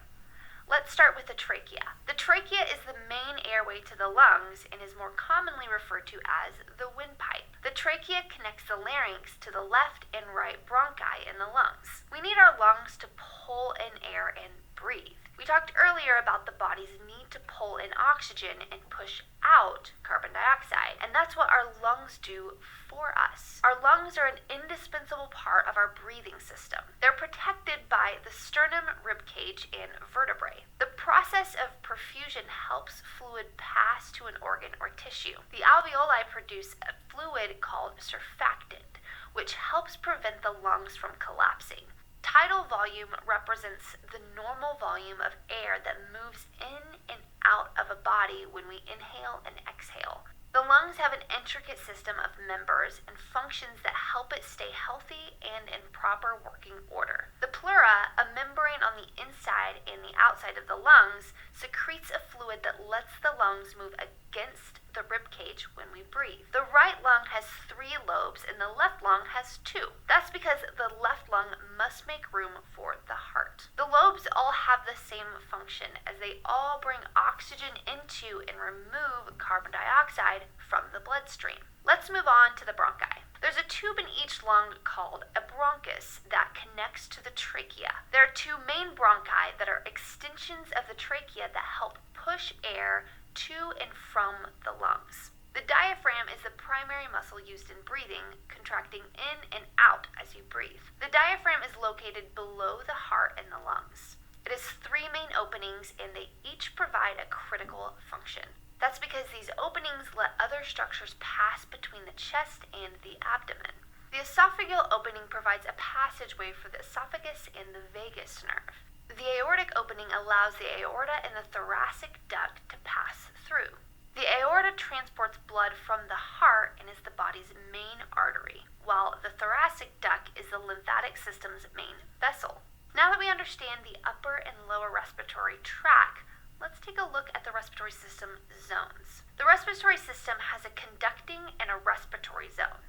Let's start with the trachea. The trachea is the main airway to the lungs and is more commonly referred to as the windpipe. The trachea connects the larynx to the left and right bronchi in the lungs. We need our lungs to pull in air and breathe. We talked earlier about the body's need to pull in oxygen and push out carbon dioxide, and that's what our lungs do for us. Our lungs are an indispensable part of our breathing system. They're protected by the sternum, ribcage, and vertebrae. The process of perfusion helps fluid pass to an organ or tissue. The alveoli produce a fluid called surfactant, which helps prevent the lungs from collapsing. Tidal volume represents the normal volume of air that moves in and out of a body when we inhale and exhale. The lungs have an intricate system of members and functions that help it stay healthy and in proper working order. The pleura, a membrane on the inside and the outside of the lungs, secretes a fluid that lets the lungs move against the ribcage when we breathe. The right lung has 3 lobes and the left lung has 2. That's because the left lung must make room for the heart. The lobes all have the same function as they all bring oxygen into and remove carbon dioxide from the bloodstream. Let's move on to the bronchi. There's a tube in each lung called a bronchus that connects to the trachea. There are 2 main bronchi that are extensions of the trachea that help push air to and from the lungs. The diaphragm is the primary muscle used in breathing, contracting in and out as you breathe. The diaphragm is located below the heart and the lungs. It has 3 main openings and they each provide a critical function. That's because these openings let other structures pass between the chest and the abdomen. The esophageal opening provides a passageway for the esophagus and the vagus nerve. The aortic opening allows the aorta and the thoracic duct to pass through. The aorta transports blood from the heart and is the body's main artery, while the thoracic duct is the lymphatic system's main vessel. Now that we understand the upper and lower respiratory tract, let's take a look at the respiratory system zones. The respiratory system has a conducting and a respiratory zone.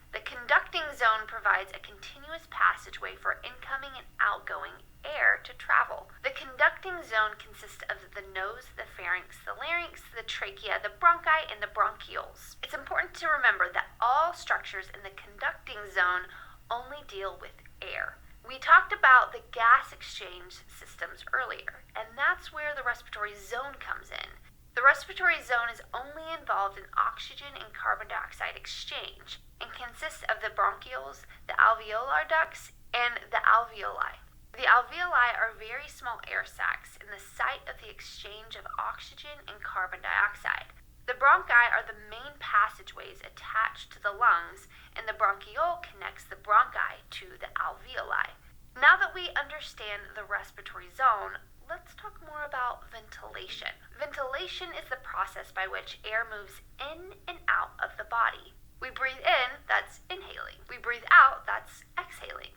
The conducting zone provides a continuous passageway for incoming and outgoing air to travel. The conducting zone consists of the nose, the pharynx, the larynx, the trachea, the bronchi, and the bronchioles. It's important to remember that all structures in the conducting zone only deal with air. We talked about the gas exchange systems earlier, and that's where the respiratory zone comes in. The respiratory zone is only involved in oxygen and carbon dioxide exchange and consists of the bronchioles, the alveolar ducts, and the alveoli. The alveoli are very small air sacs in the site of the exchange of oxygen and carbon dioxide. The bronchi are the main passageways attached to the lungs, and the bronchiole connects the bronchi to the alveoli. Now that we understand the respiratory zone, let's talk more about ventilation. Ventilation is the process by which air moves in and out of the body. We breathe in, that's inhaling. We breathe out, that's exhaling.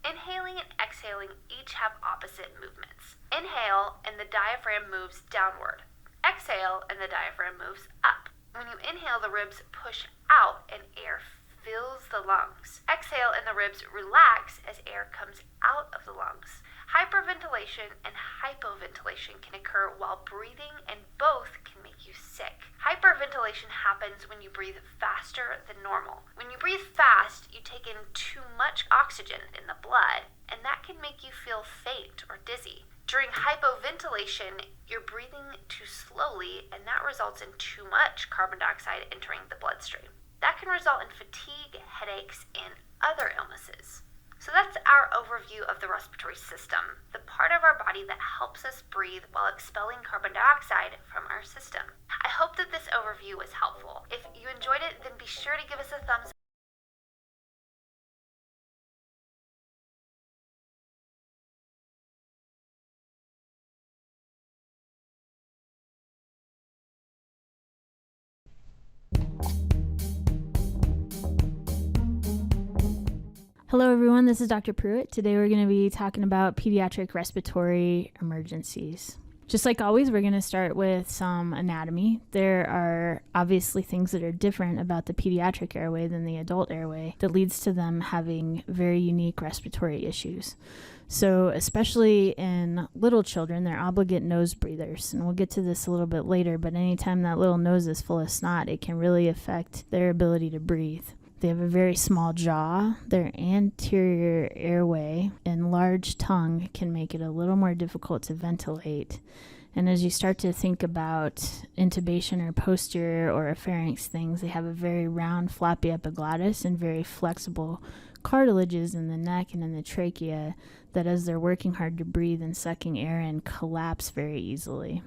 Inhaling and exhaling each have opposite movements. Inhale and the diaphragm moves downward. Exhale and the diaphragm moves up. When you inhale, the ribs push out and air fills the lungs. Exhale and the ribs relax as air comes out of the lungs. Hyperventilation and hypoventilation can occur while breathing, and both can make you sick. Hyperventilation happens when you breathe faster than normal. When you breathe fast, you take in too much oxygen in the blood, and that can make you feel faint or dizzy. During hypoventilation, you're breathing too slowly, and that results in too much carbon dioxide entering the bloodstream. That can result in fatigue, headaches, and other illnesses. So that's our overview of the respiratory system, the part of our body that helps us breathe while expelling carbon dioxide from our system. I hope that this overview was helpful. If you enjoyed it, then be sure to give us a thumbs up. Hello everyone, this is Dr. Pruitt. Today we're going to be talking about pediatric respiratory emergencies. Just like always, we're going to start with some anatomy. There are obviously things that are different about the pediatric airway than the adult airway that leads to them having very unique respiratory issues. So especially in little children, they're obligate nose breathers. And we'll get to this a little bit later, but anytime that little nose is full of snot, it can really affect their ability to breathe. They have a very small jaw. Their anterior airway and large tongue can make it a little more difficult to ventilate. And as you start to think about intubation or posterior or pharynx things, they have a very round, floppy epiglottis and very flexible cartilages in the neck and in the trachea that, as they're working hard to breathe and sucking air in, collapse very easily.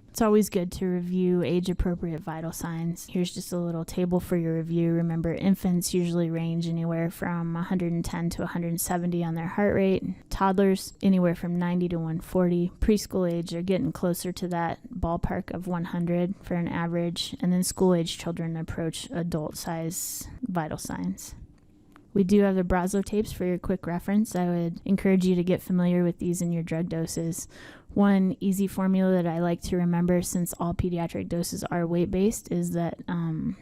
It's always good to review age-appropriate vital signs. Here's just a little table for your review. Remember, infants usually range anywhere from 110 to 170 on their heart rate. Toddlers, anywhere from 90 to 140. Preschool age, they're getting closer to that ballpark of 100 for an average. And then school-age children approach adult-size vital signs. We do have the Brazo tapes for your quick reference. I would encourage you to get familiar with these in your drug doses. One easy formula that I like to remember, since all pediatric doses are weight-based, is that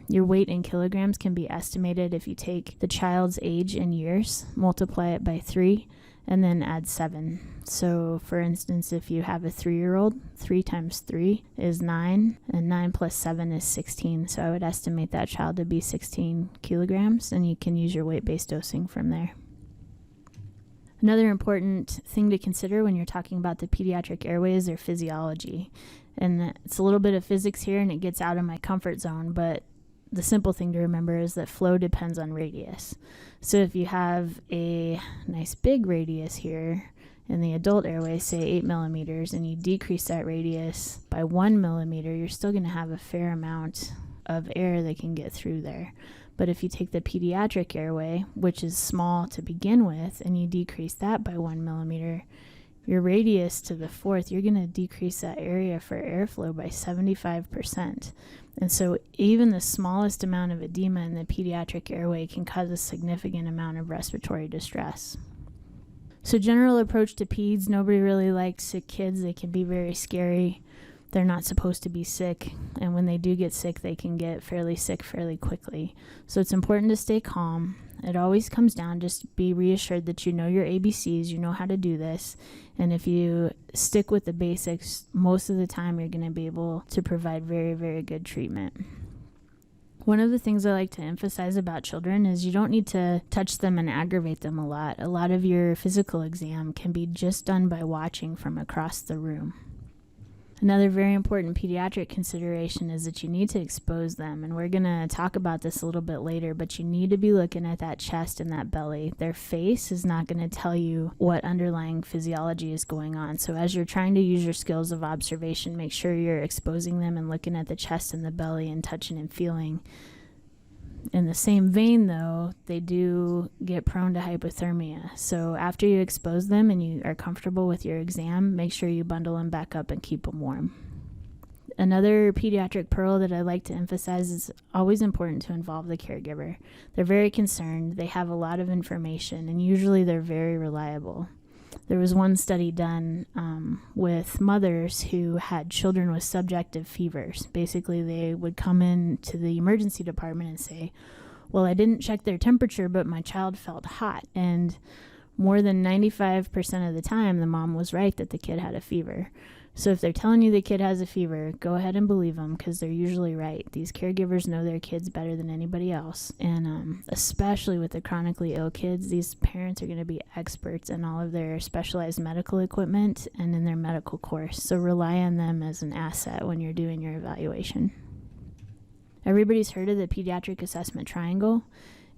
your weight in kilograms can be estimated if you take the child's age in years, multiply it by 3, and then add 7. So, for instance, if you have a 3-year-old, 3 times 3 is 9, and 9 plus 7 is 16. So I would estimate that child to be 16 kilograms, and you can use your weight-based dosing from there. Another important thing to consider when you're talking about the pediatric airway is their physiology. And it's a little bit of physics here, and it gets out of my comfort zone, but the simple thing to remember is that flow depends on radius. So if you have a nice big radius here in the adult airway, say 8 millimeters, and you decrease that radius by 1 millimeter, you're still going to have a fair amount of air that can get through there. But if you take the pediatric airway, which is small to begin with, and you decrease that by 1 millimeter, your radius to the fourth, you're going to decrease that area for airflow by 75%. And so even the smallest amount of edema in the pediatric airway can cause a significant amount of respiratory distress. So general approach to peds, nobody really likes sick kids. They can be very scary. They're not supposed to be sick, and when they do get sick, they can get fairly sick fairly quickly. So it's important to stay calm. It always comes down, just be reassured that you know your ABCs, you know how to do this, and if you stick with the basics, most of the time you're going to be able to provide very, very good treatment. One of the things I like to emphasize about children is you don't need to touch them and aggravate them a lot. A lot of your physical exam can be just done by watching from across the room. Another very important pediatric consideration is that you need to expose them, and we're going to talk about this a little bit later, but you need to be looking at that chest and that belly. Their face is not going to tell you what underlying physiology is going on. So as you're trying to use your skills of observation, make sure you're exposing them and looking at the chest and the belly and touching and feeling. In the same vein, though, they do get prone to hypothermia. So after you expose them and you are comfortable with your exam, make sure you bundle them back up and keep them warm. Another pediatric pearl that I like to emphasize is always important to involve the caregiver. They're very concerned, they have a lot of information, and usually they're very reliable. There was one study done with mothers who had children with subjective fevers. Basically, they would come in to the emergency department and say, well, I didn't check their temperature, but my child felt hot. And more than 95% of the time, the mom was right that the kid had a fever. So if they're telling you the kid has a fever, go ahead and believe them, because they're usually right. These caregivers know their kids better than anybody else. And especially with the chronically ill kids, these parents are going to be experts in all of their specialized medical equipment and in their medical course. So rely on them as an asset when you're doing your evaluation. Everybody's heard of the pediatric assessment triangle.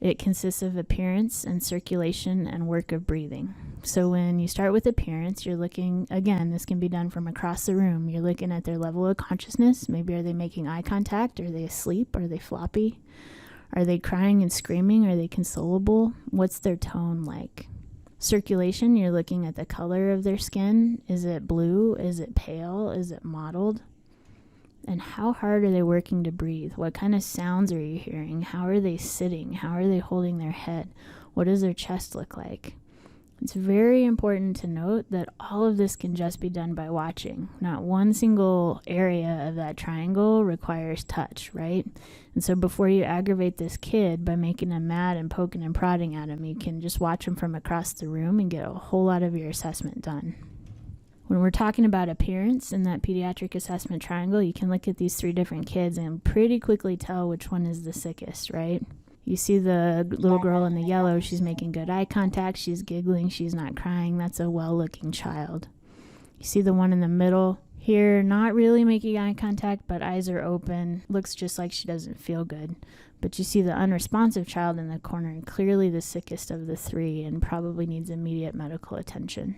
It consists of appearance and circulation and work of breathing. So when you start with appearance, you're looking, again, this can be done from across the room. You're looking at their level of consciousness. Maybe are they making eye contact? Are they asleep? Are they floppy? Are they crying and screaming? Are they consolable? What's their tone like? Circulation, you're looking at the color of their skin. Is it blue? Is it pale? Is it mottled? And how hard are they working to breathe? What kind of sounds are you hearing? How are they sitting? How are they holding their head? What does their chest look like? It's very important to note that all of this can just be done by watching. Not one single area of that triangle requires touch, right? And so before you aggravate this kid by making him mad and poking and prodding at him, you can just watch him from across the room and get a whole lot of your assessment done. When we're talking about appearance in that pediatric assessment triangle, you can look at these 3 different kids and pretty quickly tell which one is the sickest, right? You see the little girl in the yellow, she's making good eye contact, she's giggling, she's not crying. That's a well-looking child. You see the one in the middle here, not really making eye contact, but eyes are open, looks just like she doesn't feel good. But you see the unresponsive child in the corner, and clearly the sickest of the 3 and probably needs immediate medical attention.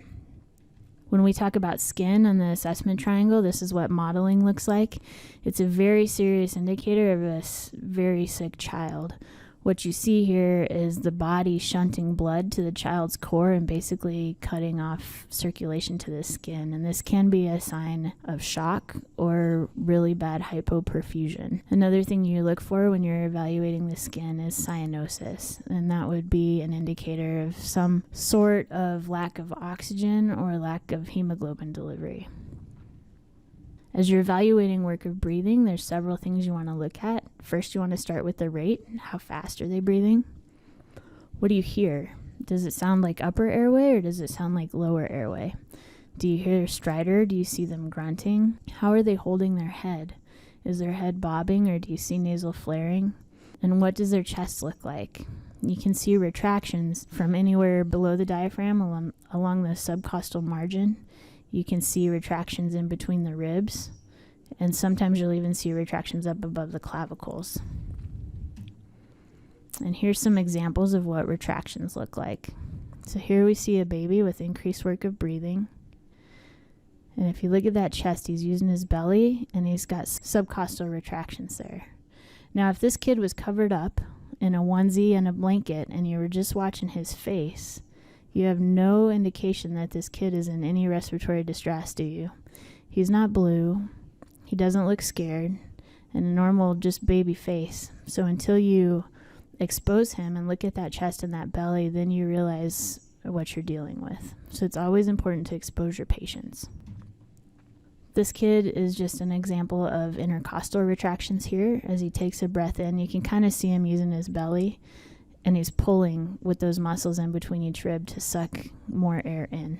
When we talk about skin on the assessment triangle, this is what mottling looks like. It's a very serious indicator of a very sick child. What you see here is the body shunting blood to the child's core and basically cutting off circulation to the skin. And this can be a sign of shock or really bad hypoperfusion. Another thing you look for when you're evaluating the skin is cyanosis, and that would be an indicator of some sort of lack of oxygen or lack of hemoglobin delivery. As you're evaluating work of breathing, there's several things you want to look at. First, you want to start with the rate. How fast are they breathing? What do you hear? Does it sound like upper airway or does it sound like lower airway? Do you hear stridor? Do you see them grunting? How are they holding their head? Is their head bobbing or do you see nasal flaring? And what does their chest look like? You can see retractions from anywhere below the diaphragm along the subcostal margin. You can see retractions in between the ribs, and sometimes you'll even see retractions up above the clavicles. And here's some examples of what retractions look like. So here we see a baby with increased work of breathing. And if you look at that chest, he's using his belly, and he's got subcostal retractions there. Now, if this kid was covered up in a onesie and a blanket, and you were just watching his face, you have no indication that this kid is in any respiratory distress, do you? He's not blue. He doesn't look scared. And a normal, just baby face. So until you expose him and look at that chest and that belly, then you realize what you're dealing with. So it's always important to expose your patients. This kid is just an example of intercostal retractions here. As he takes a breath in, you can kind of see him using his belly, and he's pulling with those muscles in between each rib to suck more air in.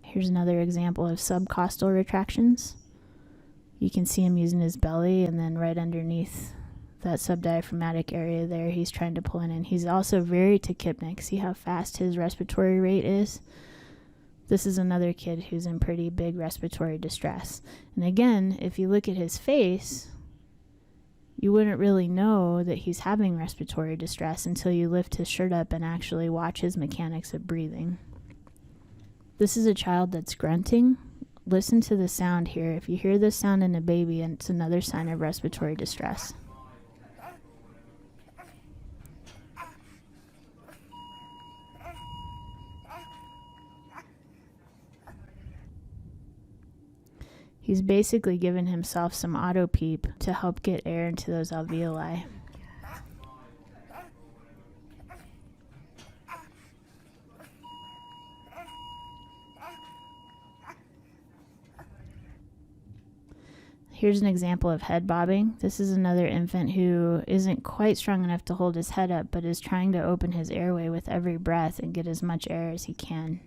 Here's another example of subcostal retractions. You can see him using his belly, and then right underneath that subdiaphragmatic area there he's trying to pull in. And he's also very tachypnic. See how fast his respiratory rate is? This is another kid who's in pretty big respiratory distress. And again, if you look at his face, you wouldn't really know that he's having respiratory distress until you lift his shirt up and actually watch his mechanics of breathing. This is a child that's grunting. Listen to the sound here. If you hear this sound in a baby, it's another sign of respiratory distress. He's basically given himself some auto peep to help get air into those alveoli. Here's an example of head bobbing. This is another infant who isn't quite strong enough to hold his head up, but is trying to open his airway with every breath and get as much air as he can.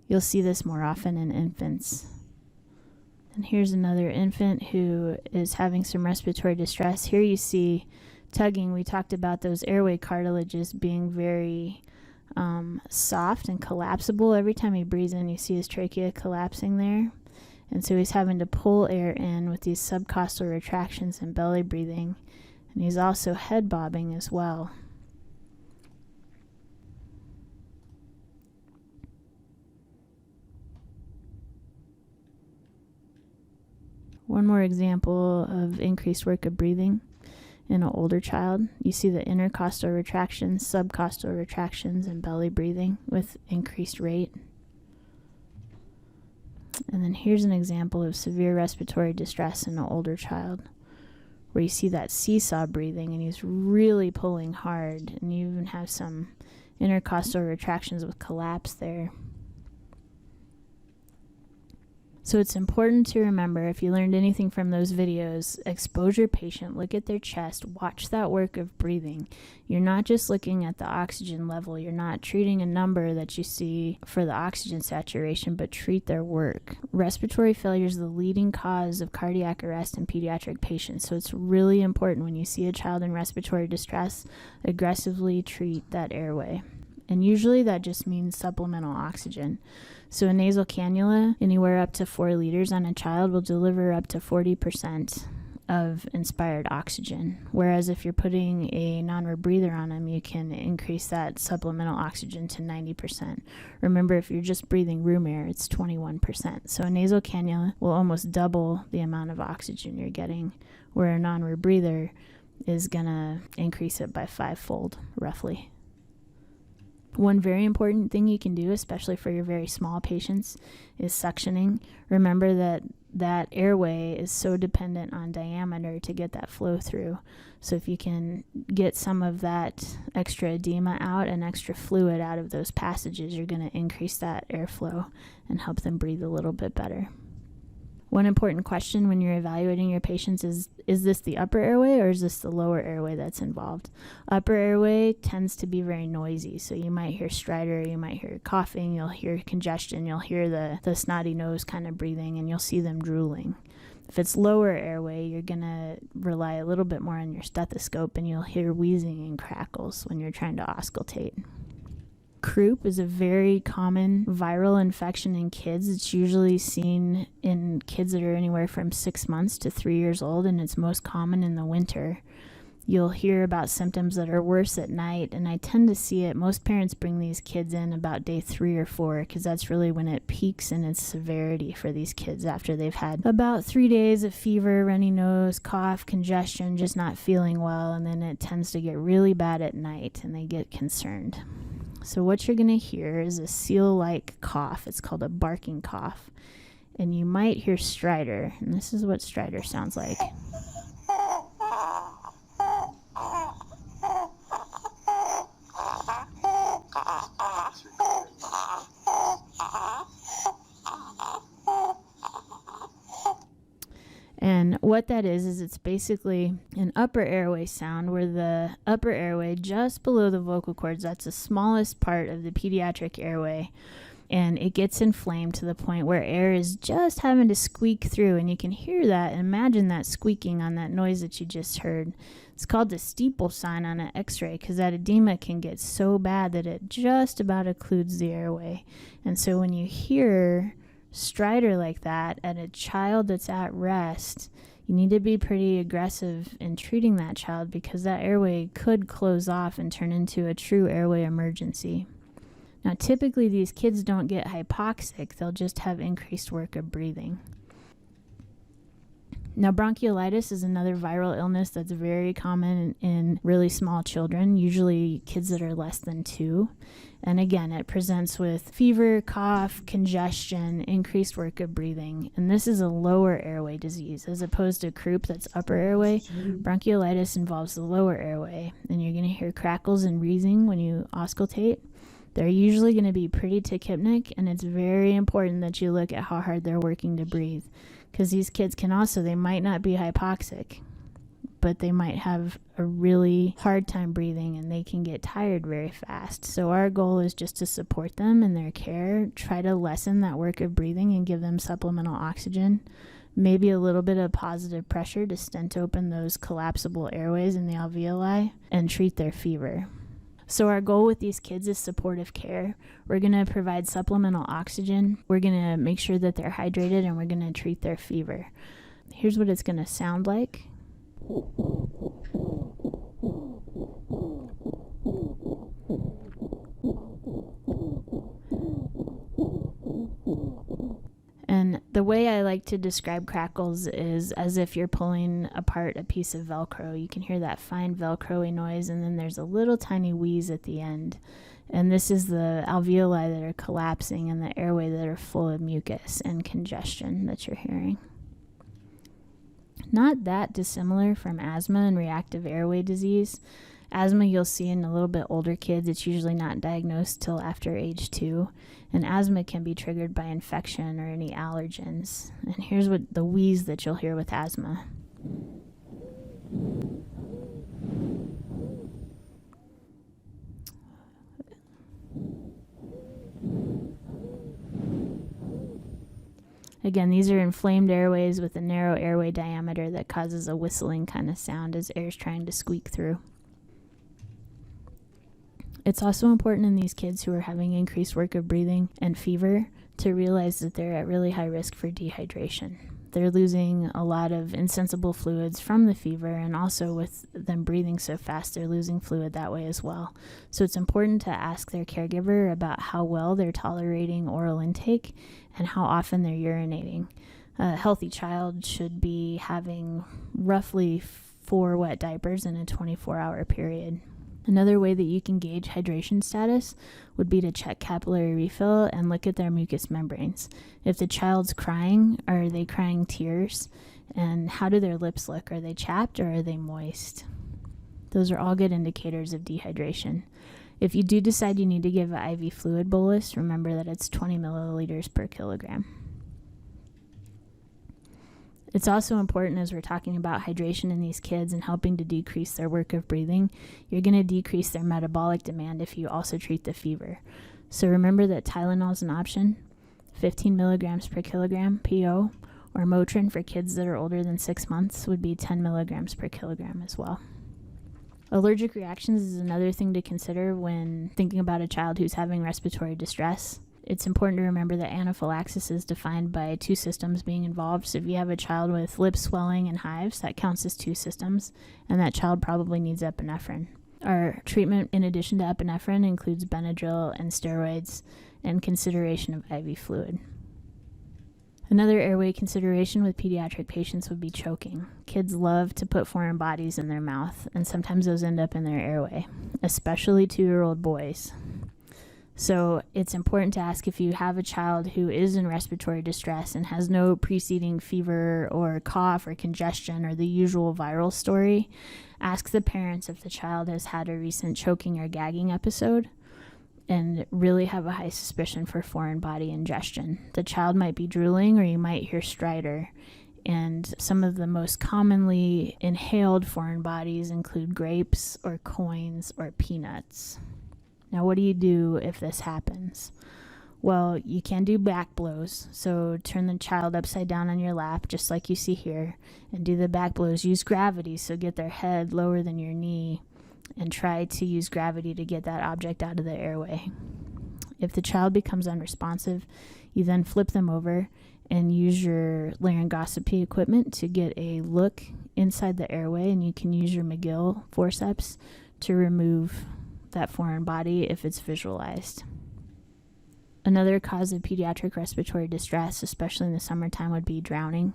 You'll see this more often in infants. And here's another infant who is having some respiratory distress. Here you see tugging. We talked about those airway cartilages being very soft and collapsible. Every time he breathes in, you see his trachea collapsing there. And so he's having to pull air in with these subcostal retractions and belly breathing. And he's also head bobbing as well. One more example of increased work of breathing in an older child. You see the intercostal retractions, subcostal retractions, and belly breathing with increased rate. And then here's an example of severe respiratory distress in an older child, where you see that seesaw breathing and he's really pulling hard, and you even have some intercostal retractions with collapse there. So it's important to remember, if you learned anything from those videos, expose your patient, look at their chest, watch that work of breathing. You're not just looking at the oxygen level. You're not treating a number that you see for the oxygen saturation, but treat their work. Respiratory failure is the leading cause of cardiac arrest in pediatric patients. So it's really important when you see a child in respiratory distress, aggressively treat that airway. And usually that just means supplemental oxygen. So a nasal cannula, anywhere up to 4 liters on a child, will deliver up to 40% of inspired oxygen. Whereas if you're putting a non-rebreather on them, you can increase that supplemental oxygen to 90%. Remember, if you're just breathing room air, it's 21%. So a nasal cannula will almost double the amount of oxygen you're getting, where a non-rebreather is going to increase it by 5-fold, roughly. One very important thing you can do, especially for your very small patients, is suctioning. Remember that airway is so dependent on diameter to get that flow through. So if you can get some of that extra edema out and extra fluid out of those passages, you're going to increase that airflow and help them breathe a little bit better. One important question when you're evaluating your patients is this the upper airway or is this the lower airway that's involved? Upper airway tends to be very noisy, so you might hear stridor, you might hear coughing, you'll hear congestion, you'll hear the snotty nose kind of breathing, and you'll see them drooling. If it's lower airway, you're going to rely a little bit more on your stethoscope, and you'll hear wheezing and crackles when you're trying to auscultate. Croup is a very common viral infection in kids. It's usually seen in kids that are anywhere from 6 months to 3 years old, and it's most common in the winter. You'll hear about symptoms that are worse at night, and I tend to see it. Most parents bring these kids in about day 3 or 4 because that's really when it peaks in its severity for these kids after they've had about 3 days of fever, runny nose, cough, congestion, just not feeling well, and then it tends to get really bad at night and they get concerned. So what you're going to hear is a seal-like cough. It's called a barking cough. And you might hear stridor, and this is what stridor sounds like. And what that is it's basically an upper airway sound where the upper airway just below the vocal cords, that's the smallest part of the pediatric airway, and it gets inflamed to the point where air is just having to squeak through, and you can hear that. Imagine that squeaking on that noise that you just heard. It's called the steeple sign on an x-ray, because that edema can get so bad that it just about occludes the airway. And so when you hear stridor like that at a child that's at rest, you need to be pretty aggressive in treating that child, because that airway could close off and turn into a true airway emergency. Now, typically these kids don't get hypoxic, they'll just have increased work of breathing. Now, bronchiolitis is another viral illness that's very common in really small children, usually kids that are less than 2. And again, it presents with fever, cough, congestion, increased work of breathing. And this is a lower airway disease. As opposed to croup, that's upper airway, bronchiolitis involves the lower airway. And you're going to hear crackles and wheezing when you auscultate. They're usually going to be pretty tachypnic, and it's very important that you look at how hard they're working to breathe. Because these kids can also, they might not be hypoxic, but they might have a really hard time breathing, and they can get tired very fast. So our goal is just to support them in their care, try to lessen that work of breathing and give them supplemental oxygen, maybe a little bit of positive pressure to stent open those collapsible airways in the alveoli, and treat their fever. So our goal with these kids is supportive care. We're going to provide supplemental oxygen. We're going to make sure that they're hydrated, and we're going to treat their fever. Here's what it's going to sound like. And the way I like to describe crackles is as if you're pulling apart a piece of Velcro. You can hear that fine Velcro-y noise, and then there's a little tiny wheeze at the end. And this is the alveoli that are collapsing and the airway that are full of mucus and congestion that you're hearing. Not that dissimilar from asthma and reactive airway disease. Asthma you'll see in a little bit older kids. It's usually not diagnosed till after age 2. And asthma can be triggered by infection or any allergens. And here's what the wheeze that you'll hear with asthma. Again, these are inflamed airways with a narrow airway diameter that causes a whistling kind of sound as air's trying to squeak through. It's also important in these kids who are having increased work of breathing and fever to realize that they're at really high risk for dehydration. They're losing a lot of insensible fluids from the fever, and also with them breathing so fast, they're losing fluid that way as well. So it's important to ask their caregiver about how well they're tolerating oral intake and how often they're urinating. A healthy child should be having roughly 4 wet diapers in a 24-hour period. Another way that you can gauge hydration status would be to check capillary refill and look at their mucous membranes. If the child's crying, are they crying tears? And how do their lips look? Are they chapped or are they moist? Those are all good indicators of dehydration. If you do decide you need to give an IV fluid bolus, remember that it's 20 milliliters per kilogram. It's also important, as we're talking about hydration in these kids and helping to decrease their work of breathing, you're going to decrease their metabolic demand if you also treat the fever. So remember that Tylenol is an option, 15 milligrams per kilogram PO, or Motrin for kids that are older than 6 months would be 10 milligrams per kilogram as well. Allergic reactions is another thing to consider when thinking about a child who's having respiratory distress. It's important to remember that anaphylaxis is defined by 2 systems being involved. So if you have a child with lip swelling and hives, that counts as 2 systems, and that child probably needs epinephrine. Our treatment, in addition to epinephrine, includes Benadryl and steroids and consideration of IV fluid. Another airway consideration with pediatric patients would be choking. Kids love to put foreign bodies in their mouth, and sometimes those end up in their airway, especially 2-year-old boys. So it's important to ask if you have a child who is in respiratory distress and has no preceding fever or cough or congestion or the usual viral story, ask the parents if the child has had a recent choking or gagging episode and really have a high suspicion for foreign body ingestion. The child might be drooling, or you might hear stridor. And some of the most commonly inhaled foreign bodies include grapes or coins or peanuts. Now, what do you do if this happens? Well, you can do back blows. So turn the child upside down on your lap, just like you see here, and do the back blows. Use gravity, so get their head lower than your knee, and try to use gravity to get that object out of the airway. If the child becomes unresponsive, you then flip them over and use your laryngoscopy equipment to get a look inside the airway, and you can use your McGill forceps to remove that foreign body if it's visualized. Another cause of pediatric respiratory distress, especially in the summertime, would be drowning.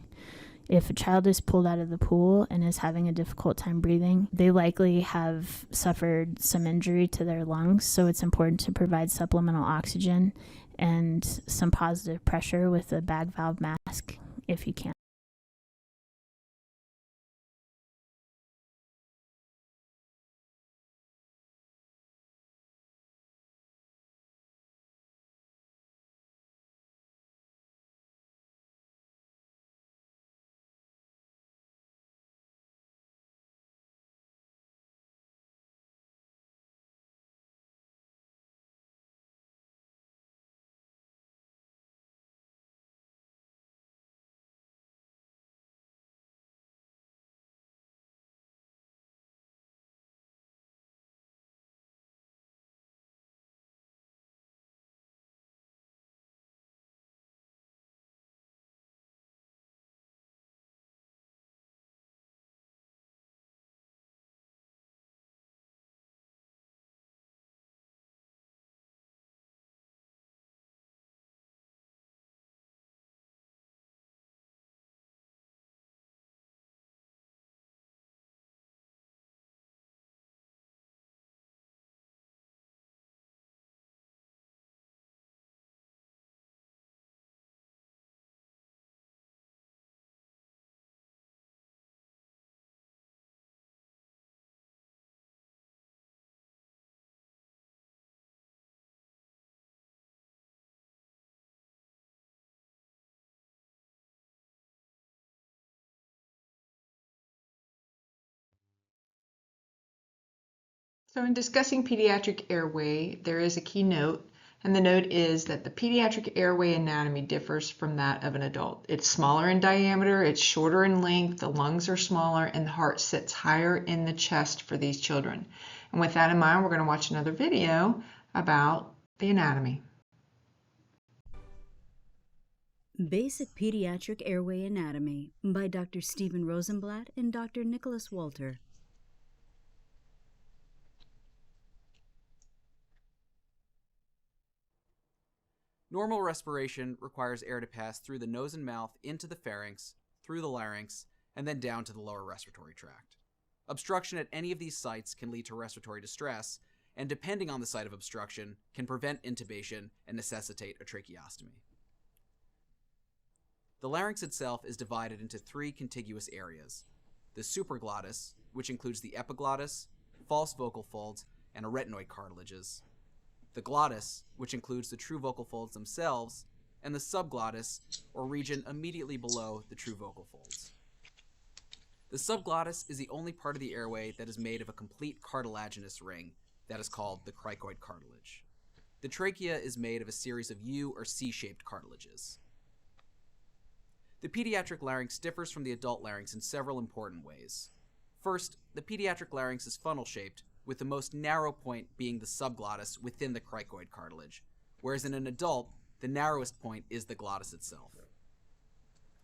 If a child is pulled out of the pool and is having a difficult time breathing, they likely have suffered some injury to their lungs, so it's important to provide supplemental oxygen and some positive pressure with a bag valve mask if you can. So in discussing pediatric airway, there is a key note, and the note is that the pediatric airway anatomy differs from that of an adult. It's smaller in diameter, it's shorter in length, the lungs are smaller, and the heart sits higher in the chest for these children. And with that in mind, we're going to watch another video about the anatomy. Basic Pediatric Airway Anatomy by Dr. Stephen Rosenblatt and Dr. Nicholas Walter. Normal respiration requires air to pass through the nose and mouth into the pharynx, through the larynx, and then down to the lower respiratory tract. Obstruction at any of these sites can lead to respiratory distress, and depending on the site of obstruction, can prevent intubation and necessitate a tracheostomy. The larynx itself is divided into three contiguous areas: the supraglottis, which includes the epiglottis, false vocal folds, and arytenoid cartilages; the glottis, which includes the true vocal folds themselves; and the subglottis, or region immediately below the true vocal folds. The subglottis is the only part of the airway that is made of a complete cartilaginous ring that is called the cricoid cartilage. The trachea is made of a series of U or C-shaped cartilages. The pediatric larynx differs from the adult larynx in several important ways. First, the pediatric larynx is funnel-shaped, with the most narrow point being the subglottis within the cricoid cartilage, whereas in an adult, the narrowest point is the glottis itself.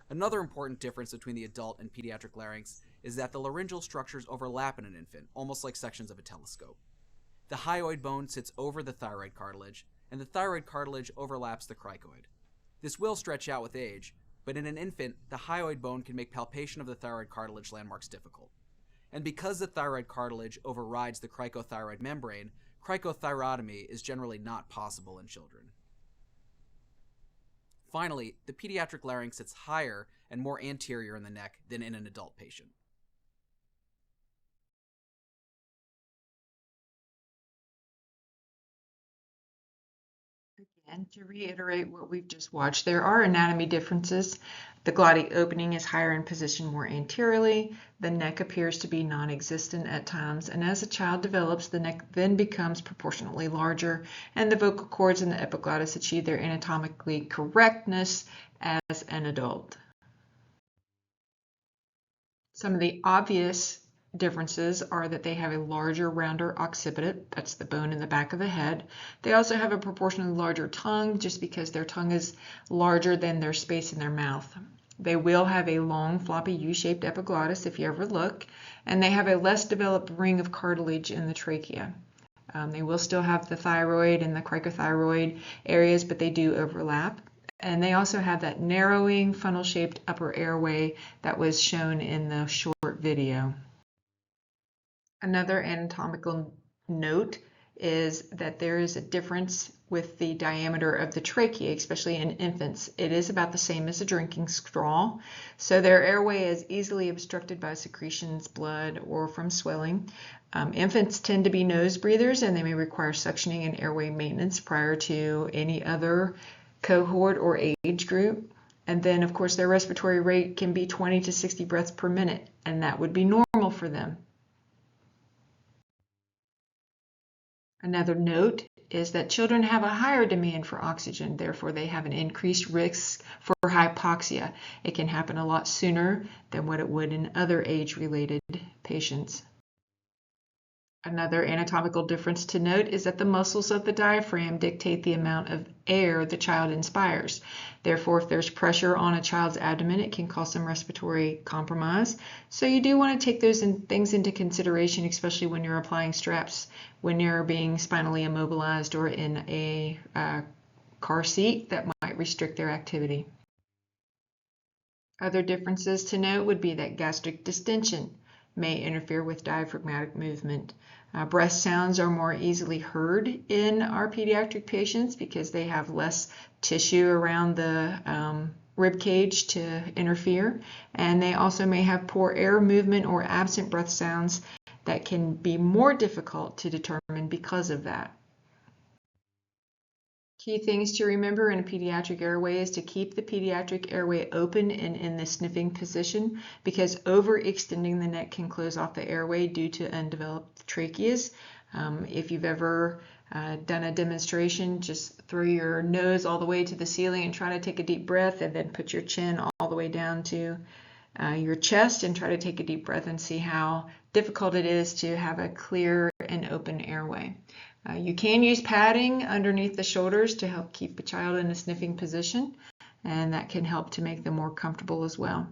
Another important difference between the adult and pediatric larynx is that the laryngeal structures overlap in an infant, almost like sections of a telescope. The hyoid bone sits over the thyroid cartilage, and the thyroid cartilage overlaps the cricoid. This will stretch out with age, but in an infant, the hyoid bone can make palpation of the thyroid cartilage landmarks difficult. And because the thyroid cartilage overrides the cricothyroid membrane, cricothyrotomy is generally not possible in children. Finally, the pediatric larynx sits higher and more anterior in the neck than in an adult patient. And to reiterate what we've just watched, there are anatomy differences. The glottic opening is higher in position more anteriorly. The neck appears to be non-existent at times, and as a child develops, the neck then becomes proportionately larger, and the vocal cords and the epiglottis achieve their anatomically correctness as an adult. Some of the obvious differences are that they have a larger, rounder occiput, that's the bone in the back of the head. They also have a proportionally larger tongue just because their tongue is larger than their space in their mouth. They will have a long, floppy U-shaped epiglottis if you ever look, and they have a less developed ring of cartilage in the trachea. They will still have the thyroid and the cricothyroid areas, but they do overlap. And they also have that narrowing, funnel-shaped upper airway that was shown in the short video. Another anatomical note is that there is a difference with the diameter of the trachea, especially in infants. It is about the same as a drinking straw, so their airway is easily obstructed by secretions, blood, or from swelling. Infants tend to be nose breathers, and they may require suctioning and airway maintenance prior to any other cohort or age group. And then, of course, their respiratory rate can be 20 to 60 breaths per minute, and that would be normal for them. Another note is that children have a higher demand for oxygen, therefore they have an increased risk for hypoxia. It can happen a lot sooner than what it would in other age-related patients. Another anatomical difference to note is that the muscles of the diaphragm dictate the amount of air the child inspires. Therefore, if there's pressure on a child's abdomen, it can cause some respiratory compromise. So you do want to take those things into consideration, especially when you're applying straps, when you're being spinally immobilized or in a car seat that might restrict their activity. Other differences to note would be that gastric distension may interfere with diaphragmatic movement. Breath sounds are more easily heard in our pediatric patients because they have less tissue around the rib cage to interfere, and they also may have poor air movement or absent breath sounds that can be more difficult to determine because of that. Key things to remember in a pediatric airway is to keep the pediatric airway open and in the sniffing position, because overextending the neck can close off the airway due to undeveloped tracheas. If you've ever done a demonstration, just throw your nose all the way to the ceiling and try to take a deep breath, and then put your chin all the way down to your chest and try to take a deep breath and see how difficult it is to have a clear and open airway. You can use padding underneath the shoulders to help keep a child in a sniffing position, and that can help to make them more comfortable as well.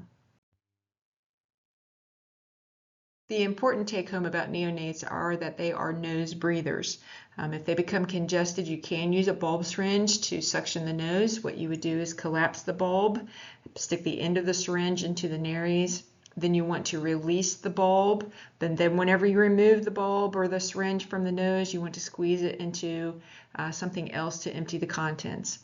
The important take home about neonates are that they are nose breathers. If they become congested, you can use a bulb syringe to suction the nose. What you would do is collapse the bulb, stick the end of the syringe into the nares. Then you want to release the bulb. Then whenever you remove the bulb or the syringe from the nose, you want to squeeze it into something else to empty the contents.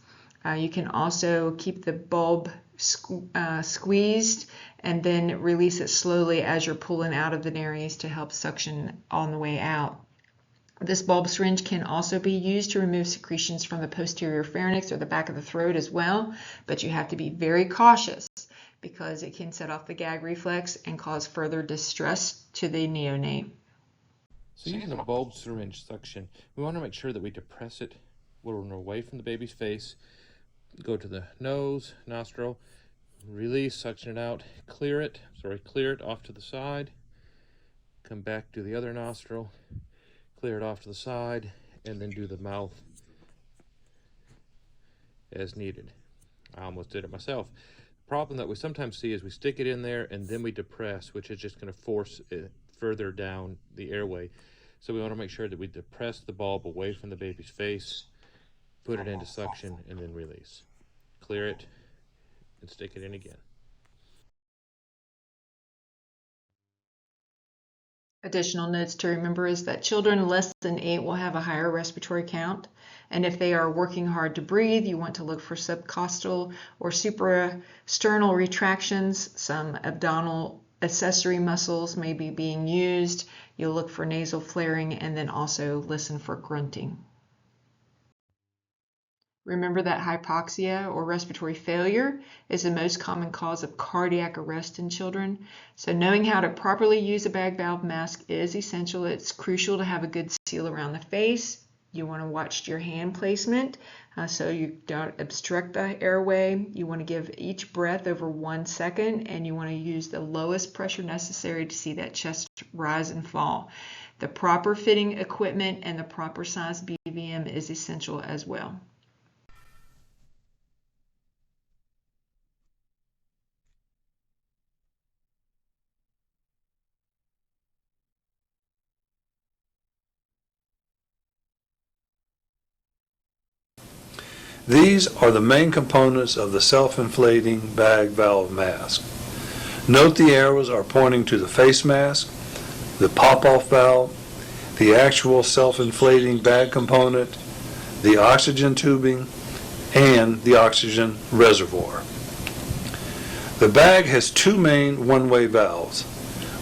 You can also keep the bulb squeezed and then release it slowly as you're pulling out of the nares to help suction on the way out. This bulb syringe can also be used to remove secretions from the posterior pharynx or the back of the throat as well, but you have to be very cautious because it can set off the gag reflex and cause further distress to the neonate. So using a bulb syringe suction, we want to make sure that we depress it when we're away from the baby's face. Go to the nose, nostril, release, suction it out, clear it off to the side, come back to the other nostril, clear it off to the side, and then do the mouth as needed. I almost did it myself. Problem that we sometimes see is we stick it in there and then we depress, which is just going to force it further down the airway. So we want to make sure that we depress the bulb away from the baby's face, put it into suction, and then release. Clear it and stick it in again. Additional notes to remember is that children less than 8 will have a higher respiratory count, and if they are working hard to breathe, you want to look for subcostal or suprasternal retractions. Some abdominal accessory muscles may be being used. You'll look for nasal flaring and then also listen for grunting. Remember that hypoxia or respiratory failure is the most common cause of cardiac arrest in children. So knowing how to properly use a bag valve mask is essential. It's crucial to have a good seal around the face. You want to watch your hand placement so you don't obstruct the airway. You want to give each breath over 1 second, and you want to use the lowest pressure necessary to see that chest rise and fall. The proper fitting equipment and the proper size BVM is essential as well. These are the main components of the self-inflating bag valve mask. Note the arrows are pointing to the face mask, the pop-off valve, the actual self-inflating bag component, the oxygen tubing, and the oxygen reservoir. The bag has two main one-way valves.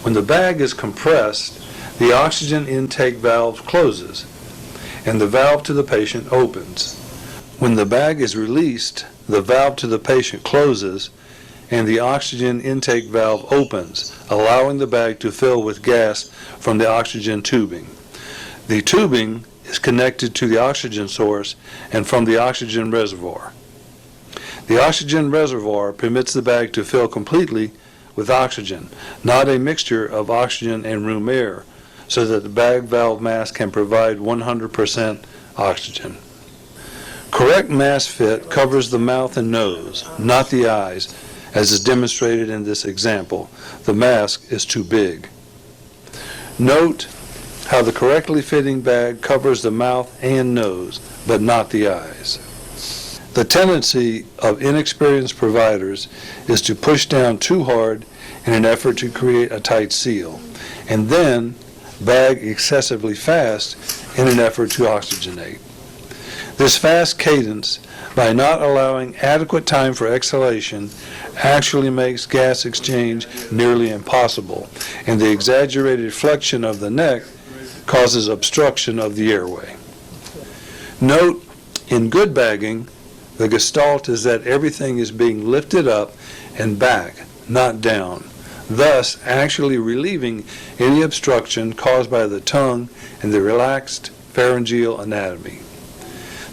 When the bag is compressed, the oxygen intake valve closes, and the valve to the patient opens. When the bag is released, the valve to the patient closes and the oxygen intake valve opens, allowing the bag to fill with gas from the oxygen tubing. The tubing is connected to the oxygen source and from the oxygen reservoir. The oxygen reservoir permits the bag to fill completely with oxygen, not a mixture of oxygen and room air, so that the bag valve mask can provide 100% oxygen. Correct mask fit covers the mouth and nose, not the eyes, as is demonstrated in this example. The mask is too big. Note how the correctly fitting bag covers the mouth and nose, but not the eyes. The tendency of inexperienced providers is to push down too hard in an effort to create a tight seal, and then bag excessively fast in an effort to oxygenate. This fast cadence, by not allowing adequate time for exhalation, actually makes gas exchange nearly impossible, and the exaggerated flexion of the neck causes obstruction of the airway. Note, in good bagging, the gestalt is that everything is being lifted up and back, not down, thus actually relieving any obstruction caused by the tongue and the relaxed pharyngeal anatomy.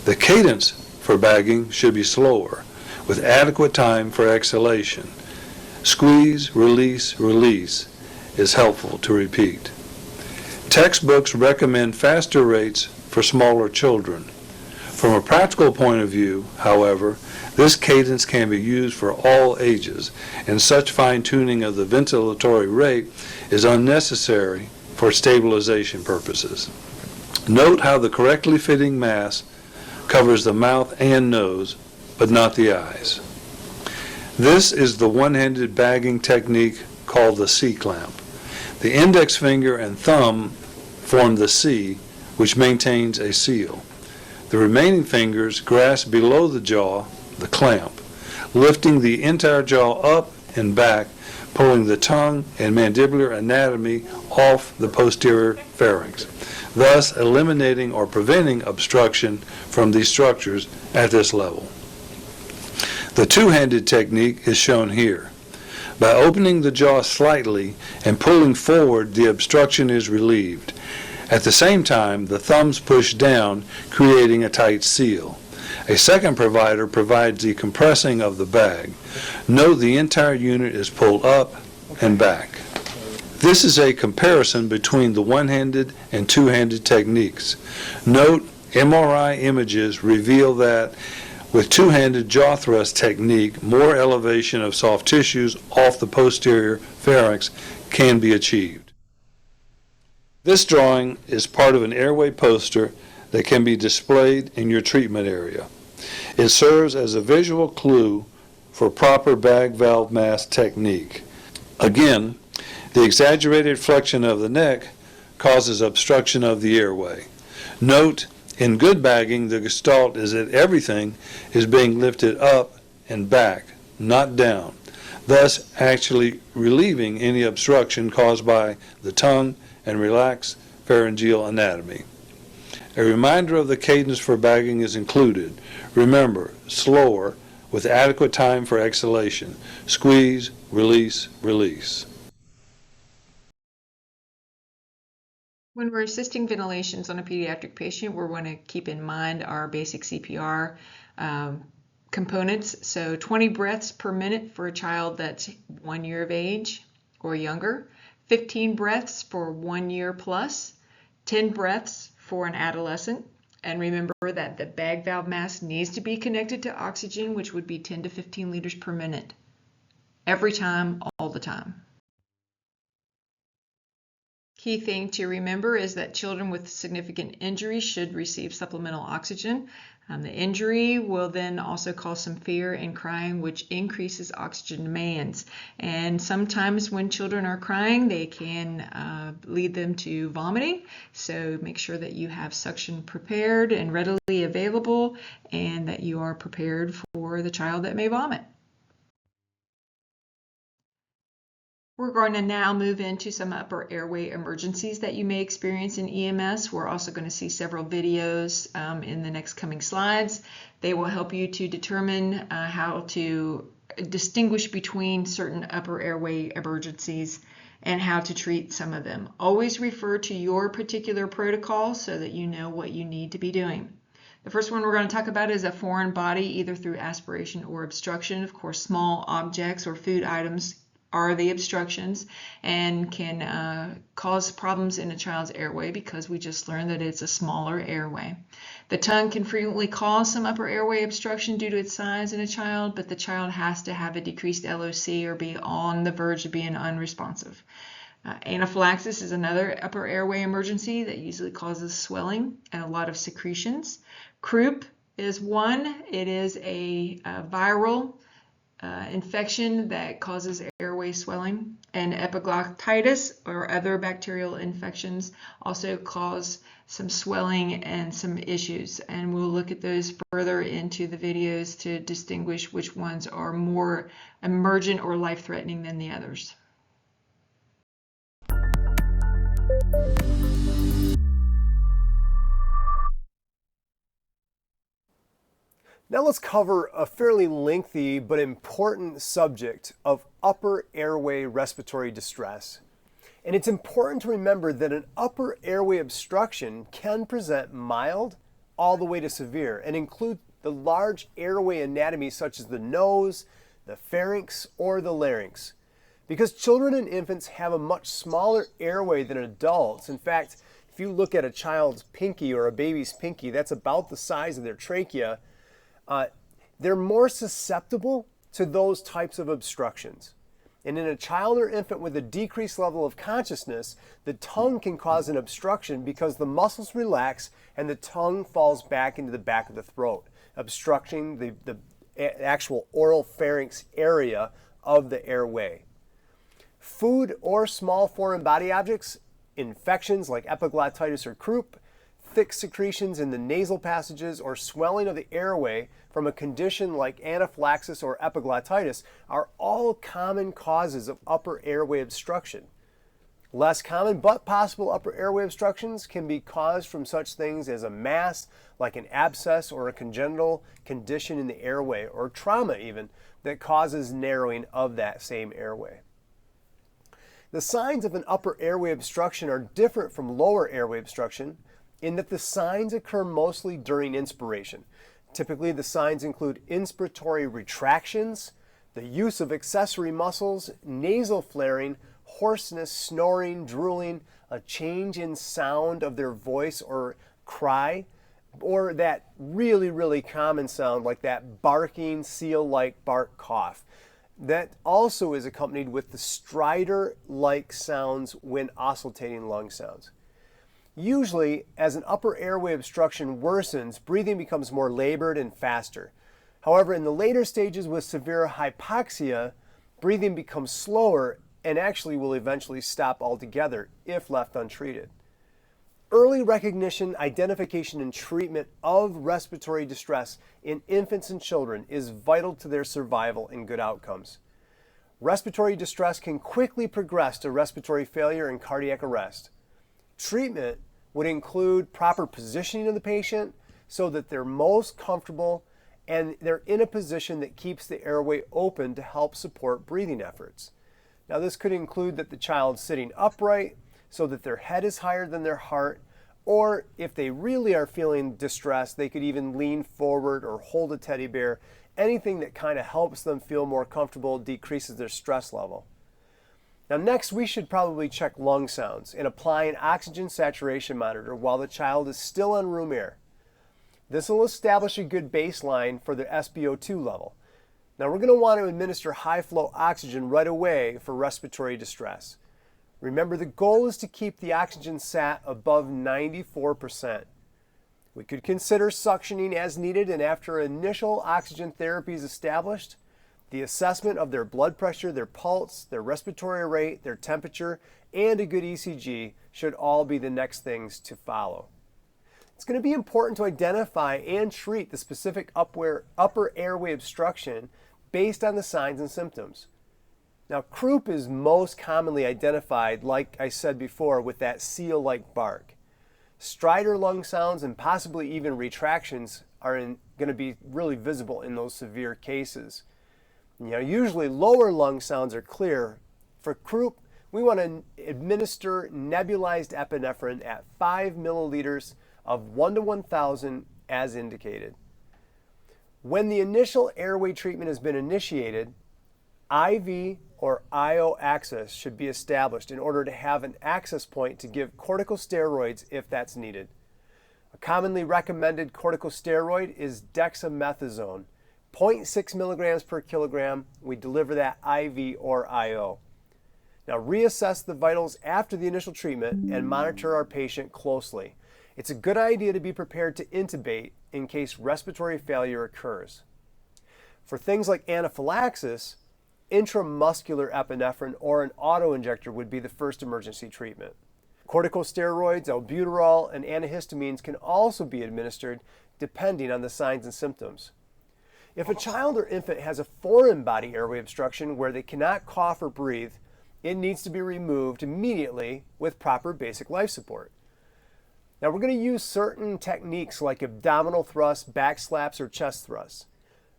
The cadence for bagging should be slower, with adequate time for exhalation. Squeeze, release, release is helpful to repeat. Textbooks recommend faster rates for smaller children. From a practical point of view, however, this cadence can be used for all ages, and such fine-tuning of the ventilatory rate is unnecessary for stabilization purposes. Note how the correctly fitting mask covers the mouth and nose, but not the eyes. This is the one-handed bagging technique called the C-clamp. The index finger and thumb form the C, which maintains a seal. The remaining fingers grasp below the jaw, the clamp, lifting the entire jaw up and back, pulling the tongue and mandibular anatomy off the posterior pharynx, thus eliminating or preventing obstruction from these structures at this level. The two-handed technique is shown here. By opening the jaw slightly and pulling forward, the obstruction is relieved. At the same time, the thumbs push down, creating a tight seal. A second provider provides the compressing of the bag. Note the entire unit is pulled up and back. This is a comparison between the one-handed and two-handed techniques. Note, MRI images reveal that with two-handed jaw thrust technique, more elevation of soft tissues off the posterior pharynx can be achieved. This drawing is part of an airway poster that can be displayed in your treatment area. It serves as a visual clue for proper bag valve mask technique. Again, the exaggerated flexion of the neck causes obstruction of the airway. Note, in good bagging, the gestalt is that everything is being lifted up and back, not down, thus actually relieving any obstruction caused by the tongue and relaxed pharyngeal anatomy. A reminder of the cadence for bagging is included. Remember, slower, with adequate time for exhalation. Squeeze, release, release. When we're assisting ventilations on a pediatric patient, we're going to keep in mind our basic CPR components. So 20 breaths per minute for a child that's 1 year of age or younger, 15 breaths for 1 year plus, 10 breaths for an adolescent. And remember that the bag valve mask needs to be connected to oxygen, which would be 10 to 15 liters per minute, every time, all the time. Key thing to remember is that children with significant injury should receive supplemental oxygen. The injury will then also cause some fear and crying, which increases oxygen demands. And sometimes when children are crying, they can lead them to vomiting. So make sure that you have suction prepared and readily available, and that you are prepared for the child that may vomit. We're going to now move into some upper airway emergencies that you may experience in EMS. We're also going to see several videos in the next coming slides. They will help you to determine how to distinguish between certain upper airway emergencies and how to treat some of them. Always refer to your particular protocol so that you know what you need to be doing. The first one we're going to talk about is a foreign body, either through aspiration or obstruction. Of course, small objects or food items are the obstructions and can cause problems in a child's airway because we just learned that it's a smaller airway. The tongue can frequently cause some upper airway obstruction due to its size in a child, but the child has to have a decreased LOC or be on the verge of being unresponsive. Anaphylaxis is another upper airway emergency that usually causes swelling and a lot of secretions. Croup is one. It is a viral infection that causes airway swelling, and epiglottitis or other bacterial infections also cause some swelling and some issues, and we'll look at those further into the videos to distinguish which ones are more emergent or life-threatening than the others. Now let's cover a fairly lengthy but important subject of upper airway respiratory distress. And it's important to remember that an upper airway obstruction can present mild all the way to severe and include the large airway anatomy such as the nose, the pharynx, or the larynx. Because children and infants have a much smaller airway than adults. In fact, if you look at a child's pinky or a baby's pinky, that's about the size of their trachea. They're more susceptible to those types of obstructions. And in a child or infant with a decreased level of consciousness, the tongue can cause an obstruction because the muscles relax and the tongue falls back into the back of the throat, obstructing the actual oral pharynx area of the airway. Food or small foreign body objects, infections like epiglottitis or croup, thick secretions in the nasal passages, or swelling of the airway from a condition like anaphylaxis or epiglottitis are all common causes of upper airway obstruction. Less common but possible upper airway obstructions can be caused from such things as a mass, like an abscess or a congenital condition in the airway, or trauma even, that causes narrowing of that same airway. The signs of an upper airway obstruction are different from lower airway obstruction in that the signs occur mostly during inspiration. Typically, the signs include inspiratory retractions, the use of accessory muscles, nasal flaring, hoarseness, snoring, drooling, a change in sound of their voice or cry, or that really, really common sound like that barking, seal-like bark cough. That also is accompanied with the stridor-like sounds when oscillating lung sounds. Usually, as an upper airway obstruction worsens, breathing becomes more labored and faster. However, in the later stages with severe hypoxia, breathing becomes slower and actually will eventually stop altogether if left untreated. Early recognition, identification, and treatment of respiratory distress in infants and children is vital to their survival and good outcomes. Respiratory distress can quickly progress to respiratory failure and cardiac arrest. Treatment would include proper positioning of the patient so that they're most comfortable and they're in a position that keeps the airway open to help support breathing efforts. Now, this could include that the child's sitting upright so that their head is higher than their heart, or if they really are feeling distressed, they could even lean forward or hold a teddy bear, anything that kind of helps them feel more comfortable, decreases their stress level. Now, next, we should probably check lung sounds and apply an oxygen saturation monitor while the child is still on room air. This will establish a good baseline for their SpO2 level. Now, we're going to want to administer high flow oxygen right away for respiratory distress. Remember, the goal is to keep the oxygen sat above 94%. We could consider suctioning as needed, and after initial oxygen therapy is established, the assessment of their blood pressure, their pulse, their respiratory rate, their temperature, and a good ECG should all be the next things to follow. It's going to be important to identify and treat the specific upper airway obstruction based on the signs and symptoms. Now, croup is most commonly identified, like I said before, with that seal-like bark. Stridor lung sounds and possibly even retractions are going to be really visible in those severe cases. Usually lower lung sounds are clear. For croup, we want to administer nebulized epinephrine at 5 milliliters of 1 to 1,000 as indicated. When the initial airway treatment has been initiated, IV or IO access should be established in order to have an access point to give corticosteroids if that's needed. A commonly recommended corticosteroid is dexamethasone, 0.6 milligrams per kilogram. We deliver that IV or IO. Now, reassess the vitals after the initial treatment and monitor our patient closely. It's a good idea to be prepared to intubate in case respiratory failure occurs. For things like anaphylaxis, intramuscular epinephrine or an autoinjector would be the first emergency treatment. Corticosteroids, albuterol, and antihistamines can also be administered depending on the signs and symptoms. If a child or infant has a foreign body airway obstruction where they cannot cough or breathe, it needs to be removed immediately with proper basic life support. Now, we're going to use certain techniques like abdominal thrusts, back slaps, or chest thrusts.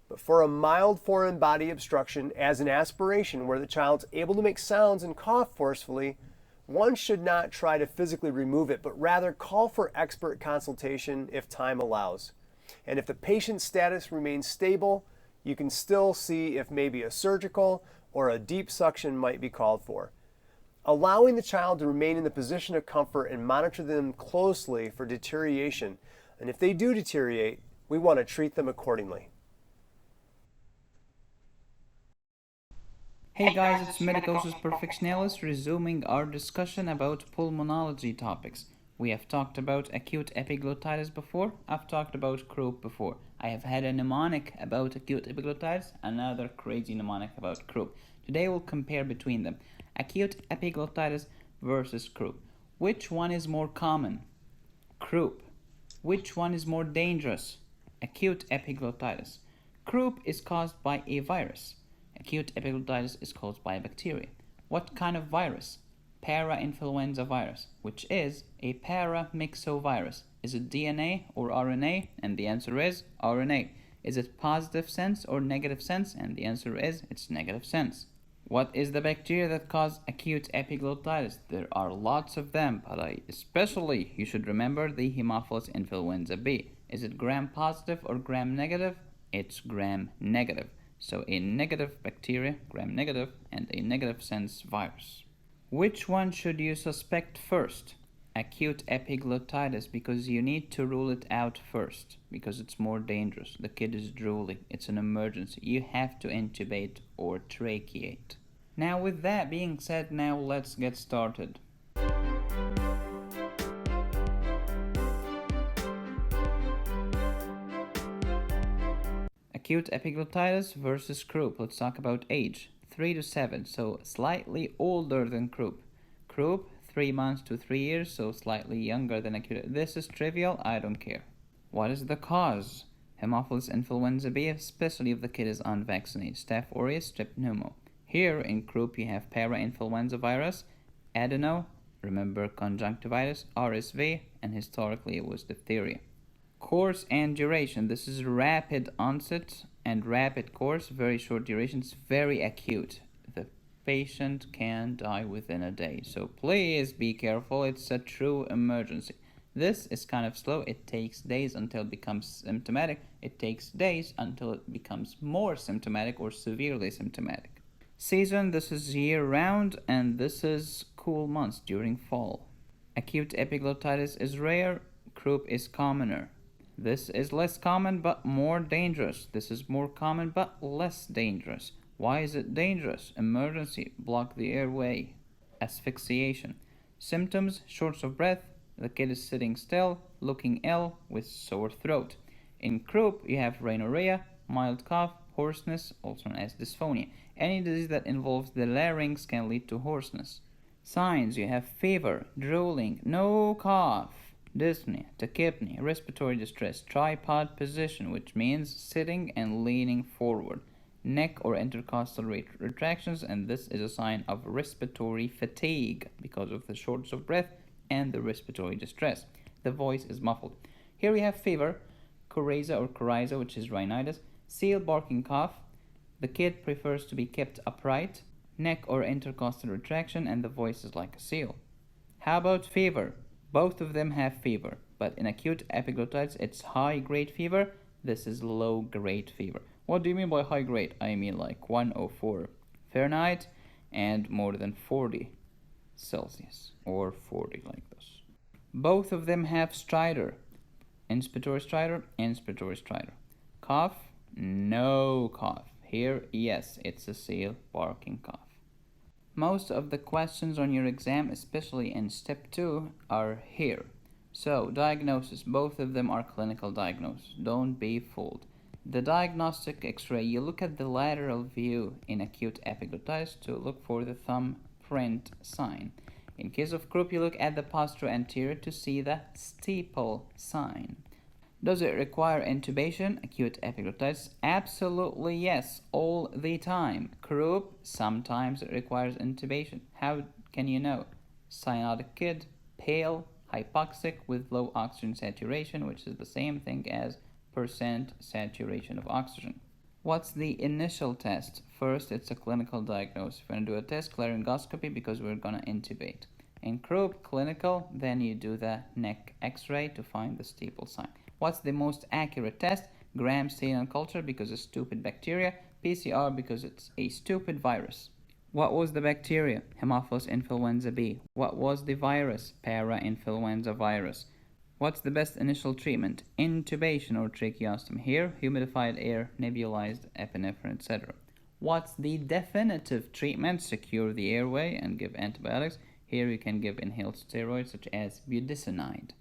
But for a mild foreign body obstruction, as an aspiration where the child's able to make sounds and cough forcefully, one should not try to physically remove it, but rather call for expert consultation if time allows. And if the patient's status remains stable, you can still see if maybe a surgical or a deep suction might be called for. Allowing the child to remain in the position of comfort and monitor them closely for deterioration. And if they do deteriorate, we want to treat them accordingly. Hey guys, it's Medicosis Perfectionalis resuming our discussion about pulmonology topics. We have talked about acute epiglottitis before. I've talked about croup before. I have had a mnemonic about acute epiglottitis, another crazy mnemonic about croup. Today we'll compare between them. Acute epiglottitis versus croup. Which one is more common? Croup. Which one is more dangerous? Acute epiglottitis. Croup is caused by a virus. Acute epiglottitis is caused by a bacteria. What kind of virus? Parainfluenza virus, which is a paramyxovirus. Is it DNA or RNA? And the answer is RNA. Is it positive sense or negative sense? And the answer is it's negative sense. What is the bacteria that cause acute epiglottitis? There are lots of them, but especially you should remember the Haemophilus influenza B. Is it gram positive or gram negative? It's gram negative. So a negative bacteria, gram negative, and a negative sense virus. Which one should you suspect first? Acute epiglottitis, because you need to rule it out first, because it's more dangerous. The kid is drooling. It's an emergency. You have to intubate or tracheate. Now with that being said, now let's get started. Acute epiglottitis versus croup. Let's talk about age. 3 to 7, so slightly older than croup. Croup, 3 months to 3 years, so slightly younger than acute. This is trivial, I don't care. What is the cause? Haemophilus influenza B, especially if the kid is unvaccinated. Staph aureus, strep pneumo. Here in croup you have parainfluenza virus, adeno, Remember conjunctivitis, RSV, and historically it was diphtheria. Course and duration. This is rapid onset and rapid course, very short duration. It's very acute. The patient can die within a day. So please be careful. It's a true emergency. This is kind of slow. It takes days until it becomes symptomatic. It takes days until it becomes more symptomatic or severely symptomatic. Season, this is year round, and this is cool months during fall. Acute epiglottitis is rare. Croup is commoner. This is less common but more dangerous. This is more common but less dangerous. Why is it dangerous? Emergency, block the airway. Asphyxiation. Symptoms, shortness of breath. The kid is sitting still, looking ill, with sore throat. In croup, you have rhinorrhea, mild cough, hoarseness, also known as dysphonia. Any disease that involves the larynx can lead to hoarseness. Signs, you have fever, drooling, no cough, dyspnea, tachypnea, respiratory distress, tripod position, which means sitting and leaning forward, neck or intercostal retractions, and this is a sign of respiratory fatigue because of the shortness of breath and the respiratory distress. The voice is muffled. Here we have fever, coryza or coryza, which is rhinitis, seal barking cough. The kid prefers to be kept upright, neck or intercostal retraction, and the voice is like a seal. How about fever? Both of them have fever, but in acute epiglottitis, it's high-grade fever. This is low-grade fever. What do you mean by high-grade? I mean like 104 Fahrenheit and more than 40 Celsius, or 40 like this. Both of them have stridor. Inspiratory stridor, inspiratory stridor. Cough, no cough. Here, yes, it's a seal barking cough. Most of the questions on your exam, especially in step 2, are here. So, diagnosis, both of them are clinical diagnosis. Don't be fooled. The diagnostic x-ray, you look at the lateral view in acute epiglottitis to look for the thumbprint sign. In case of croup, you look at the posterior anterior to see the steeple sign. Does it require intubation? Acute epiglottitis? Absolutely yes, all the time. Croup? Sometimes it requires intubation. How can you know? Cyanotic kid, pale, hypoxic with low oxygen saturation, which is the same thing as % saturation of oxygen. What's the initial test? First, it's a clinical diagnosis. We're going to do a test, laryngoscopy, because we're going to intubate. In croup, clinical, then you do the neck x-ray to find the steeple sign. What's the most accurate test? Gram-Stein culture because it's stupid bacteria. PCR because it's a stupid virus. What was the bacteria? Haemophilus influenza B. What was the virus? Parainfluenza virus. What's the best initial treatment? Intubation or tracheostomy. Here, humidified air, nebulized epinephrine, etc. What's the definitive treatment? Secure the airway and give antibiotics. Here you can give inhaled steroids such as budesonide.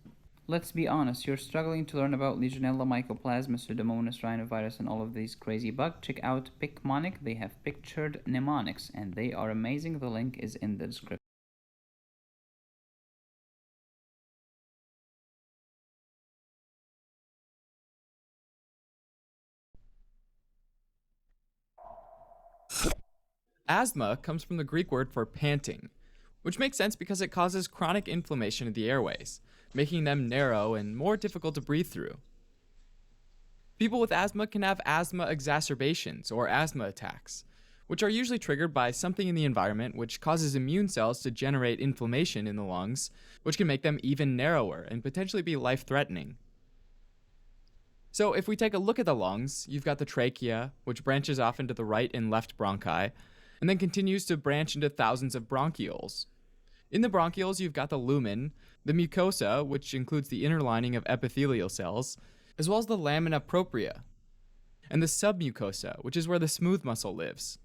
Let's be honest, you're struggling to learn about Legionella, Mycoplasma, Pseudomonas, rhinovirus, and all of these crazy bugs. Check out Picmonic. They have pictured mnemonics, and they are amazing. The link is in the description. Asthma comes from the Greek word for panting, which makes sense because it causes chronic inflammation of the airways, making them narrow and more difficult to breathe through. People with asthma can have asthma exacerbations or asthma attacks, which are usually triggered by something in the environment which causes immune cells to generate inflammation in the lungs, which can make them even narrower and potentially be life-threatening. So if we take a look at the lungs, you've got the trachea, which branches off into the right and left bronchi, and then continues to branch into thousands of bronchioles. In the bronchioles, you've got the lumen, the mucosa, which includes the inner lining of epithelial cells, as well as the lamina propria, and the submucosa, which is where the smooth muscle lives.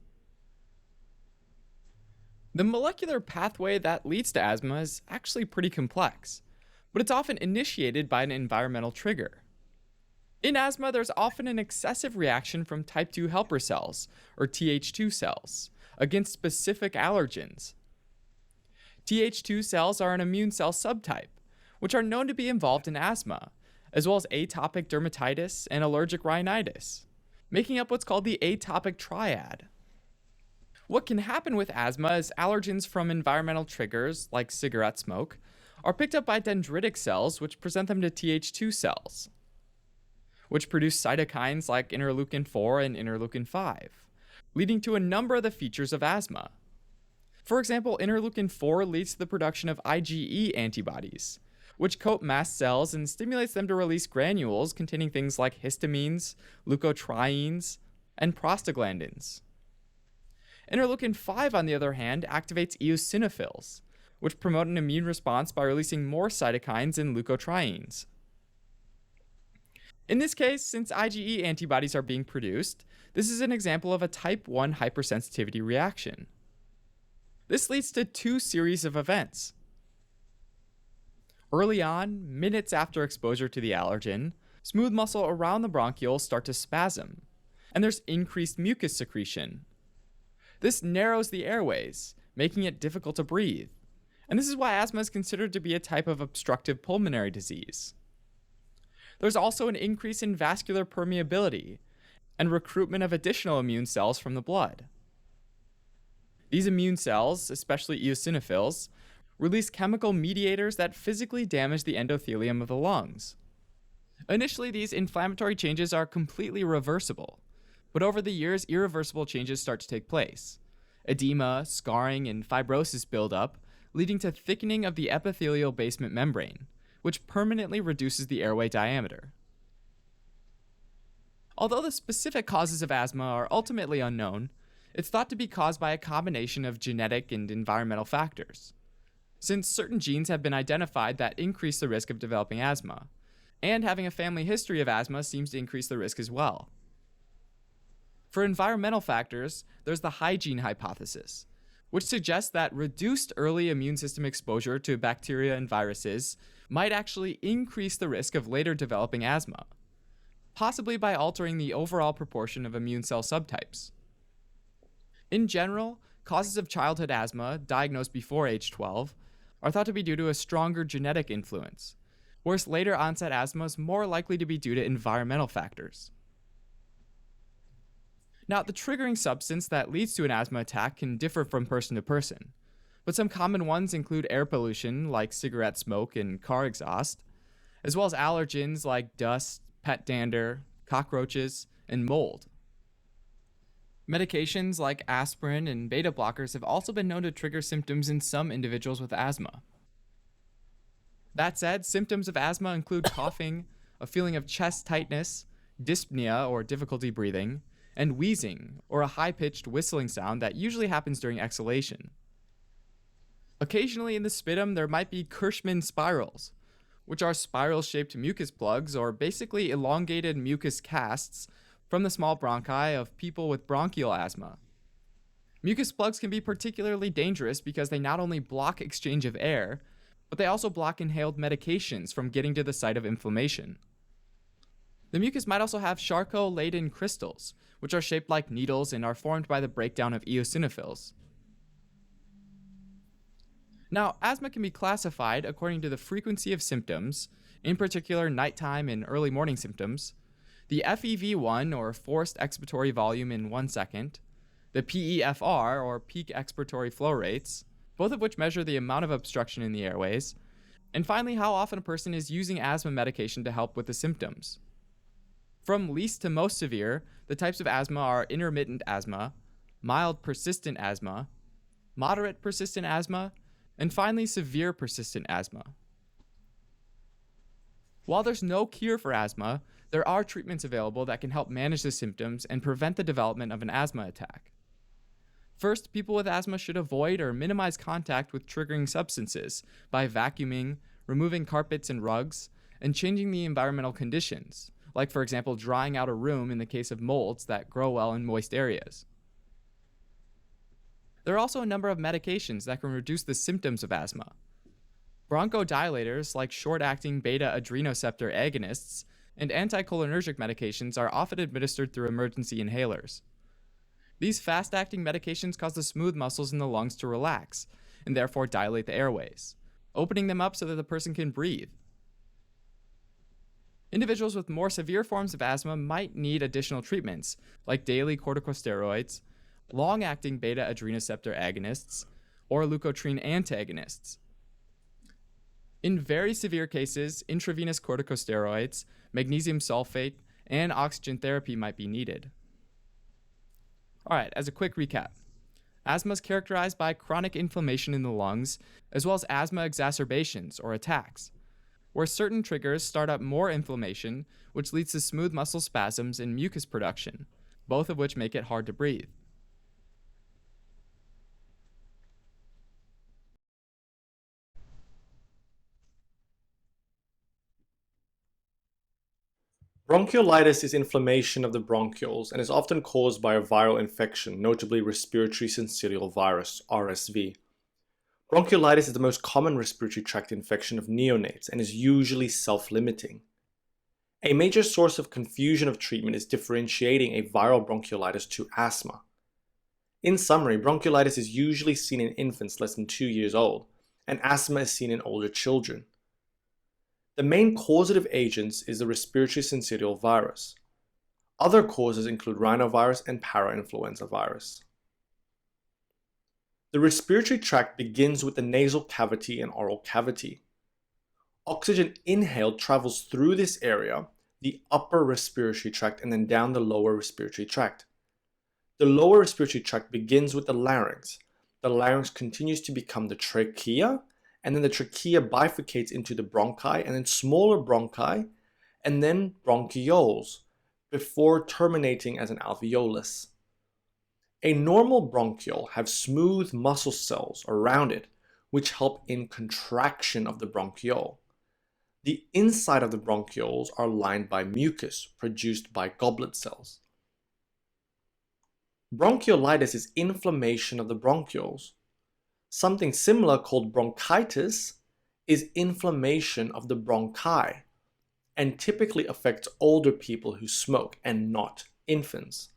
The molecular pathway that leads to asthma is actually pretty complex, but it's often initiated by an environmental trigger. In asthma, there's often an excessive reaction from type 2 helper cells, or Th2 cells, against specific allergens. Th2 cells are an immune cell subtype, which are known to be involved in asthma, as well as atopic dermatitis and allergic rhinitis, making up what's called the atopic triad. What can happen with asthma is allergens from environmental triggers, like cigarette smoke, are picked up by dendritic cells, which present them to Th2 cells, which produce cytokines like interleukin 4 and interleukin 5, leading to a number of the features of asthma. For example, interleukin 4 leads to the production of IgE antibodies, which coat mast cells and stimulates them to release granules containing things like histamines, leukotrienes, and prostaglandins. Interleukin 5, on the other hand, activates eosinophils, which promote an immune response by releasing more cytokines and leukotrienes. In this case, since IgE antibodies are being produced, this is an example of a type 1 hypersensitivity reaction. This leads to two series of events. Early on, minutes after exposure to the allergen, smooth muscle around the bronchioles start to spasm, and there's increased mucus secretion. This narrows the airways, making it difficult to breathe, and this is why asthma is considered to be a type of obstructive pulmonary disease. There's also an increase in vascular permeability and recruitment of additional immune cells from the blood. These immune cells, especially eosinophils, release chemical mediators that physically damage the endothelium of the lungs. Initially, these inflammatory changes are completely reversible, but over the years, irreversible changes start to take place. Edema, scarring, and fibrosis build up, leading to thickening of the epithelial basement membrane, which permanently reduces the airway diameter. Although the specific causes of asthma are ultimately unknown, it's thought to be caused by a combination of genetic and environmental factors, since certain genes have been identified that increase the risk of developing asthma, and having a family history of asthma seems to increase the risk as well. For environmental factors, there's the hygiene hypothesis, which suggests that reduced early immune system exposure to bacteria and viruses might actually increase the risk of later developing asthma, possibly by altering the overall proportion of immune cell subtypes. In general, causes of childhood asthma diagnosed before age 12 are thought to be due to a stronger genetic influence, whereas later onset asthma is more likely to be due to environmental factors. Now, the triggering substance that leads to an asthma attack can differ from person to person, but some common ones include air pollution like cigarette smoke and car exhaust, as well as allergens like dust, pet dander, cockroaches, and mold. Medications like aspirin and beta blockers have also been known to trigger symptoms in some individuals with asthma. That said, symptoms of asthma include coughing, a feeling of chest tightness, dyspnea or difficulty breathing, and wheezing, or a high-pitched whistling sound that usually happens during exhalation. Occasionally in the sputum, there might be Kirschmann spirals, which are spiral-shaped mucus plugs or basically elongated mucus casts from the small bronchi of people with bronchial asthma. Mucus plugs can be particularly dangerous because they not only block exchange of air, but they also block inhaled medications from getting to the site of inflammation. The mucus might also have Charcot-Leyden crystals, which are shaped like needles and are formed by the breakdown of eosinophils. Now, asthma can be classified according to the frequency of symptoms, in particular nighttime and early morning symptoms, the FEV1 or forced expiratory volume in 1 second, the PEFR or peak expiratory flow rates, both of which measure the amount of obstruction in the airways, and finally how often a person is using asthma medication to help with the symptoms. From least to most severe, the types of asthma are intermittent asthma, mild persistent asthma, moderate persistent asthma, and finally severe persistent asthma. While there's no cure for asthma, there are treatments available that can help manage the symptoms and prevent the development of an asthma attack. First, people with asthma should avoid or minimize contact with triggering substances by vacuuming, removing carpets and rugs, and changing the environmental conditions, like for example drying out a room in the case of molds that grow well in moist areas. There are also a number of medications that can reduce the symptoms of asthma. Bronchodilators like short-acting beta-adrenoceptor agonists and anticholinergic medications are often administered through emergency inhalers. These fast-acting medications cause the smooth muscles in the lungs to relax and therefore dilate the airways, opening them up so that the person can breathe. Individuals with more severe forms of asthma might need additional treatments, like daily corticosteroids, long-acting beta-adrenoceptor agonists, or leukotriene antagonists. In very severe cases, intravenous corticosteroids, magnesium sulfate, and oxygen therapy might be needed. All right, as a quick recap, asthma is characterized by chronic inflammation in the lungs, as well as asthma exacerbations or attacks, where certain triggers start up more inflammation, which leads to smooth muscle spasms and mucus production, both of which make it hard to breathe. Bronchiolitis is inflammation of the bronchioles and is often caused by a viral infection, notably respiratory syncytial virus, RSV. Bronchiolitis is the most common respiratory tract infection of neonates and is usually self-limiting. A major source of confusion of treatment is differentiating a viral bronchiolitis to asthma. In summary, bronchiolitis is usually seen in infants less than 2 years old, and asthma is seen in older children. The main causative agents is the respiratory syncytial virus. Other causes include rhinovirus and parainfluenza virus. The respiratory tract begins with the nasal cavity and oral cavity. Oxygen inhaled travels through this area, the upper respiratory tract, and then down the lower respiratory tract. The lower respiratory tract begins with the larynx. The larynx continues to become the trachea, and then the trachea bifurcates into the bronchi, and then smaller bronchi, and then bronchioles, before terminating as an alveolus. A normal bronchiole has smooth muscle cells around it, which help in contraction of the bronchiole. The inside of the bronchioles are lined by mucus produced by goblet cells. Bronchiolitis is inflammation of the bronchioles. Something similar called bronchitis is inflammation of the bronchi and typically affects older people who smoke and not infants.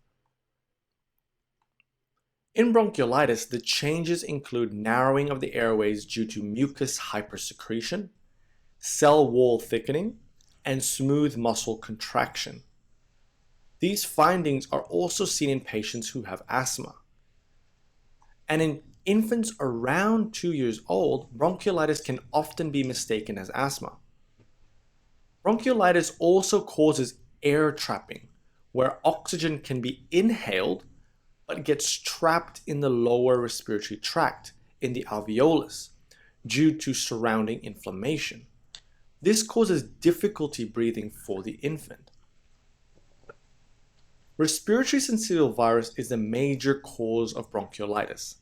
In bronchiolitis, the changes include narrowing of the airways due to mucus hypersecretion, cell wall thickening, and smooth muscle contraction. These findings are also seen in patients who have asthma. And in infants around 2 years old, bronchiolitis can often be mistaken as asthma. Bronchiolitis also causes air trapping, where oxygen can be inhaled but gets trapped in the lower respiratory tract in the alveolus due to surrounding inflammation. This causes difficulty breathing for the infant. Respiratory syncytial virus is the major cause of bronchiolitis.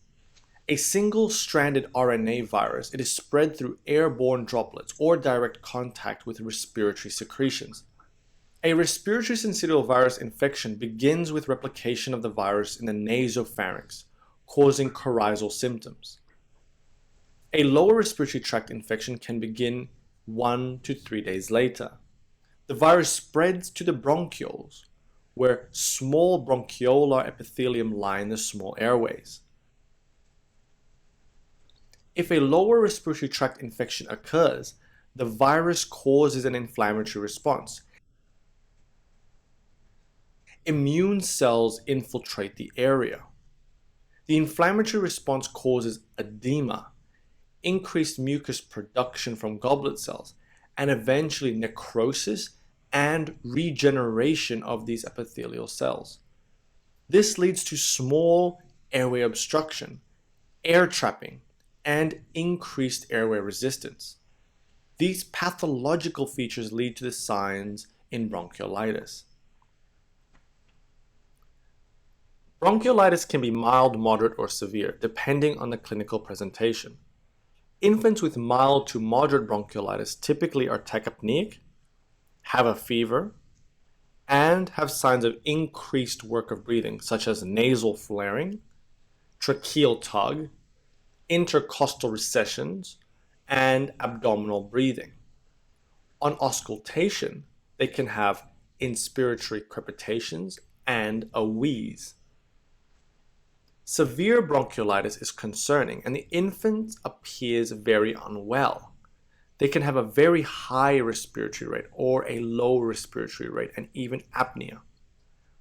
A single-stranded RNA virus, it is spread through airborne droplets or direct contact with respiratory secretions. A respiratory syncytial virus infection begins with replication of the virus in the nasopharynx, causing coryzal symptoms. A lower respiratory tract infection can begin 1 to 3 days later. The virus spreads to the bronchioles, where small bronchiolar epithelium line the small airways. If a lower respiratory tract infection occurs, the virus causes an inflammatory response. Immune cells infiltrate the area. The inflammatory response causes edema, increased mucus production from goblet cells, and eventually necrosis and regeneration of these epithelial cells. This leads to small airway obstruction, air trapping, and increased airway resistance. These pathological features lead to the signs in bronchiolitis. Bronchiolitis can be mild, moderate, or severe, depending on the clinical presentation. Infants with mild to moderate bronchiolitis typically are tachypneic, have a fever, and have signs of increased work of breathing, such as nasal flaring, tracheal tug, intercostal recessions, and abdominal breathing. On auscultation, they can have inspiratory crepitations and a wheeze. Severe bronchiolitis is concerning, and the infant appears very unwell. They can have a very high respiratory rate or a low respiratory rate, and even apnea,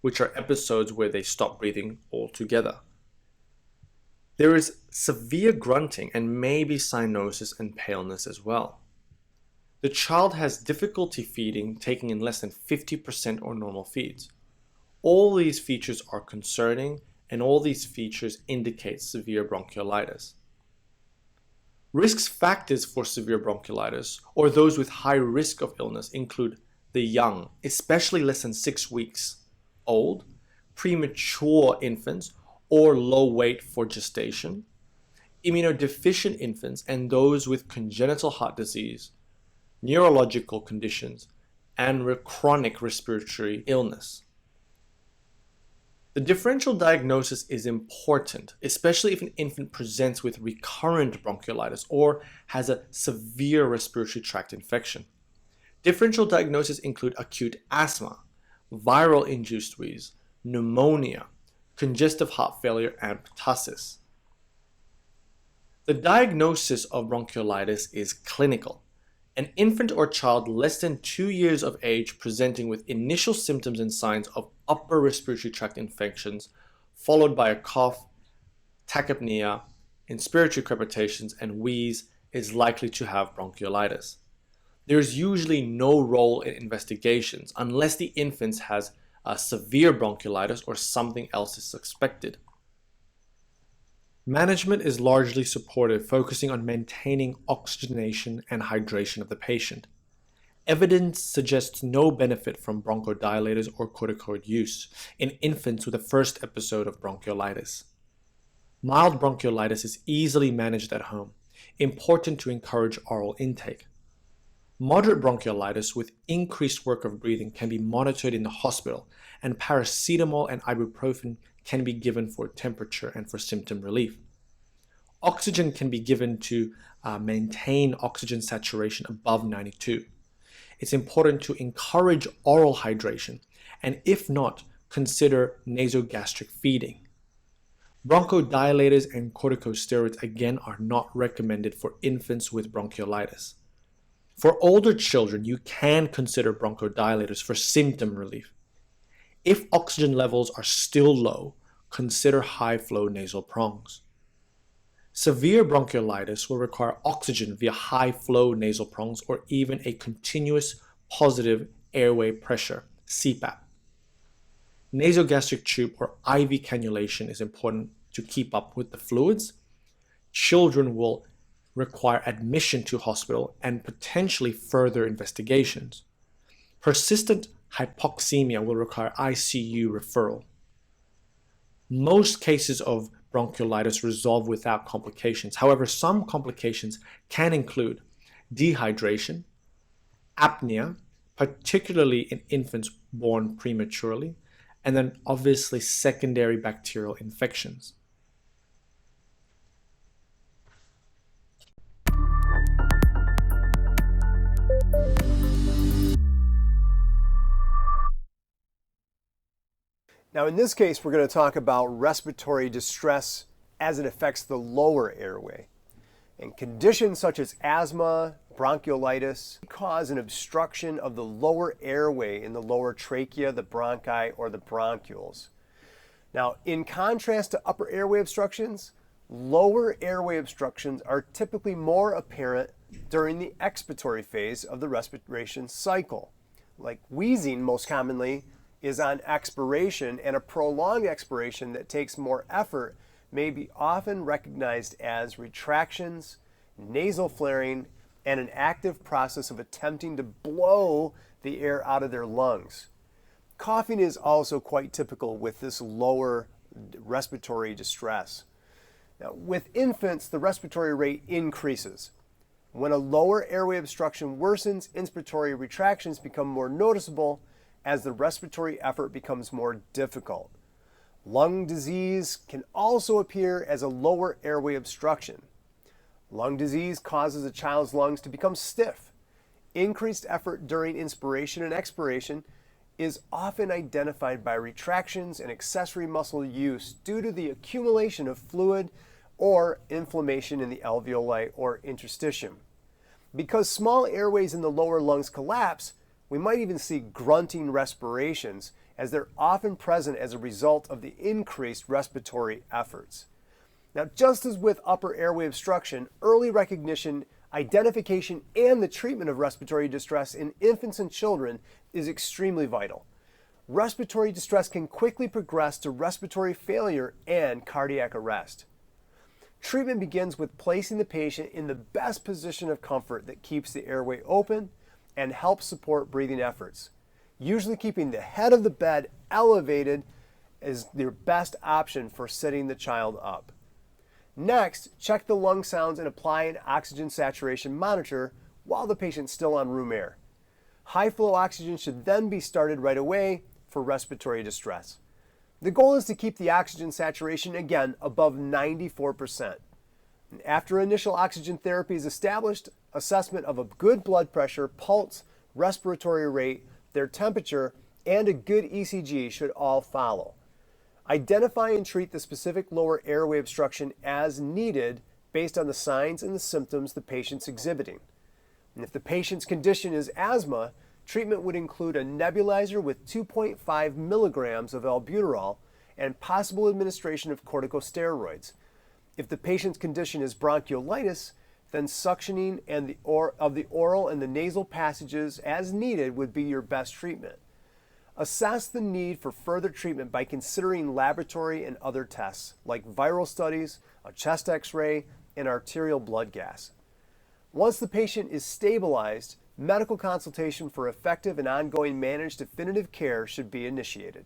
which are episodes where they stop breathing altogether. There is severe grunting and maybe cyanosis and paleness as well. The child has difficulty feeding, taking in less than 50% or normal feeds. All these features are concerning, and all these features indicate severe bronchiolitis. Risk factors for severe bronchiolitis, or those with high risk of illness, include the young, especially less than 6 weeks old, premature infants, or low weight for gestation, immunodeficient infants, and those with congenital heart disease, neurological conditions, and chronic respiratory illness. The differential diagnosis is important, especially if an infant presents with recurrent bronchiolitis or has a severe respiratory tract infection. Differential diagnoses include acute asthma, viral-induced wheeze, pneumonia, congestive heart failure, and pertussis. The diagnosis of bronchiolitis is clinical. An infant or child less than 2 years of age presenting with initial symptoms and signs of upper respiratory tract infections, followed by a cough, tachypnea, inspiratory crepitations, and wheeze, is likely to have bronchiolitis. There is usually no role in investigations unless the infant has a severe bronchiolitis or something else is suspected. Management is largely supportive, focusing on maintaining oxygenation and hydration of the patient. Evidence suggests no benefit from bronchodilators or corticoid use in infants with a first episode of bronchiolitis. Mild bronchiolitis is easily managed at home. Important to encourage oral intake. Moderate bronchiolitis with increased work of breathing can be monitored in the hospital, and paracetamol and ibuprofen can be given for temperature and for symptom relief. Oxygen can be given to maintain oxygen saturation above 92. It's important to encourage oral hydration, and if not, consider nasogastric feeding. Bronchodilators and corticosteroids again are not recommended for infants with bronchiolitis. For older children, you can consider bronchodilators for symptom relief. If oxygen levels are still low, consider high-flow nasal prongs. Severe bronchiolitis will require oxygen via high-flow nasal prongs or even a continuous positive airway pressure, CPAP. Nasogastric tube or IV cannulation is important to keep up with the fluids. Children will require admission to hospital and potentially further investigations. Persistent hypoxemia will require ICU referral. Most cases of bronchiolitis resolve without complications. However, some complications can include dehydration, apnea, particularly in infants born prematurely, and then obviously secondary bacterial infections. Now in this case, we're going to talk about respiratory distress as it affects the lower airway. And conditions such as asthma, bronchiolitis cause an obstruction of the lower airway in the lower trachea, the bronchi, or the bronchioles. Now, in contrast to upper airway obstructions, lower airway obstructions are typically more apparent during the expiratory phase of the respiration cycle. Like wheezing, most commonly, is on expiration, and a prolonged expiration that takes more effort may be often recognized as retractions, nasal flaring, and an active process of attempting to blow the air out of their lungs. Coughing is also quite typical with this lower respiratory distress. Now, with infants, the respiratory rate increases. When a lower airway obstruction worsens, inspiratory retractions become more noticeable as the respiratory effort becomes more difficult. Lung disease can also appear as a lower airway obstruction. Lung disease causes a child's lungs to become stiff. Increased effort during inspiration and expiration is often identified by retractions and accessory muscle use due to the accumulation of fluid or inflammation in the alveoli or interstitium. Because small airways in the lower lungs collapse, we might even see grunting respirations, as they're often present as a result of the increased respiratory efforts. Now, just as with upper airway obstruction, early recognition, identification, and the treatment of respiratory distress in infants and children is extremely vital. Respiratory distress can quickly progress to respiratory failure and cardiac arrest. Treatment begins with placing the patient in the best position of comfort that keeps the airway open and helps support breathing efforts. Usually keeping the head of the bed elevated is your best option for sitting the child up. Next, check the lung sounds and apply an oxygen saturation monitor while the patient's still on room air. High flow oxygen should then be started right away for respiratory distress. The goal is to keep the oxygen saturation again above 94%. And after initial oxygen therapy is established, assessment of a good blood pressure, pulse, respiratory rate, their temperature, and a good ECG should all follow. Identify and treat the specific lower airway obstruction as needed based on the signs and the symptoms the patient's exhibiting. And if the patient's condition is asthma, treatment would include a nebulizer with 2.5 milligrams of albuterol and possible administration of corticosteroids. If the patient's condition is bronchiolitis, then suctioning of the oral and the nasal passages as needed would be your best treatment. Assess the need for further treatment by considering laboratory and other tests like viral studies, a chest x-ray, and arterial blood gas. Once the patient is stabilized, medical consultation for effective and ongoing managed definitive care should be initiated.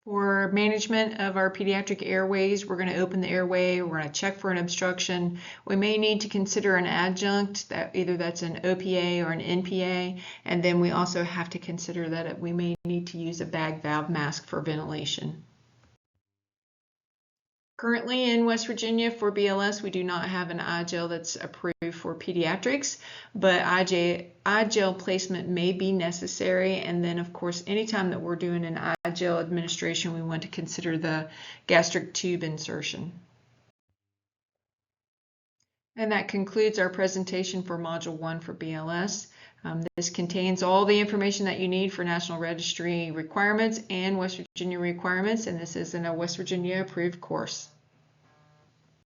For management of our pediatric airways, we're going to open the airway, we're going to check for an obstruction. We may need to consider an adjunct, that either that's an OPA or an NPA, and then we also have to consider that we may need to use a bag valve mask for ventilation. Currently in West Virginia for BLS, we do not have an iGel that's approved for pediatrics, but iGel placement may be necessary. And then, of course, anytime that we're doing an iGel administration, we want to consider the gastric tube insertion. And that concludes our presentation for Module 1 for BLS. This contains all the information that you need for National Registry requirements and West Virginia requirements, and this is in a West Virginia approved course.